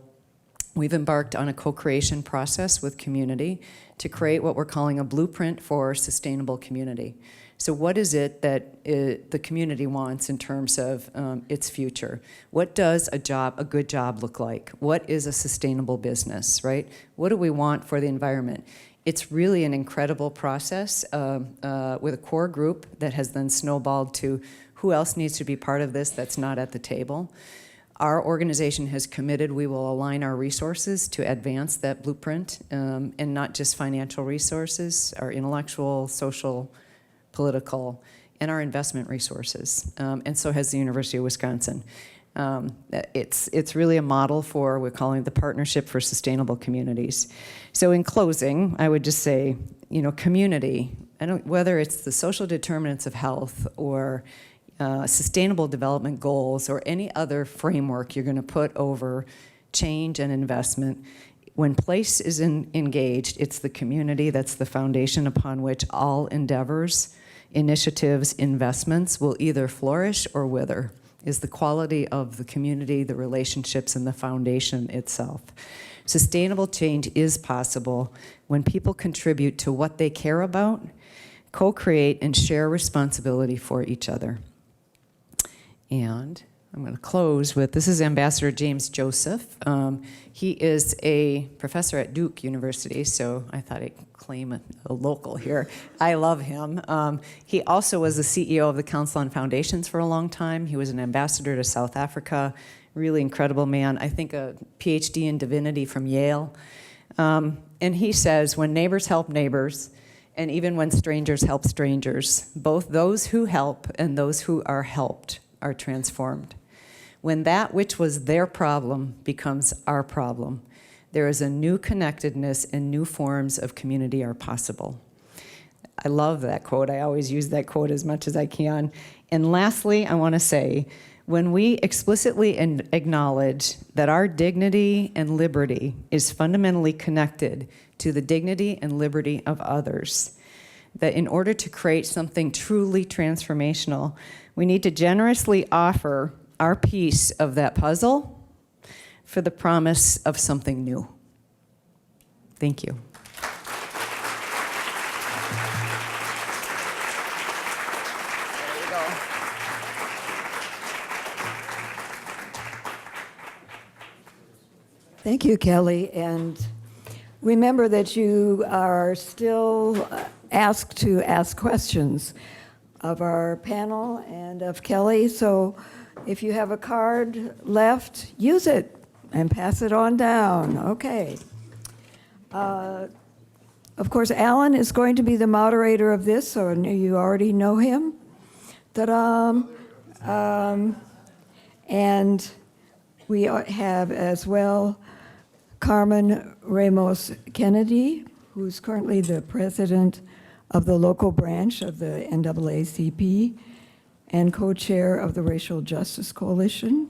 we've embarked on a co-creation process with community to create what we're calling a blueprint for sustainable community. So what is it that the community wants in terms of its future? What does a good job look like? What is a sustainable business, right? What do we want for the environment? It's really an incredible process with a core group that has then snowballed to who else needs to be part of this that's not at the table. Our organization has committed we will align our resources to advance that blueprint, and not just financial resources, our intellectual, social, political, and our investment resources, and so has the University of Wisconsin. It's really a model for, we're calling it the Partnership for Sustainable Communities. So in closing, I would just say, community, whether it's the social determinants of health or sustainable development goals or any other framework you're going to put over change and investment, when place is engaged, it's the community that's the foundation upon which all endeavors, initiatives, investments will either flourish or wither, is the quality of the community, the relationships, and the foundation itself. Sustainable change is possible when people contribute to what they care about, co-create, and share responsibility for each other. And I'm going to close with, this is Ambassador James Joseph. He is a professor at Duke University, so I thought I'd claim a local here. I love him. He also was the CEO of the Council on Foundations for a long time. He was an ambassador to South Africa, really incredible man. I think a PhD in divinity from Yale. And he says, when neighbors help neighbors, and even when strangers help strangers, both those who help and those who are helped are transformed. When that which was their problem becomes our problem, there is a new connectedness and new forms of community are possible. I love that quote. I always use that quote as much as I can. And lastly, I want to say, when we explicitly acknowledge that our dignity and liberty is fundamentally connected to the dignity and liberty of others, that in order to create something truly transformational, we need to generously offer our piece of that puzzle for the promise of something new. Thank you. Thank you, Kelly. And remember that you are still asked to ask questions of our panel and of Kelly. So if you have a card left, use it and pass it on down. Okay. Of course, Alan is going to be the moderator of this, so you already know him. Ta-da! And we have as well Carmen Ramos Kennedy, who's currently the president of the local branch of the NAACP and co-chair of the Racial Justice Coalition.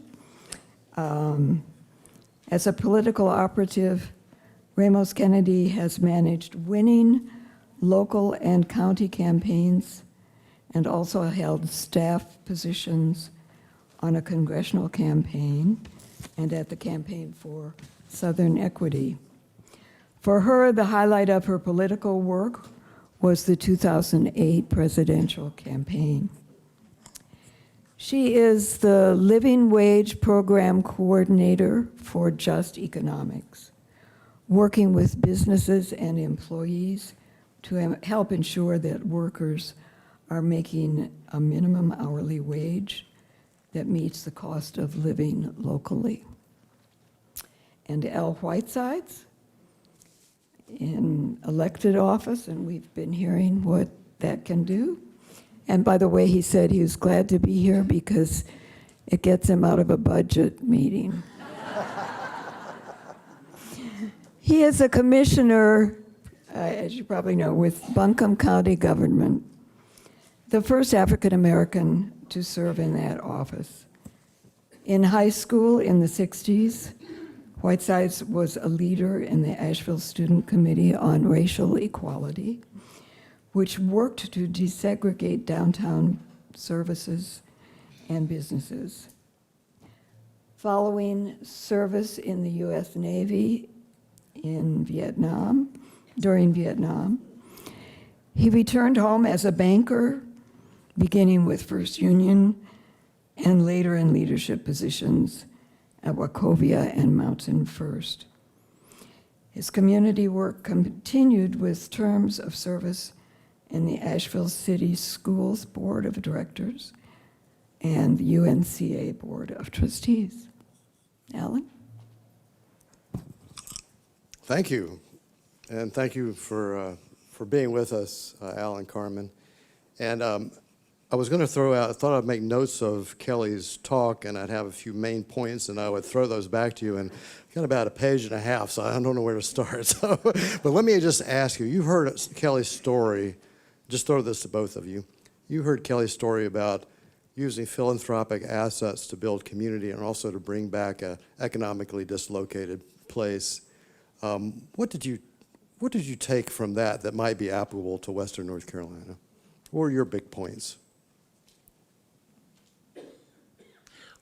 As a political operative, Ramos Kennedy has managed winning local and county campaigns and also held staff positions on a congressional campaign and at the Campaign for Southern Equity. For her, the highlight of her political work was the 2008 presidential campaign. She is the Living Wage Program Coordinator for Just Economics, working with businesses and employees to help ensure that workers are making a minimum hourly wage that meets the cost of living locally. And Al Whitesides in elected office, and we've been hearing what that can do. And by the way, he said he was glad to be here because it gets him out of a budget meeting. He is a commissioner, as you probably know, with Buncombe County government, the first African American to serve in that office. In high school in the 60s, Whitesides was a leader in the Asheville Student Committee on Racial Equality, which worked to desegregate downtown services and businesses. Following service in the U.S. Navy during Vietnam, he returned home as a banker, beginning with First Union and later in leadership positions at Wachovia and Mountain First. His community work continued with terms of service in the Asheville City Schools Board of Directors and the UNCA Board of Trustees. Alan? Thank you, and thank you for being with us, Al and Carmen. And I was going to I thought I'd make notes of Kelly's talk, and I'd have a few main points, and I would throw those back to you. And I've got about a page and a half, so I don't know where to start. So, but let me just ask you, you've heard Kelly's story. Just throw this to both of you. You heard Kelly's story about using philanthropic assets to build community and also to bring back an economically dislocated place. What did you take from that might be applicable to Western North Carolina? What were your big points?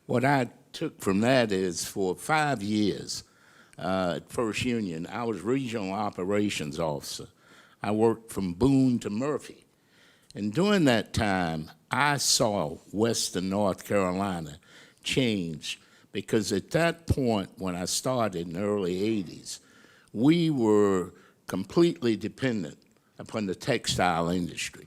What I took from that is for 5 years at First Union, I was regional operations officer. I worked from Boone to Murphy. And during that time, I saw Western North Carolina change because at that point, when I started in the early 80s, we were completely dependent upon the textile industry.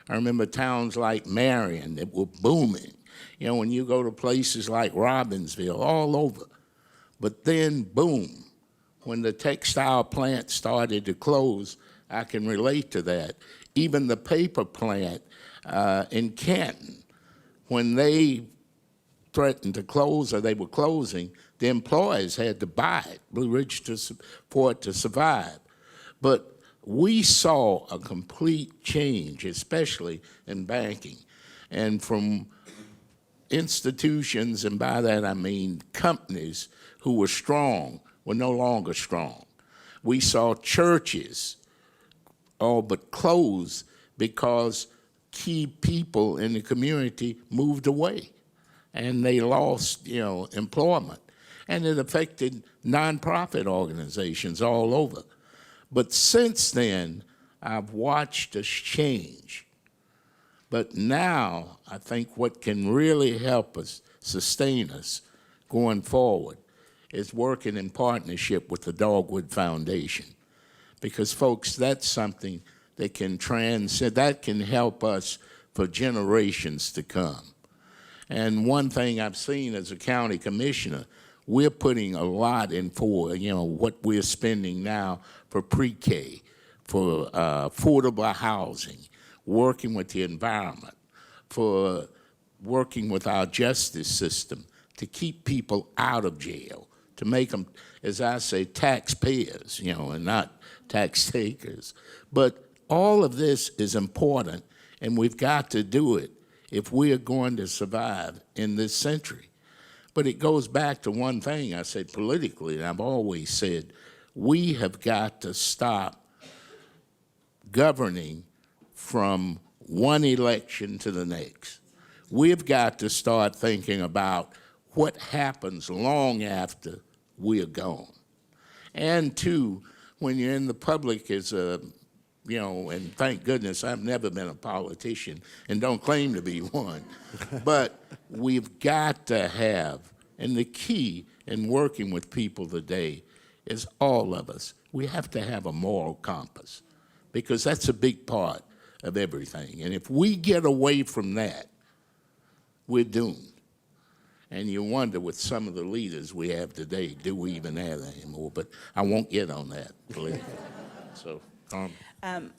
I remember towns like Marion that were booming. You know, when you go to places like Robbinsville, all over. But then, boom, when the textile plant started to close, I can relate to that. Even the paper plant in Canton, when they threatened to close or they were closing, the employees had to buy it, Blue Ridge, for it to survive. But we saw a complete change, especially in banking. And from institutions, and by that I mean companies who were strong, were no longer strong. We saw churches all but close because key people in the community moved away and they lost, employment. And it affected nonprofit organizations all over. But since then, I've watched us change. But now, I think what can really help us, sustain us going forward, is working in partnership with the Dogwood Foundation. because folks, that's something that that can help us for generations to come. And one thing I've seen as a county commissioner, we're putting a lot in for, what we're spending now for pre-K, for affordable housing, working with the environment, for working with our justice system to keep people out of jail, to make them, as I say, taxpayers, and not tax takers. But all of this is important, and we've got to do it if we are going to survive in this century. But it goes back to one thing I said politically, and I've always said, we have got to stop governing from one election to the next. We've got to start thinking about what happens long after we're gone. And two, when you're in the public as a, and thank goodness I've never been a politician and don't claim to be one, but we've got to have, and the key in working with people today is all of us, we have to have a moral compass, because that's a big part of everything. And if we get away from that, we're doomed. And you wonder with some of the leaders we have today, do we even have that anymore? But I won't get on that politically. So, I'm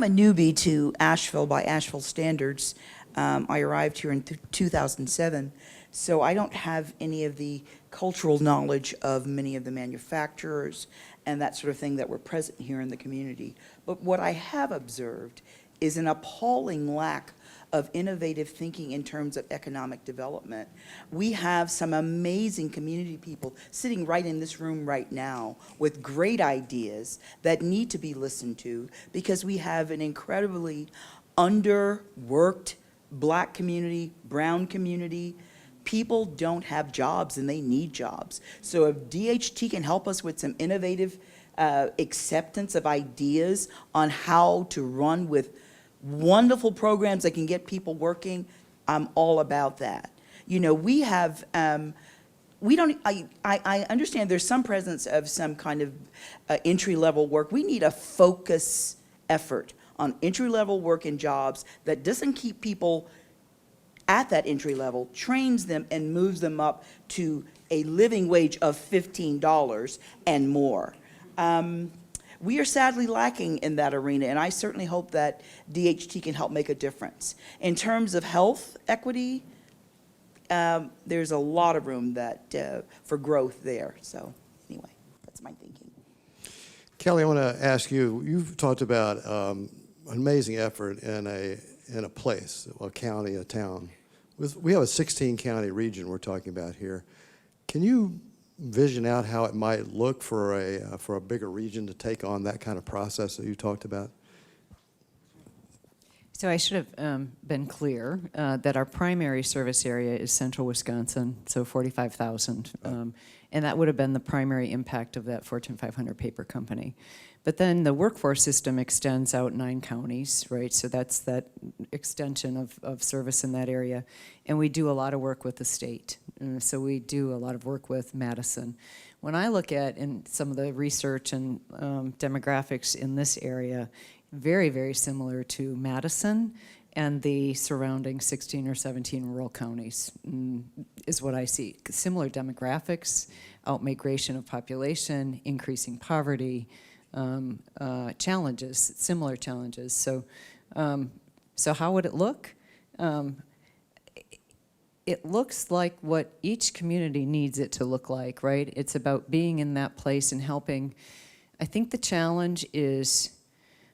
a newbie to Asheville by Asheville standards. I arrived here in 2007, so I don't have any of the cultural knowledge of many of the manufacturers and that sort of thing that were present here in the community. But what I have observed is an appalling lack of innovative thinking in terms of economic development. We have some amazing community people sitting right in this room right now with great ideas that need to be listened to, because we have an incredibly underworked Black community, brown community. People don't have jobs and they need jobs. So if DHT can help us with some innovative acceptance of ideas on how to run with wonderful programs that can get people working, I'm all about that. We have, I understand there's some presence of some kind of entry-level work. We need a focus effort on entry-level work and jobs that doesn't keep people at that entry level, trains them and moves them up to a living wage of $15 and more. We are sadly lacking in that arena, and I certainly hope that DHT can help make a difference. In terms of health equity, there's a lot of room for growth there. So anyway, that's my thinking. Kelly, I want to ask you, you've talked about an amazing effort in a place, a county, a town. We have a 16-county region we're talking about here. Can you vision out how it might look for a bigger region to take on that kind of process that you talked about? So I should have been clear that our primary service area is central Wisconsin, so 45,000. And that would have been the primary impact of that Fortune 500 paper company. But then the workforce system extends out 9 counties, right? So that's that extension of service in that area. And we do a lot of work with the state. So we do a lot of work with Madison. When I look at in some of the research and demographics in this area, very, very similar to Madison and the surrounding 16 or 17 rural counties is what I see. Similar demographics, out-migration of population, increasing poverty, challenges, similar challenges. So, so how would it look? It looks like what each community needs it to look like, right? It's about being in that place and helping. I think the challenge is,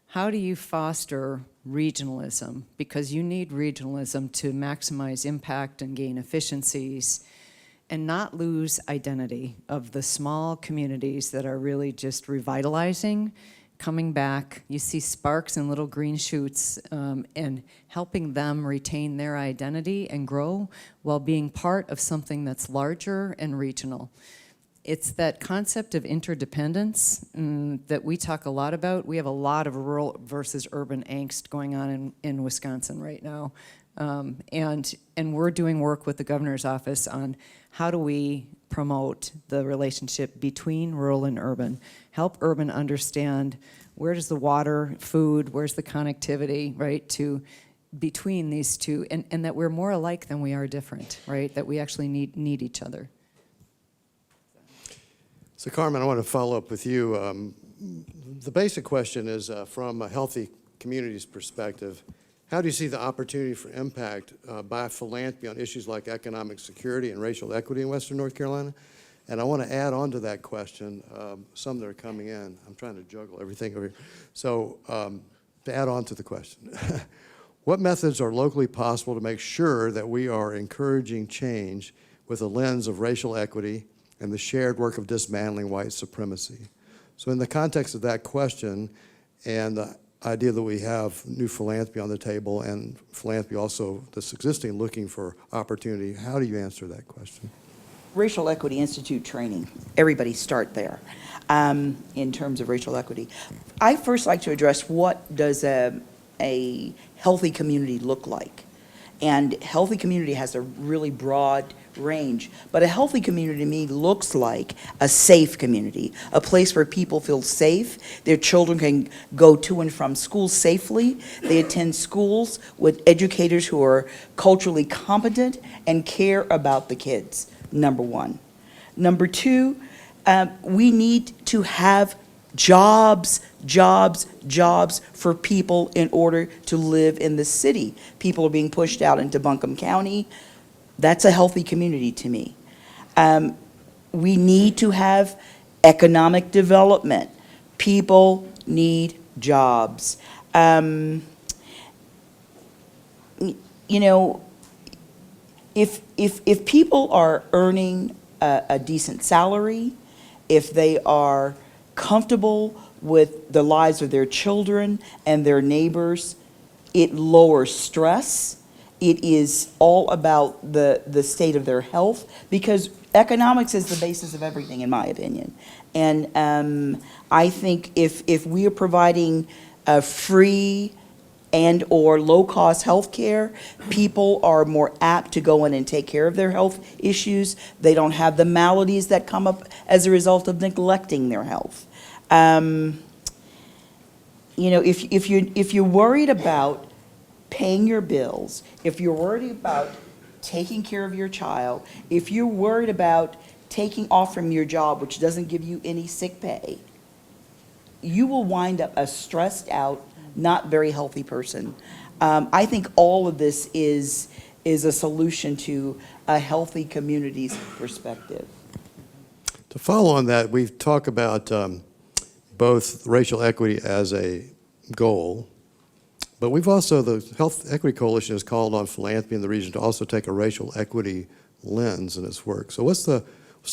how do you foster regionalism? Because you need regionalism to maximize impact and gain efficiencies and not lose identity of the small communities that are really just revitalizing, coming back. You see sparks and little green shoots and helping them retain their identity and grow while being part of something that's larger and regional. It's that concept of interdependence that we talk a lot about. We have a lot of rural versus urban angst going on in Wisconsin right now. And we're doing work with the governor's office on how do we promote the relationship between rural and urban, help urban understand where does the water, food, where's the connectivity, right, to between these two, and that we're more alike than we are different, right, that we actually need each other. So Carmen, I want to follow up with you. The basic question is, from a healthy community's perspective, how do you see the opportunity for impact by philanthropy on issues like economic security and racial equity in Western North Carolina? And I want to add on to that question some that are coming in. I'm trying to juggle everything over here. So to add on to the question, what methods are locally possible to make sure that we are encouraging change with a lens of racial equity and the shared work of dismantling white supremacy? So in the context of that question and the idea that we have new philanthropy on the table and philanthropy also that's existing looking for opportunity, how do you answer that question? Racial Equity Institute training. Everybody start there in terms of racial equity. I first like to address what does a healthy community look like? And healthy community has a really broad range, but a healthy community to me looks like a safe community, a place where people feel safe, their children can go to and from school safely, they attend schools with educators who are culturally competent and care about the kids, number one. Number two, we need to have jobs for people in order to live in the city. People are being pushed out into Buncombe County. That's a healthy community to me. We need to have economic development. People need jobs. You know, if people are earning a decent salary, if they are comfortable with the lives of their children and their neighbors, it lowers stress. It is all about the state of their health, because economics is the basis of everything, in my opinion. And I think if we are providing free and or low-cost health care, people are more apt to go in and take care of their health issues. They don't have the maladies that come up as a result of neglecting their health. You know, if you're worried about paying your bills, if you're worried about taking care of your child, if you're worried about taking off from your job, which doesn't give you any sick pay, you will wind up a stressed out, not very healthy person. I think all of this is a solution to a healthy community's perspective. To follow on that, we've talked about both racial equity as a goal, but we've also, the Health Equity Coalition has called on philanthropy in the region to also take a racial equity lens in its work. So what's the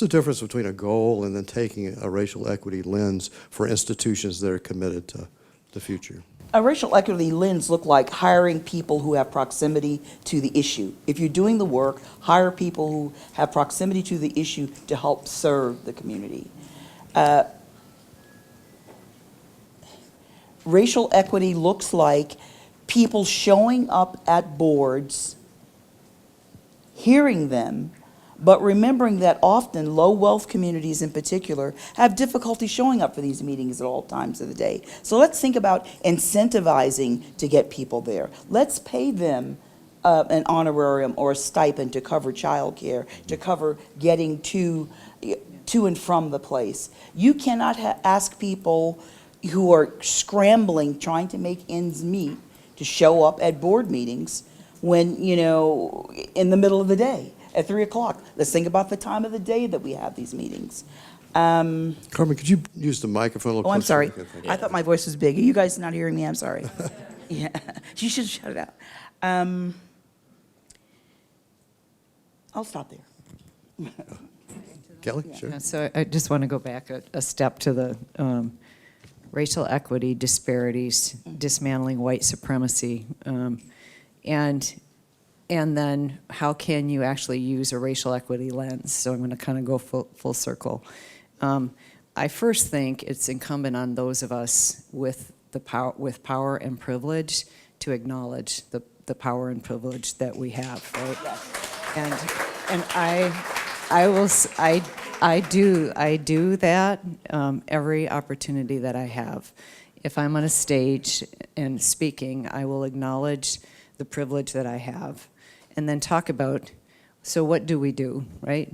difference between a goal and then taking a racial equity lens for institutions that are committed to the future? A racial equity lens look like hiring people who have proximity to the issue. If you're doing the work, hire people who have proximity to the issue to help serve the community. Racial equity looks like people showing up at boards, hearing them, but remembering that often low-wealth communities in particular have difficulty showing up for these meetings at all times of the day. So let's think about incentivizing to get people there. Let's pay them an honorarium or a stipend to cover childcare, to cover getting to and from the place. You cannot ask people who are scrambling, trying to make ends meet, to show up at board meetings when, you know, in the middle of the day. At 3 o'clock. Let's think about the time of the day that we have these meetings. Carmen, could you use the microphone a little Oh, I'm closer? sorry. Okay, thank you. I thought my voice was big. Are you guys not hearing me? I'm sorry. Yeah, you should shut it out. I'll stop there. Kelly, sure. Yeah, so I just want to go back a step to the racial equity disparities, dismantling white supremacy, and then how can you actually use a racial equity lens? So I'm going to kind of go full circle. I first think it's incumbent on those of us with power and privilege to acknowledge the power and privilege that we have, right? And I do that every opportunity that I have. if I'm on a stage and speaking, I will acknowledge the privilege that I have and then talk about, so what do we do, right?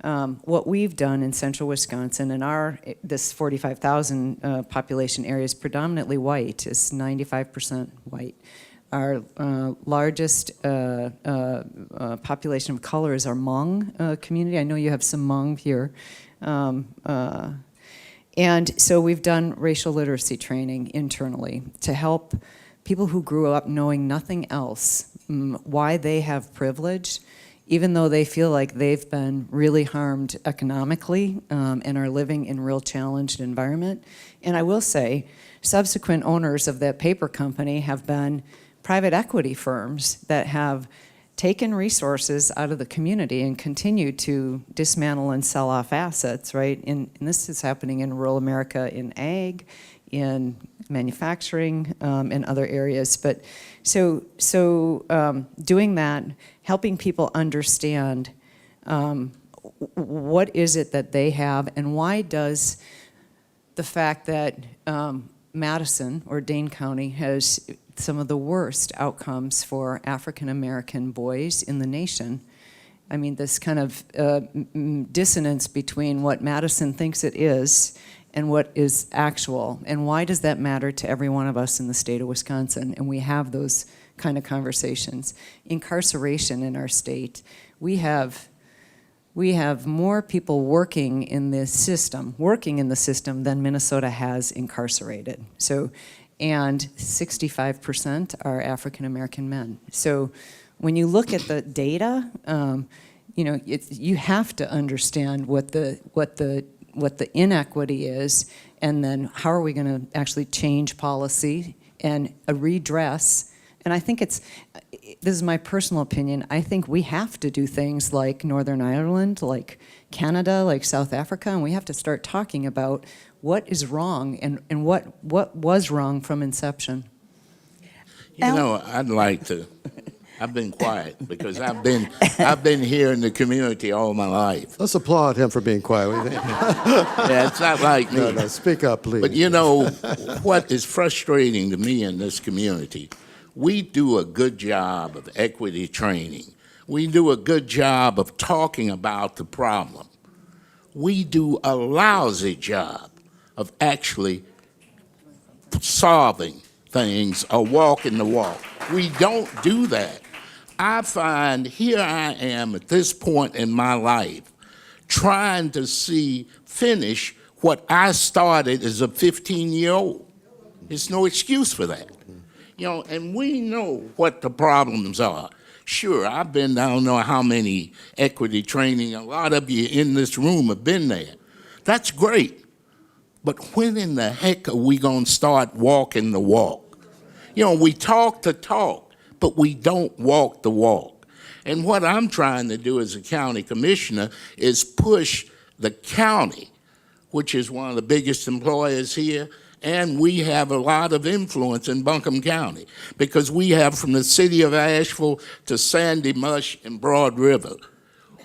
What we've done in central Wisconsin, and this 45,000 population area is predominantly white, it's 95% white. Our largest population of color is our Hmong community. I know you have some Hmong here. And so we've done racial literacy training internally to help people who grew up knowing nothing else, why they have privilege, even though they feel like they've been really harmed economically and are living in real challenged environment. And I will say, subsequent owners of that paper company have been private equity firms that have taken resources out of the community and continue to dismantle and sell off assets, right? And this is happening in rural America, in ag, in manufacturing, and other areas. But so doing that, helping people understand what is it that they have, and why does the fact that Madison or Dane County has some of the worst outcomes for African American boys in the nation. I mean, this kind of dissonance between what Madison thinks it is and what is actual, and why does that matter to every one of us in the state of Wisconsin? And we have those kind of conversations. Incarceration in our state, we have more people working in the system than Minnesota has incarcerated. So, and 65% are African American men. So when you look at the data, you have to understand what the inequity is, and then how are we going to actually change policy and a redress. And I think this is my personal opinion, I think we have to do things like Northern Ireland, like Canada, like South Africa, and we have to start talking about what is wrong and what was wrong from inception. You know, I'd like to. I've been quiet because I've been here in the community all my life. Let's applaud him for being quiet. What do you think? Yeah, it's not like me. No, speak up, please. But you know, what is frustrating to me in this community, we do a good job of equity training. We do a good job of talking about the problem. We do a lousy job of actually solving things or walking the walk. We don't do that. I find here I am at this point in my life trying to finish what I started as a 15-year-old. There's no excuse for that. You know, and we know what the problems are. Sure, I've been, I don't know how many equity training, a lot of you in this room have been there. That's great. But when in the heck are we going to start walking the walk? You know, we talk the talk, but we don't walk the walk. And what I'm trying to do as a county commissioner is push the county, which is one of the biggest employers here, and we have a lot of influence in Buncombe County because we have from the city of Asheville to Sandy Mush and Broad River.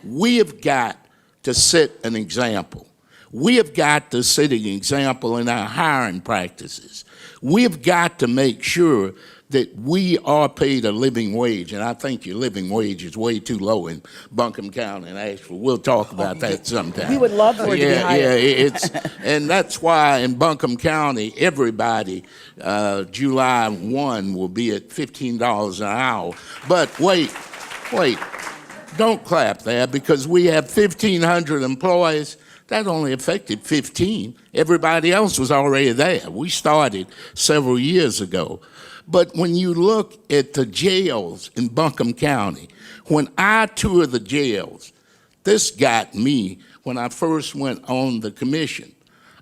We have got to set an example. We have got to set an example in our hiring practices. We have got to make sure that we are paid a living wage, and I think your living wage is way too low in Buncombe County and Asheville. We'll talk about that sometime. We would love for it to be higher. Yeah, and that's why in Buncombe County, everybody, July 1 will be at $15 an hour. But wait, don't clap there because we have 1,500 employees. That only affected 15. Everybody else was already there. We started several years ago. But when you look at the jails in Buncombe County, when I tour the jails, this got me when I first went on the commission.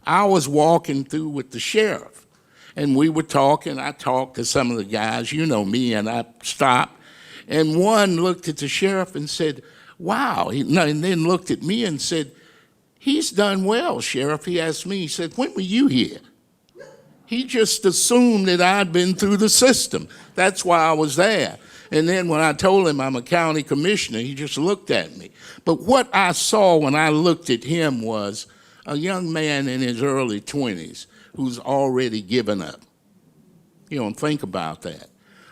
I was walking through with the sheriff, and we were talking. I talked to some of the guys, you know me, and I stopped. And one looked at the sheriff and said, wow, and then looked at me and said, he's done well, Sheriff. He asked me, he said, when were you here? He just assumed that I'd been through the system. That's why I was there. And then when I told him I'm a county commissioner, he just looked at me. But what I saw when I looked at him was a young man in his early 20s who's already given up. You know, think about that.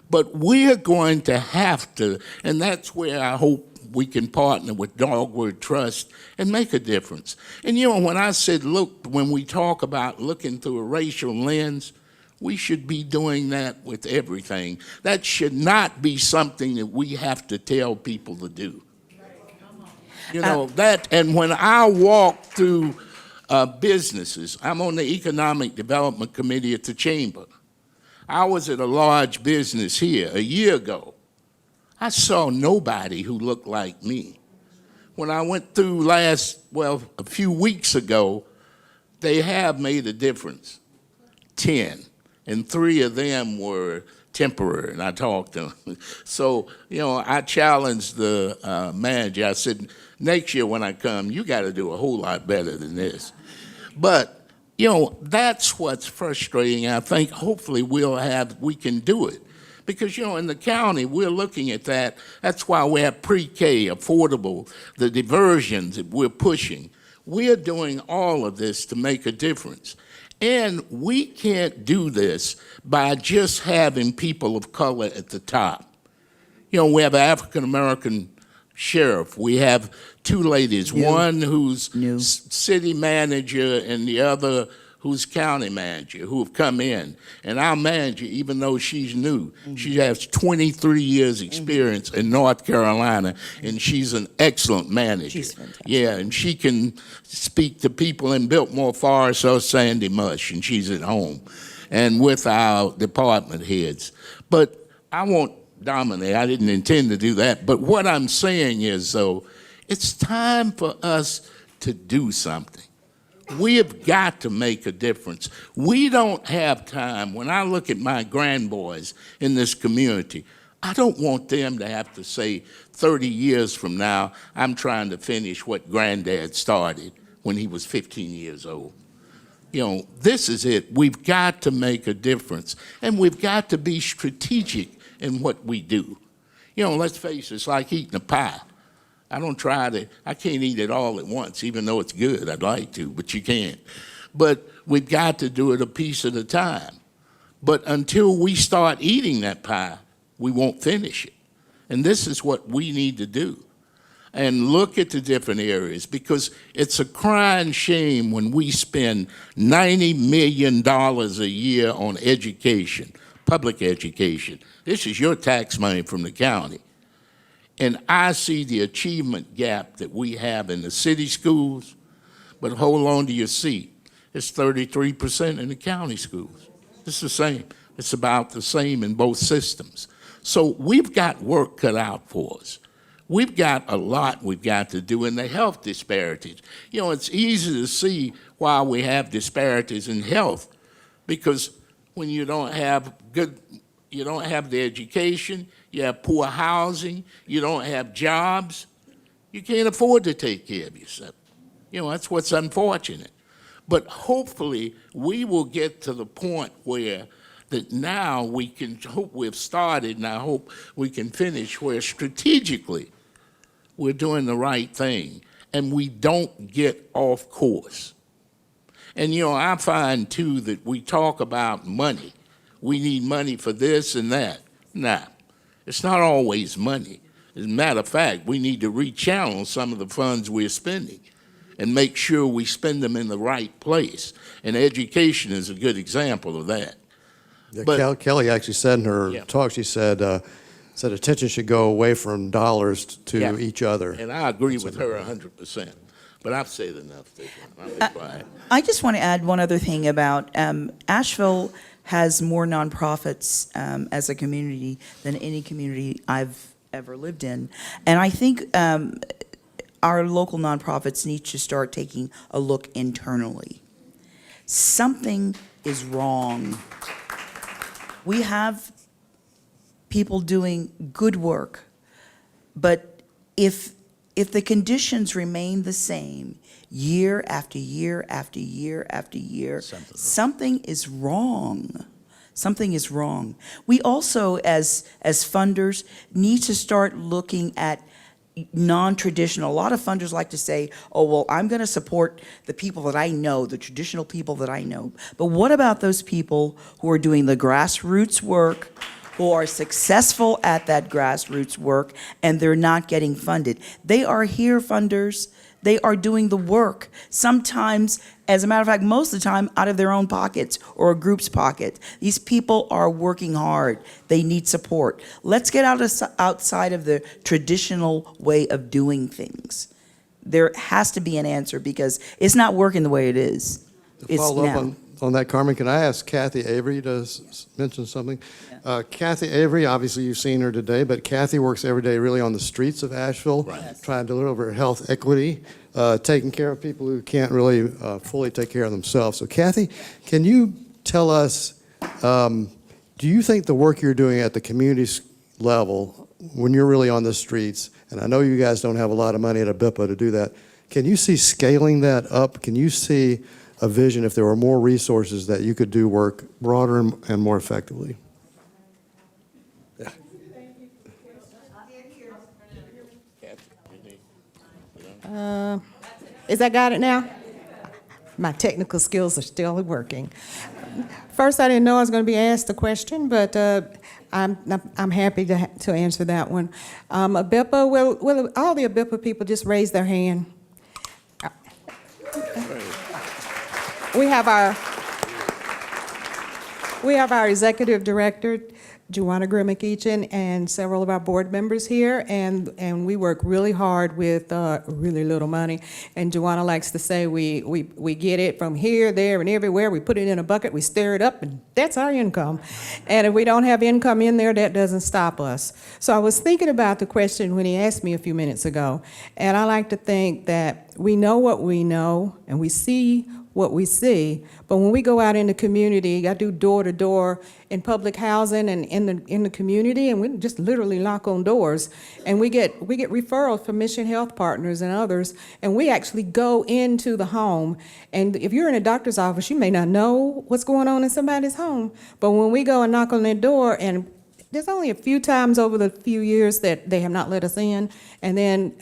But we're going to have to, and that's where I hope we can partner with Dogwood Trust and make a difference. And you know, when I said, look, when we talk about looking through a racial lens, we should be doing that with everything. That should not be something that we have to tell people to do. You know, that, and when I walk through businesses, I'm on the Economic Development Committee at the Chamber. I was at a large business here a year ago. I saw nobody who looked like me. When I went through a few weeks ago, they have made a difference, 10, and 3 of them were temporary, and I talked to them. So, you know, I challenged the manager. I said, next year when I come, you got to do a whole lot better than this. But you know, that's what's frustrating. I think hopefully we can do it. Because, you know, in the county, we're looking at that. That's why we have pre-K, affordable, the diversions that we're pushing. We're doing all of this to make a difference. And we can't do this by just having people of color at the top. You know, we have an African-American sheriff. We have 2 ladies, one who's city manager and the other who's county manager, who have come in. And our manager, even though she's new, she has 23 years experience in North Carolina, and she's an excellent manager. She's fantastic. Yeah, and she can speak to people in Biltmore Forest or Sandy Mush, and she's at home, and with our department heads. But I won't dominate. I didn't intend to do that. But what I'm saying is, though, it's time for us to do something. We have got to make a difference. We don't have time. When I look at my grandboys in this community, I don't want them to have to say 30 years from now, I'm trying to finish what Granddad started when he was 15 years old. You know, this is it. We've got to make a difference, and we've got to be strategic in what we do. You know, let's face it, it's like eating a pie. I can't eat it all at once, even though it's good. I'd like to, but you can't. But we've got to do it a piece at a time. But until we start eating that pie, we won't finish it. And this is what we need to do. And look at the different areas, because it's a crying shame when we spend $90 million a year on education, public education. This is your tax money from the county. And I see the achievement gap that we have in the city schools, but hold on to your seat. It's 33% in the county schools. It's the same. It's about the same in both systems. So we've got work cut out for us. We've got a lot we've got to do in the health disparities. You know, it's easy to see why we have disparities in health, because when you don't have the education, you have poor housing, you don't have jobs, you can't afford to take care of yourself. You know, that's what's unfortunate. But hopefully we will get to the point where that now we can hope we've started, and I hope we can finish, where strategically we're doing the right thing and we don't get off course. And you know, I find too that we talk about money. We need money for this and that. Nah, it's not always money. As a matter of fact, we need to rechannel some of the funds we're spending and make sure we spend them in the right place. And education is a good example of that. Yeah, But- Kelly actually said in her talk, she said attention should go away from dollars to each other. And I agree with her 100%. But I've said enough. I'll be quiet. I just want to add one other thing about Asheville has more nonprofits as a community than any community I've ever lived in. And I think our local nonprofits need to start taking a look internally. Something is wrong. We have people doing good work, but if the conditions remain the same year after year after year after year, something is wrong. Something is wrong. We also, as funders, need to start looking at non-traditional. A lot of funders like to say, oh, well, I'm going to support the people that I know, the traditional people that I know. But what about those people who are doing the grassroots work, who are successful at that grassroots work, and they're not getting funded? They are here, funders. They are doing the work. Sometimes, as a matter of fact, most of the time, out of their own pockets or a group's pocket. These people are working hard. They need support. Let's get outside of the traditional way of doing things. There has to be an answer because it's not working the way it is. To follow up on that, Carmen, can I ask Kathy Avery to mention something? Kathy Avery, obviously you've seen her today, but Kathy works every day really on the streets of Asheville, trying to deliver health equity, taking care of people who can't really fully take care of themselves. So Kathy, can you tell us, do you think the work you're doing at the community level, when you're really on the streets, and I know you guys don't have a lot of money at ABIPA to do that, can you see scaling that up? Can you see a vision if there were more resources that you could do work broader and more effectively? Is that got it now? My technical skills are still working. First, I didn't know I was going to be asked a question, but I'm happy to answer that one. ABIPA, will all the ABIPA people just raise their hand? We have our executive director, Joanna Grimm-McEachin, and several of our board members here, and we work really hard with really little money. And Joanna likes to say we get it from here, there, and everywhere. We put it in a bucket, we stir it up, and that's our income. And if we don't have income in there, that doesn't stop us. So I was thinking about the question when he asked me a few minutes ago, and I like to think that we know what we know, and we see what we see, but when we go out in the community, I do door to door in public housing and in the community, and we just literally knock on doors, and we get referrals from Mission Health Partners and others, and we actually go into the home. And if you're in a doctor's office, you may not know what's going on in somebody's home, but when we go and knock on their door, and there's only a few times over the few years that they have not let us in. And then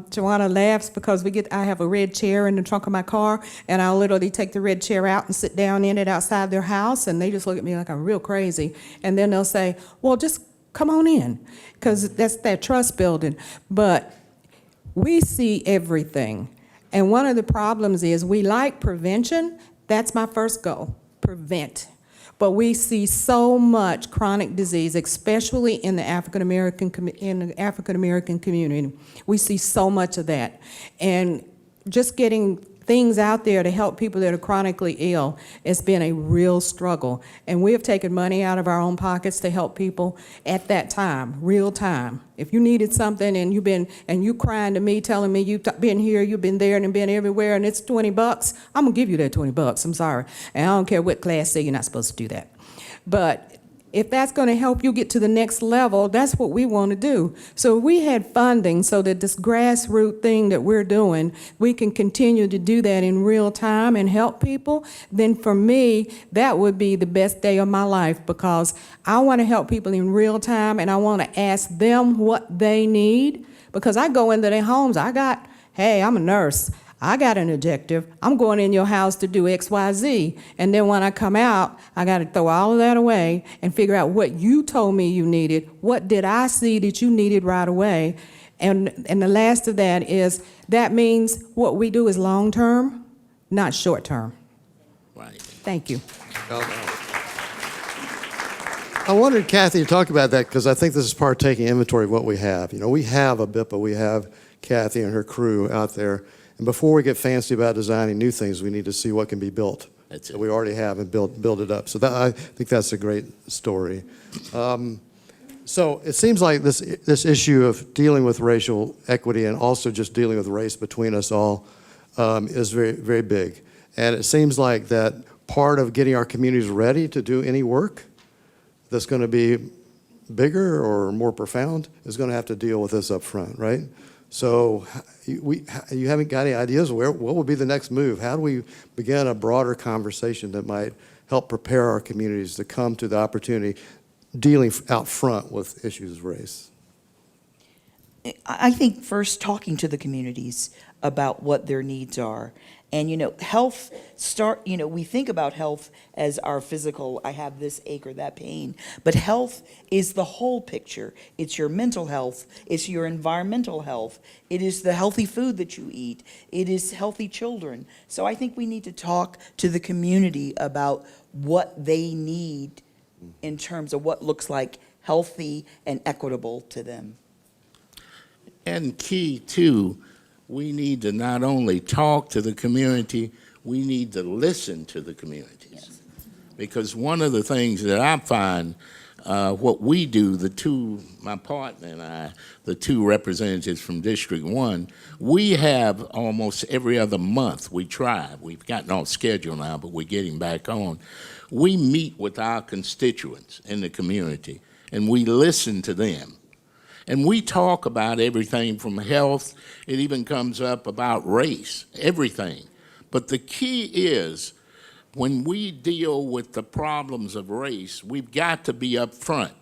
Joanna laughs because I have a red chair in the trunk of my car, and I'll literally take the red chair out and sit down in it outside their house, and they just look at me like I'm real crazy. And then they'll say, well, just come on in, because that's that trust building. But we see everything. And one of the problems is we like prevention. That's my first goal, prevent. But we see so much chronic disease, especially in the African American community. We see so much of that, and just getting things out there to help people that are chronically ill has been a real struggle. And we have taken money out of our own pockets to help people at that time, real time. If you needed something and you crying to me, telling me you've been here, you've been there, and been everywhere, and it's $20, I'm gonna give you that $20. I'm sorry, and I don't care what class say you're not supposed to do that. But if that's going to help you get to the next level, that's what we want to do. So if we had funding so that this grassroots thing that we're doing, we can continue to do that in real time and help people, then for me, that would be the best day of my life, because I want to help people in real time, and I want to ask them what they need, because I go into their homes, hey, I'm a nurse. I got an objective. I'm going in your house to do X, Y, Z. And then when I come out, I got to throw all of that away and figure out what you told me you needed. What did I see that you needed right away? And the last of that is, that means what we do is long-term, not short-term. Right. Thank you. I wanted Kathy to talk about that, because I think this is part of taking inventory of what we have. You know, we have ABIPA, we have Kathy and her crew out there. And before we get fancy about designing new things, we need to see what can be built that we already have and build it up. So I think that's a great story. So it seems like this issue of dealing with racial equity and also just dealing with race between us all is very, very big. And it seems like that part of getting our communities ready to do any work that's going to be bigger or more profound is going to have to deal with this up front, right? So you haven't got any ideas what would be the next move? How do we begin a broader conversation that might help prepare our communities to come to the opportunity dealing out front with issues of race? I think first talking to the communities about what their needs are. And, health we think about health as our physical, I have this ache or that pain, but health is the whole picture. It's your mental health, it's your environmental health, it is the healthy food that you eat, it is healthy children. So I think we need to talk to the community about what they need in terms of what looks like healthy and equitable to them. And key, too, we need to not only talk to the community, we need to listen to the communities. Yes. Because one of the things that I find, what we do, my partner and I, the two representatives from District 1, we have almost every other month, we try. We've gotten off schedule now, but we're getting back on. We meet with our constituents in the community, and we listen to them. And we talk about everything from health, it even comes up about race, everything. But the key is, when we deal with the problems of race, we've got to be up front.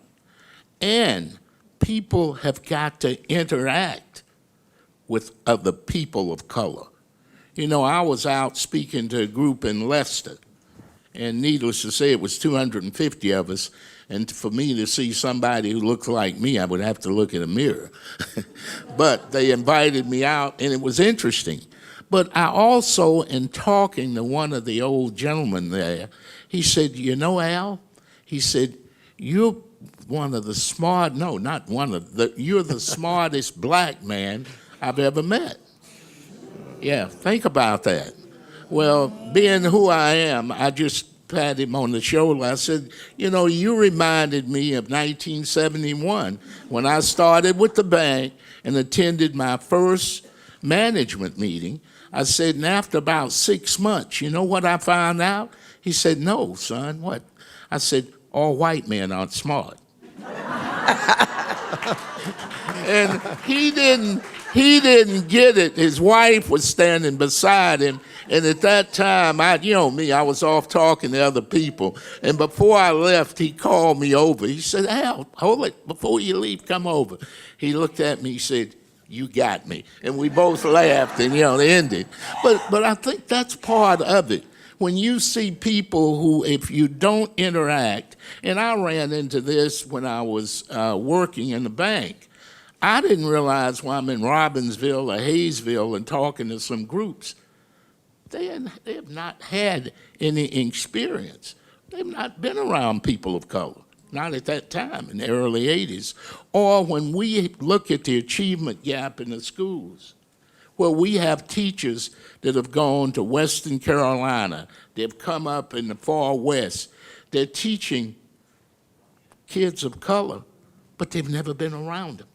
And people have got to interact with other people of color. I was out speaking to a group in Leicester, and needless to say, it was 250 of us. And for me to see somebody who looks like me, I would have to look in a mirror. But they invited me out, and it was interesting. But I also, in talking to one of the old gentlemen there, he said, Al, he said, you're one of the you're the smartest black man I've ever met. Yeah, think about that. Well, being who I am, I just pat him on the shoulder. I said, you reminded me of 1971 when I started with the bank and attended my first management meeting. I said, and after about 6 months, you know what I found out? He said, no, son, what? I said, all white men aren't smart. And he didn't get it. His wife was standing beside him. And at that time, I was off talking to other people. And before I left, he called me over. He said, Al, hold it. Before you leave, come over. He looked at me, he said, you got me. And we both laughed, and, it ended. But I think that's part of it. When you see people who, if you don't interact, and I ran into this when I was working in the bank, I didn't realize when I'm in Robbinsville or Hayesville and talking to some groups, they have not had any experience. They've not been around people of color, not at that time in the early 80s. Or when we look at the achievement gap in the schools, where we have teachers that have gone to Western Carolina, they've come up in the far west, they're teaching kids of color, but they've never been around them.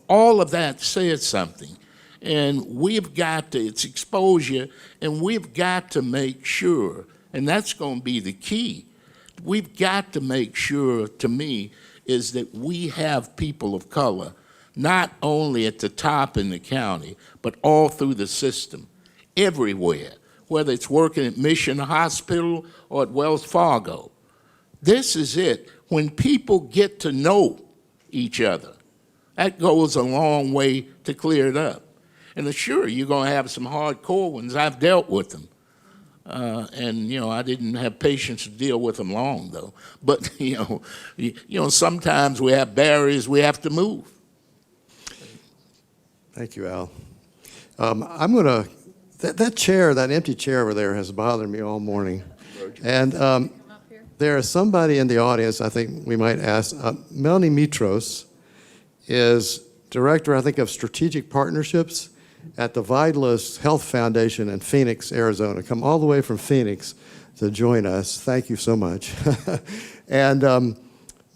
All of that says something. And we've got to, it's exposure, and we've got to make sure, and that's going to be the key, we've got to make sure, to me, is that we have people of color, not only at the top in the county, but all through the system, everywhere, whether it's working at Mission Hospital or at Wells Fargo. This is it. When people get to know each other, that goes a long way to clear it up. And sure, you're going to have some hardcore ones. I've dealt with them. And I didn't have patience to deal with them long, though. But, sometimes we have barriers we have to move. Thank you, Al. I'm going to, that chair, that empty chair over there has bothered me all morning. And there is somebody in the audience, I think we might ask, Melanie Mitros is Director, I think, of Strategic Partnerships at the Vitalist Health Foundation in Phoenix, Arizona. Come all the way from Phoenix to join us. Thank you so much. And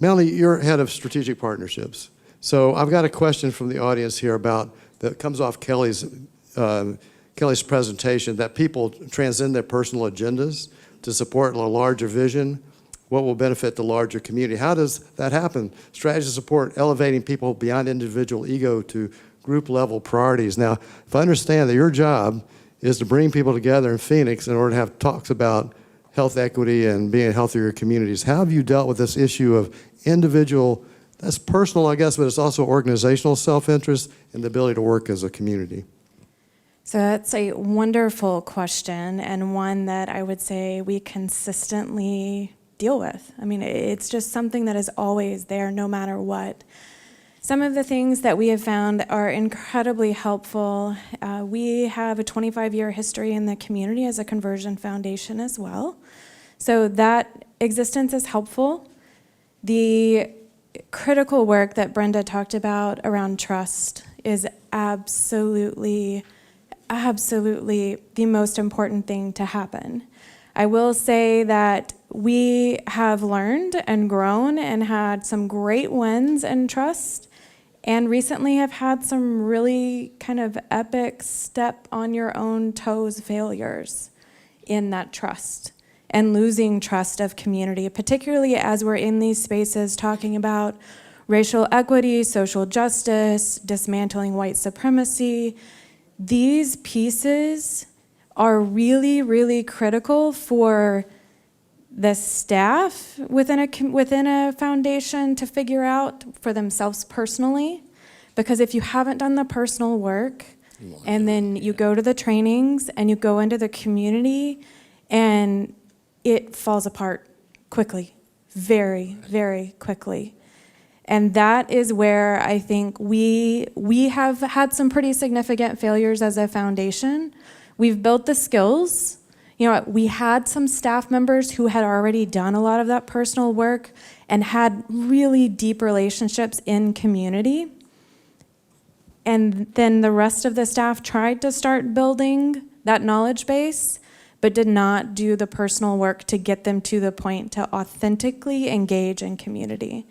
Melanie, you're head of Strategic Partnerships. So I've got a question from the audience here that comes off Kelly's presentation, that people transcend their personal agendas to support a larger vision. What will benefit the larger community? How does that happen? Strategies to support elevating people beyond individual ego to group-level priorities. Now, if I understand that your job is to bring people together in Phoenix in order to have talks about health equity and being healthier communities, how have you dealt with this issue of individual that's personal, I guess, but it's also organizational self-interest and the ability to work as a community? So that's a wonderful question, and one that I would say we consistently deal with. I mean, it's just something that is always there no matter what. Some of the things that we have found are incredibly helpful. We have a 25-year history in the community as a conversion foundation as well. So that existence is helpful. The critical work that Brenda talked about around trust is absolutely the most important thing to happen. I will say that we have learned and grown and had some great wins in trust, and recently have had some really kind of epic step on your own toes failures in that trust and losing trust of community, particularly as we're in these spaces talking about racial equity, social justice, dismantling white supremacy. These pieces are really, really critical for the staff within a foundation to figure out for themselves personally. Because if you haven't done the personal work, and then you go to the trainings and you go into the community, and it falls apart quickly, very, very quickly. And that is where I think we have had some pretty significant failures as a foundation. We've built the skills. You know, we had some staff members who had already done a lot of that personal work and had really deep relationships in community. And then the rest of the staff tried to start building that knowledge base, but did not do the personal work to get them to the point to authentically engage in community.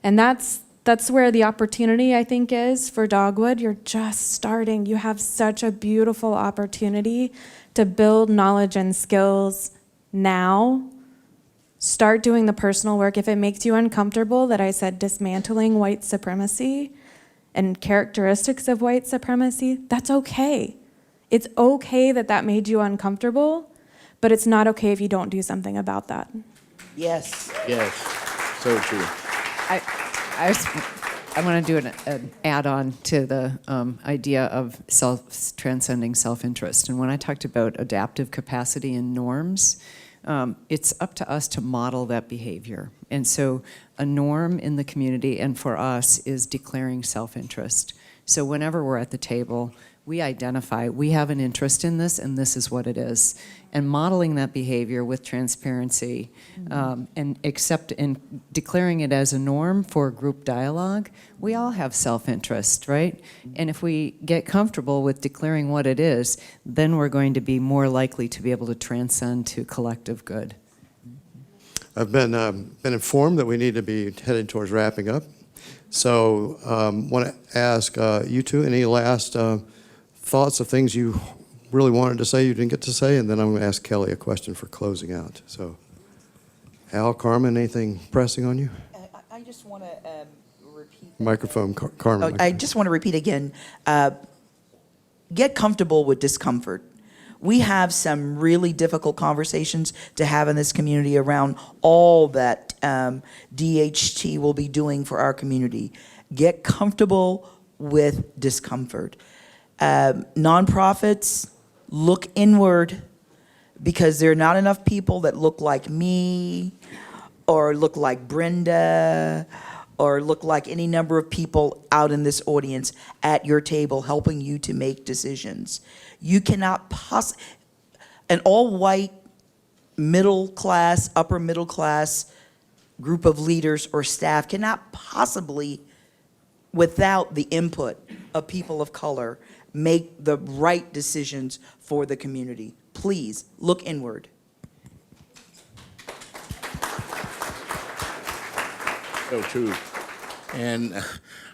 And that's where the opportunity, I think, is for Dogwood. You're just starting. You have such a beautiful opportunity to build knowledge and skills now. Start doing the personal work. If it makes you uncomfortable that I said dismantling white supremacy and characteristics of white supremacy, that's okay. It's okay that that made you uncomfortable, but it's not okay if you don't do something about that. Yes. Yes, so true. I want to do an add-on to the idea of transcending self-interest. And when I talked about adaptive capacity and norms, it's up to us to model that behavior. And so a norm in the community and for us is declaring self-interest. So whenever we're at the table, we identify, we have an interest in this, and this is what it is. And modeling that behavior with transparency and declaring it as a norm for group dialogue, we all have self-interest, right? And if we get comfortable with declaring what it is, then we're going to be more likely to be able to transcend to collective good. I've been informed that we need to be heading towards wrapping up. So want to ask you two, any last thoughts of things you really wanted to say you didn't get to say? And then I'm going to ask Kelly a question for closing out. So Al, Carmen, anything pressing on you? I just want to repeat. Microphone, Carmen. I just want to repeat again, get comfortable with discomfort. We have some really difficult conversations to have in this community around all that DHT will be doing for our community. Get comfortable with discomfort. Nonprofits, look inward, because there are not enough people that look like me or look like Brenda or look like any number of people out in this audience at your table helping you to make decisions. You cannot an all-white, middle-class, upper-middle-class group of leaders or staff cannot possibly, without the input of people of color, make the right decisions for the community. Please, look inward. So true. And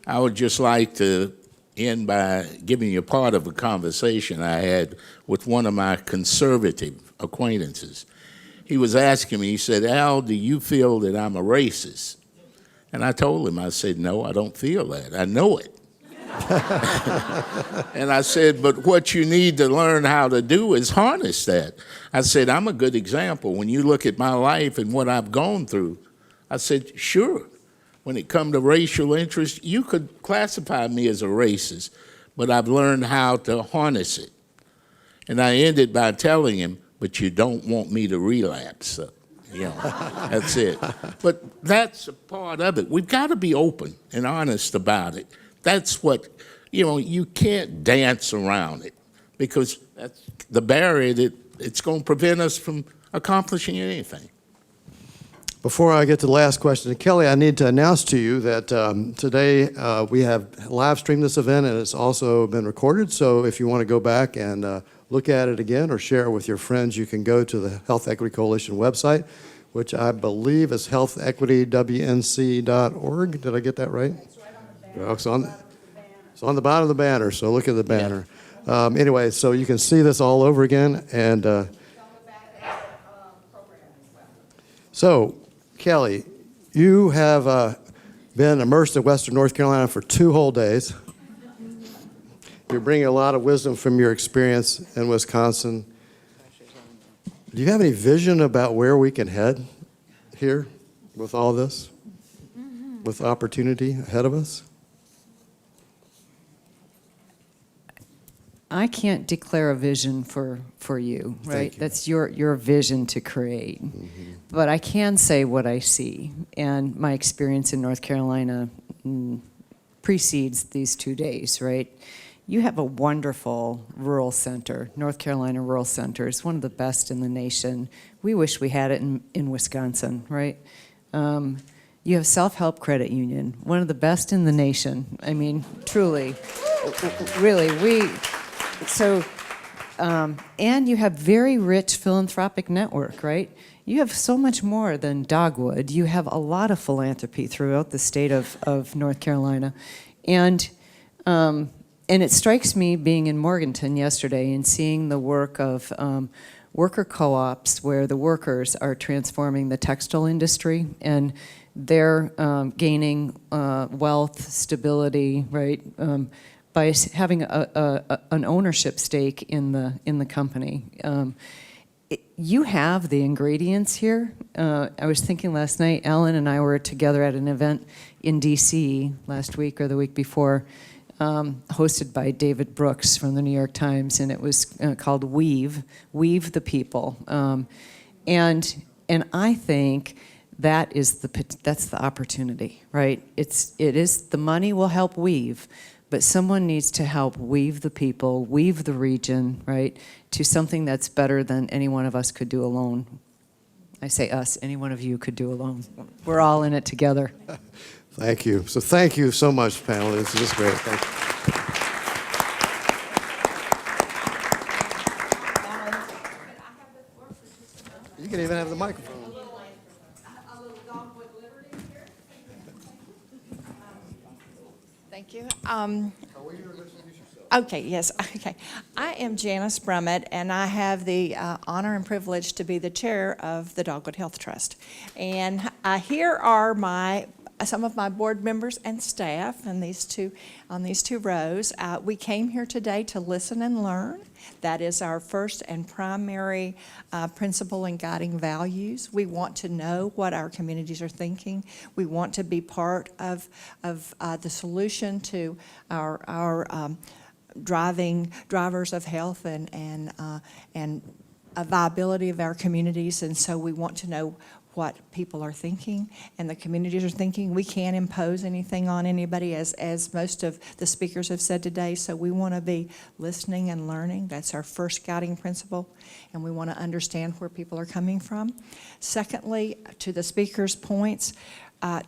I would just like to end by giving you part of a conversation I had with one of my conservative acquaintances. He was asking me, he said, Al, do you feel that I'm a racist? And I told him, I said, no, I don't feel that. I know it. And I said, but what you need to learn how to do is harness that. I said, I'm a good example. When you look at my life and what I've gone through, I said, sure. when it comes to racial interest, you could classify me as a racist, but I've learned how to harness it. And I ended by telling him, but you don't want me to relapse. So, you know, that's it. But that's a part of it. We've got to be open and honest about it. That's what, you know, you can't dance around it because that's the barrier that it's going to prevent us from accomplishing anything. Before I get to the last question, Kelly, I need to announce to you that today we have live streamed this event and it's also been recorded. So if you want to go back and look at it again or share it with your friends, you can go to the Health Equity Coalition website, which I believe is healthequitywnc.org. Did I get that right? It's right on the banner. It's on the bottom of the banner, so look at the banner. Yeah. Anyway, so you can see this all over again. And so, Kelly, you have been immersed in Western North Carolina for 2 whole days. You're bringing a lot of wisdom from your experience in Wisconsin. Do you have any vision about where we can head here with all this, with opportunity ahead of us? I can't declare a vision for you, right? You. That's your vision to create. Mm-hmm. But I can say what I see, and my experience in North Carolina precedes these 2 days, right? You have a wonderful rural center. North Carolina Rural Center is one of the best in the nation. We wish we had it in Wisconsin, right? You have Self-Help Credit Union, one of the best in the nation. I mean, truly, really, and you have very rich philanthropic network, right? You have so much more than Dogwood. You have a lot of philanthropy throughout the state of North Carolina. And it strikes me being in Morganton yesterday and seeing the work of worker co-ops where the workers are transforming the textile industry and they're gaining wealth, stability, right, by having an ownership stake in the company. You have the ingredients here. I was thinking last night, Ellen and I were together at an event in DC last week or the week before, hosted by David Brooks from the New York Times, and it was called Weave the People. And I think that's the opportunity, right? It is the money will help weave, but someone needs to help weave the people, weave the region, right, to something that's better than any one of us could do alone. I say us, any one of you could do alone. We're all in it together. Thank you. So thank you so much, panel. This is great. Thank you. You can even have the microphone. Thank you. Okay, yes, okay. I am Janice Brummett, and I have the honor and privilege to be the chair of the Dogwood Health Trust. And here are some of my board members and staff on these two rows. We came here today to listen and learn. That is our first and primary principle and guiding values. We want to know what our communities are thinking. We want to be part of the solution to our drivers of health and a viability of our communities. And so we want to know what people are thinking and the communities are thinking. We can't impose anything on anybody, as most of the speakers have said today, so we want to be listening and learning. That's our first guiding principle, and we want to understand where people are coming from. Secondly, to the speakers' points,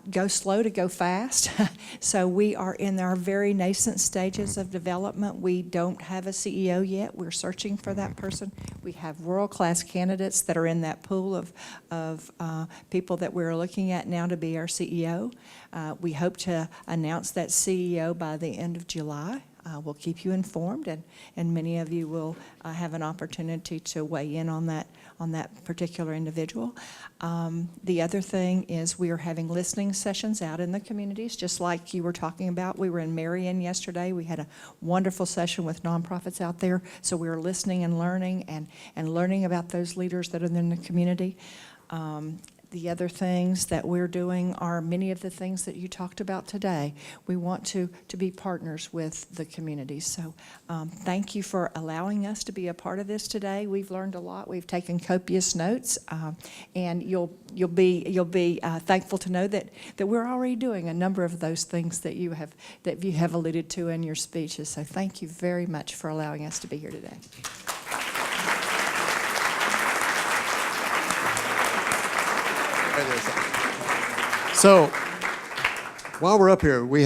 go slow to go fast. So we are in our very nascent stages of development. We don't have a CEO yet. We're searching for that person. We have world-class candidates that are in that pool of people that we're looking at now to be our CEO. We hope to announce that CEO by the end of July. We'll keep you informed, and many of you will have an opportunity to weigh in on that particular individual. The other thing is we are having listening sessions out in the communities, just like you were talking about. We were in Marion yesterday. We had a wonderful session with nonprofits out there, so we were listening and learning and learning about those leaders that are in the community. the other things that we're doing are many of the things that you talked about today. We want to be partners with the community. So thank you for allowing us to be a part of this today. We've learned a lot. We've taken copious notes, and you'll be thankful to know that we're already doing a number of those things that you have alluded to in your speeches. So thank you very much for allowing us to be here today. So, while we're up here, we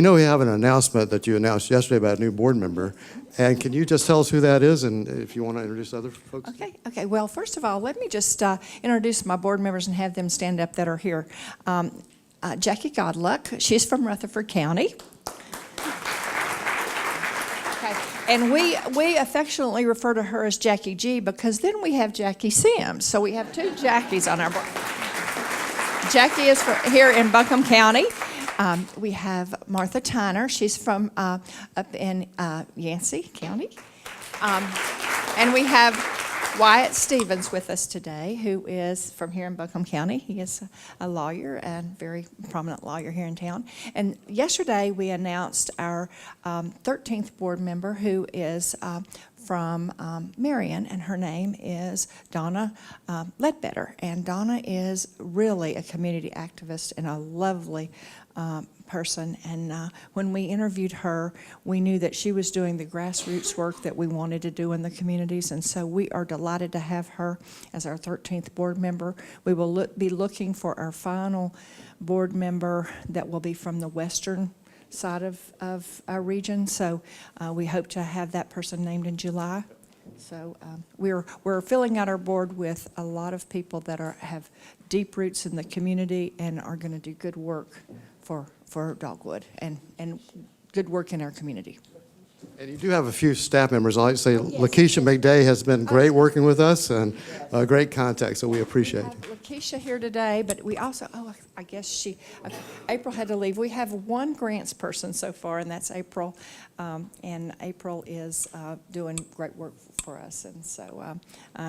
know we have an announcement that you announced yesterday about a new board member. And can you just tell us who that is, and if you want to introduce other folks? Okay. Well, first of all, let me just introduce my board members and have them stand up that are here. Jackie Godluck, she's from Rutherford County. Okay. And we affectionately refer to her as Jackie G because then we have Jackie Sims. So we have two Jackies on our board. Jackie is here in Buncombe County. We have Martha Tyner. She's from up in Yancey County. And we have Wyatt Stevens with us today, who is from here in Buncombe County. He is a lawyer and very prominent lawyer here in town. And yesterday we announced our 13th board member, who is from Marion, and her name is Donna Ledbetter. And Donna is really a community activist and a lovely person. And when we interviewed her, we knew that she was doing the grassroots work that we wanted to do in the communities. And so we are delighted to have her as our 13th board member. We will be looking for our final board member that will be from the western side of our region. So we hope to have that person named in July. So we're filling out our board with a lot of people that have deep roots in the community and are going to do good work for Dogwood and good work in our community. And you do have a few staff members. I'd like to say Lakeisha McDay has been great working with us and a great contact, so we appreciate it. Lakeisha here today, but we also, I guess April had to leave. We have one grants person so far, and that's April. And April is doing great work for us. And so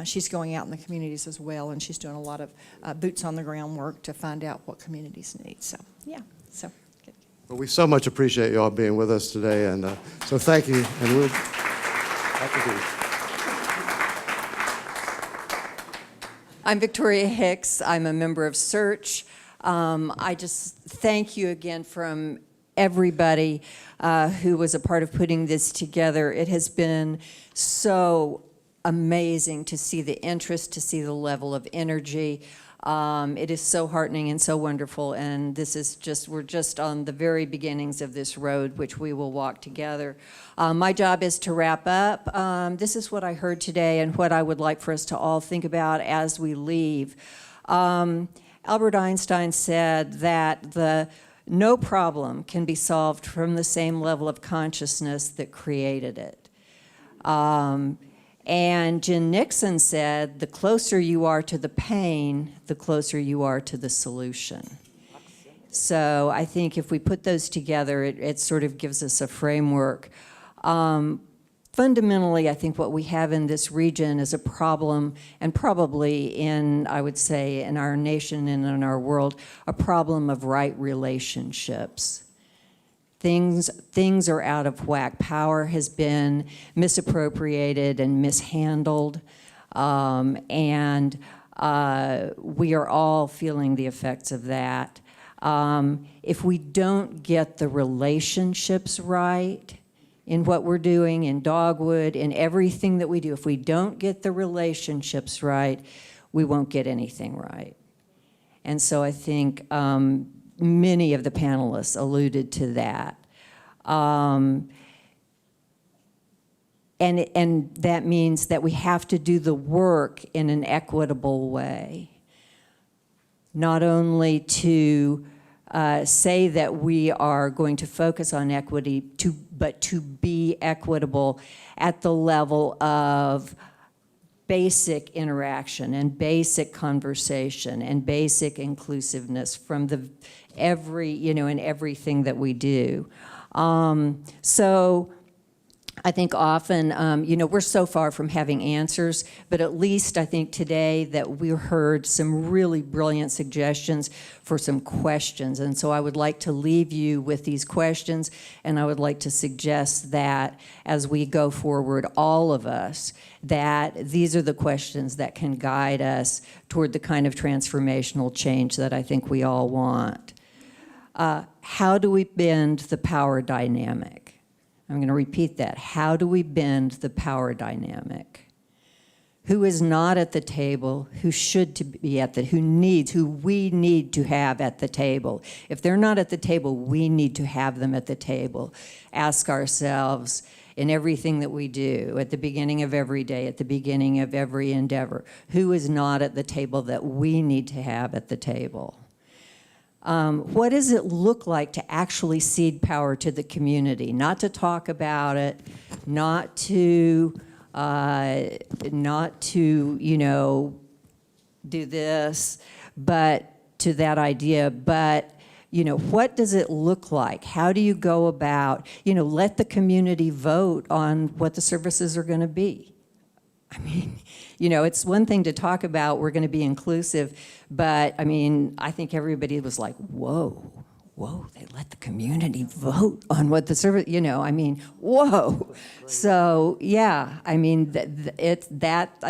she's going out in the communities as well, and she's doing a lot of boots on the ground work to find out what communities need. So, yeah. So. Well, we so much appreciate you all being with us today, and so thank you, and we'll have to do. I'm Victoria Hicks. I'm a member of Search. I just thank you again from everybody who was a part of putting this together. It has been so amazing to see the interest, to see the level of energy. It is so heartening and so wonderful, and we're just on the very beginnings of this road, which we will walk together. My job is to wrap up. This is what I heard today and what I would like for us to all think about as we leave. Albert Einstein said that no problem can be solved from the same level of consciousness that created it. And Jen Nixon said, the closer you are to the pain, the closer you are to the solution. So I think if we put those together, it sort of gives us a framework. Fundamentally, I think what we have in this region is a problem, and probably I would say, in our nation and in our world, a problem of right relationships. Things are out of whack. Power has been misappropriated and mishandled, and we are all feeling the effects of that. If we don't get the relationships right in what we're doing in Dogwood, in everything that we do, if we don't get the relationships right, we won't get anything right. And so I think many of the panelists alluded to that. And that means that we have to do the work in an equitable way. Not only to say that we are going to focus on equity, but to be equitable at the level of basic interaction and basic conversation and basic inclusiveness from in everything that we do. So I think often, we're so far from having answers, but at least I think today that we heard some really brilliant suggestions for some questions. And so I would like to leave you with these questions, and I would like to suggest that as we go forward, all of us, that these are the questions that can guide us toward the kind of transformational change that I think we all want. How do we bend the power dynamic? I'm going to repeat that. How do we bend the power dynamic? Who is not at the table, who should be at who we need to have at the table? If they're not at the table, we need to have them at the table. Ask ourselves in everything that we do, at the beginning of every day, at the beginning of every endeavor, who is not at the table that we need to have at the table? What does it look like to actually cede power to the community? Not to talk about it, not to do this, but to that idea. But, what does it look like? How do you go about, let the community vote on what the services are going to be? I mean, it's one thing to talk about we're going to be inclusive, but I think everybody was like, whoa, they let the community vote on what the service, whoa. So, yeah, I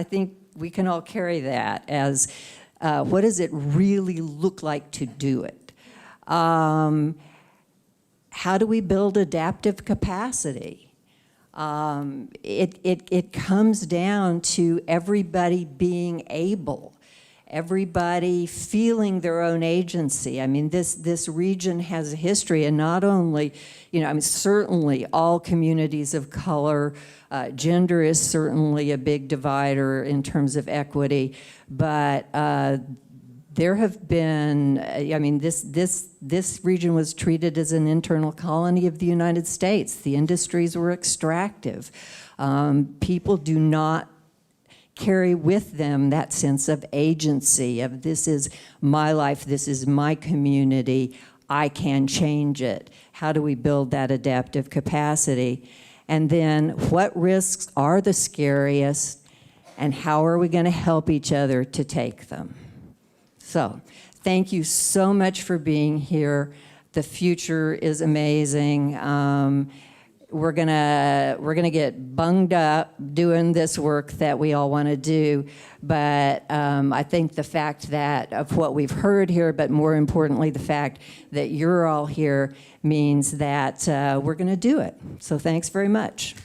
think we can all carry that as what does it really look like to do it? How do we build adaptive capacity? It comes down to everybody being able, everybody feeling their own agency. This region has a history, and not only, certainly all communities of color, gender is certainly a big divider in terms of equity, but there have been, this region was treated as an internal colony of the United States. The industries were extractive. People do not carry with them that sense of agency, of this is my life, this is my community, I can change it. How do we build that adaptive capacity? And then what risks are the scariest, and how are we going to help each other to take them? So, thank you so much for being here. The future is amazing. We're gonna get bunged up doing this work that we all want to do, but I think the fact that of what we've heard here, but more importantly, the fact that you're all here means that we're going to do it. So, thanks very much.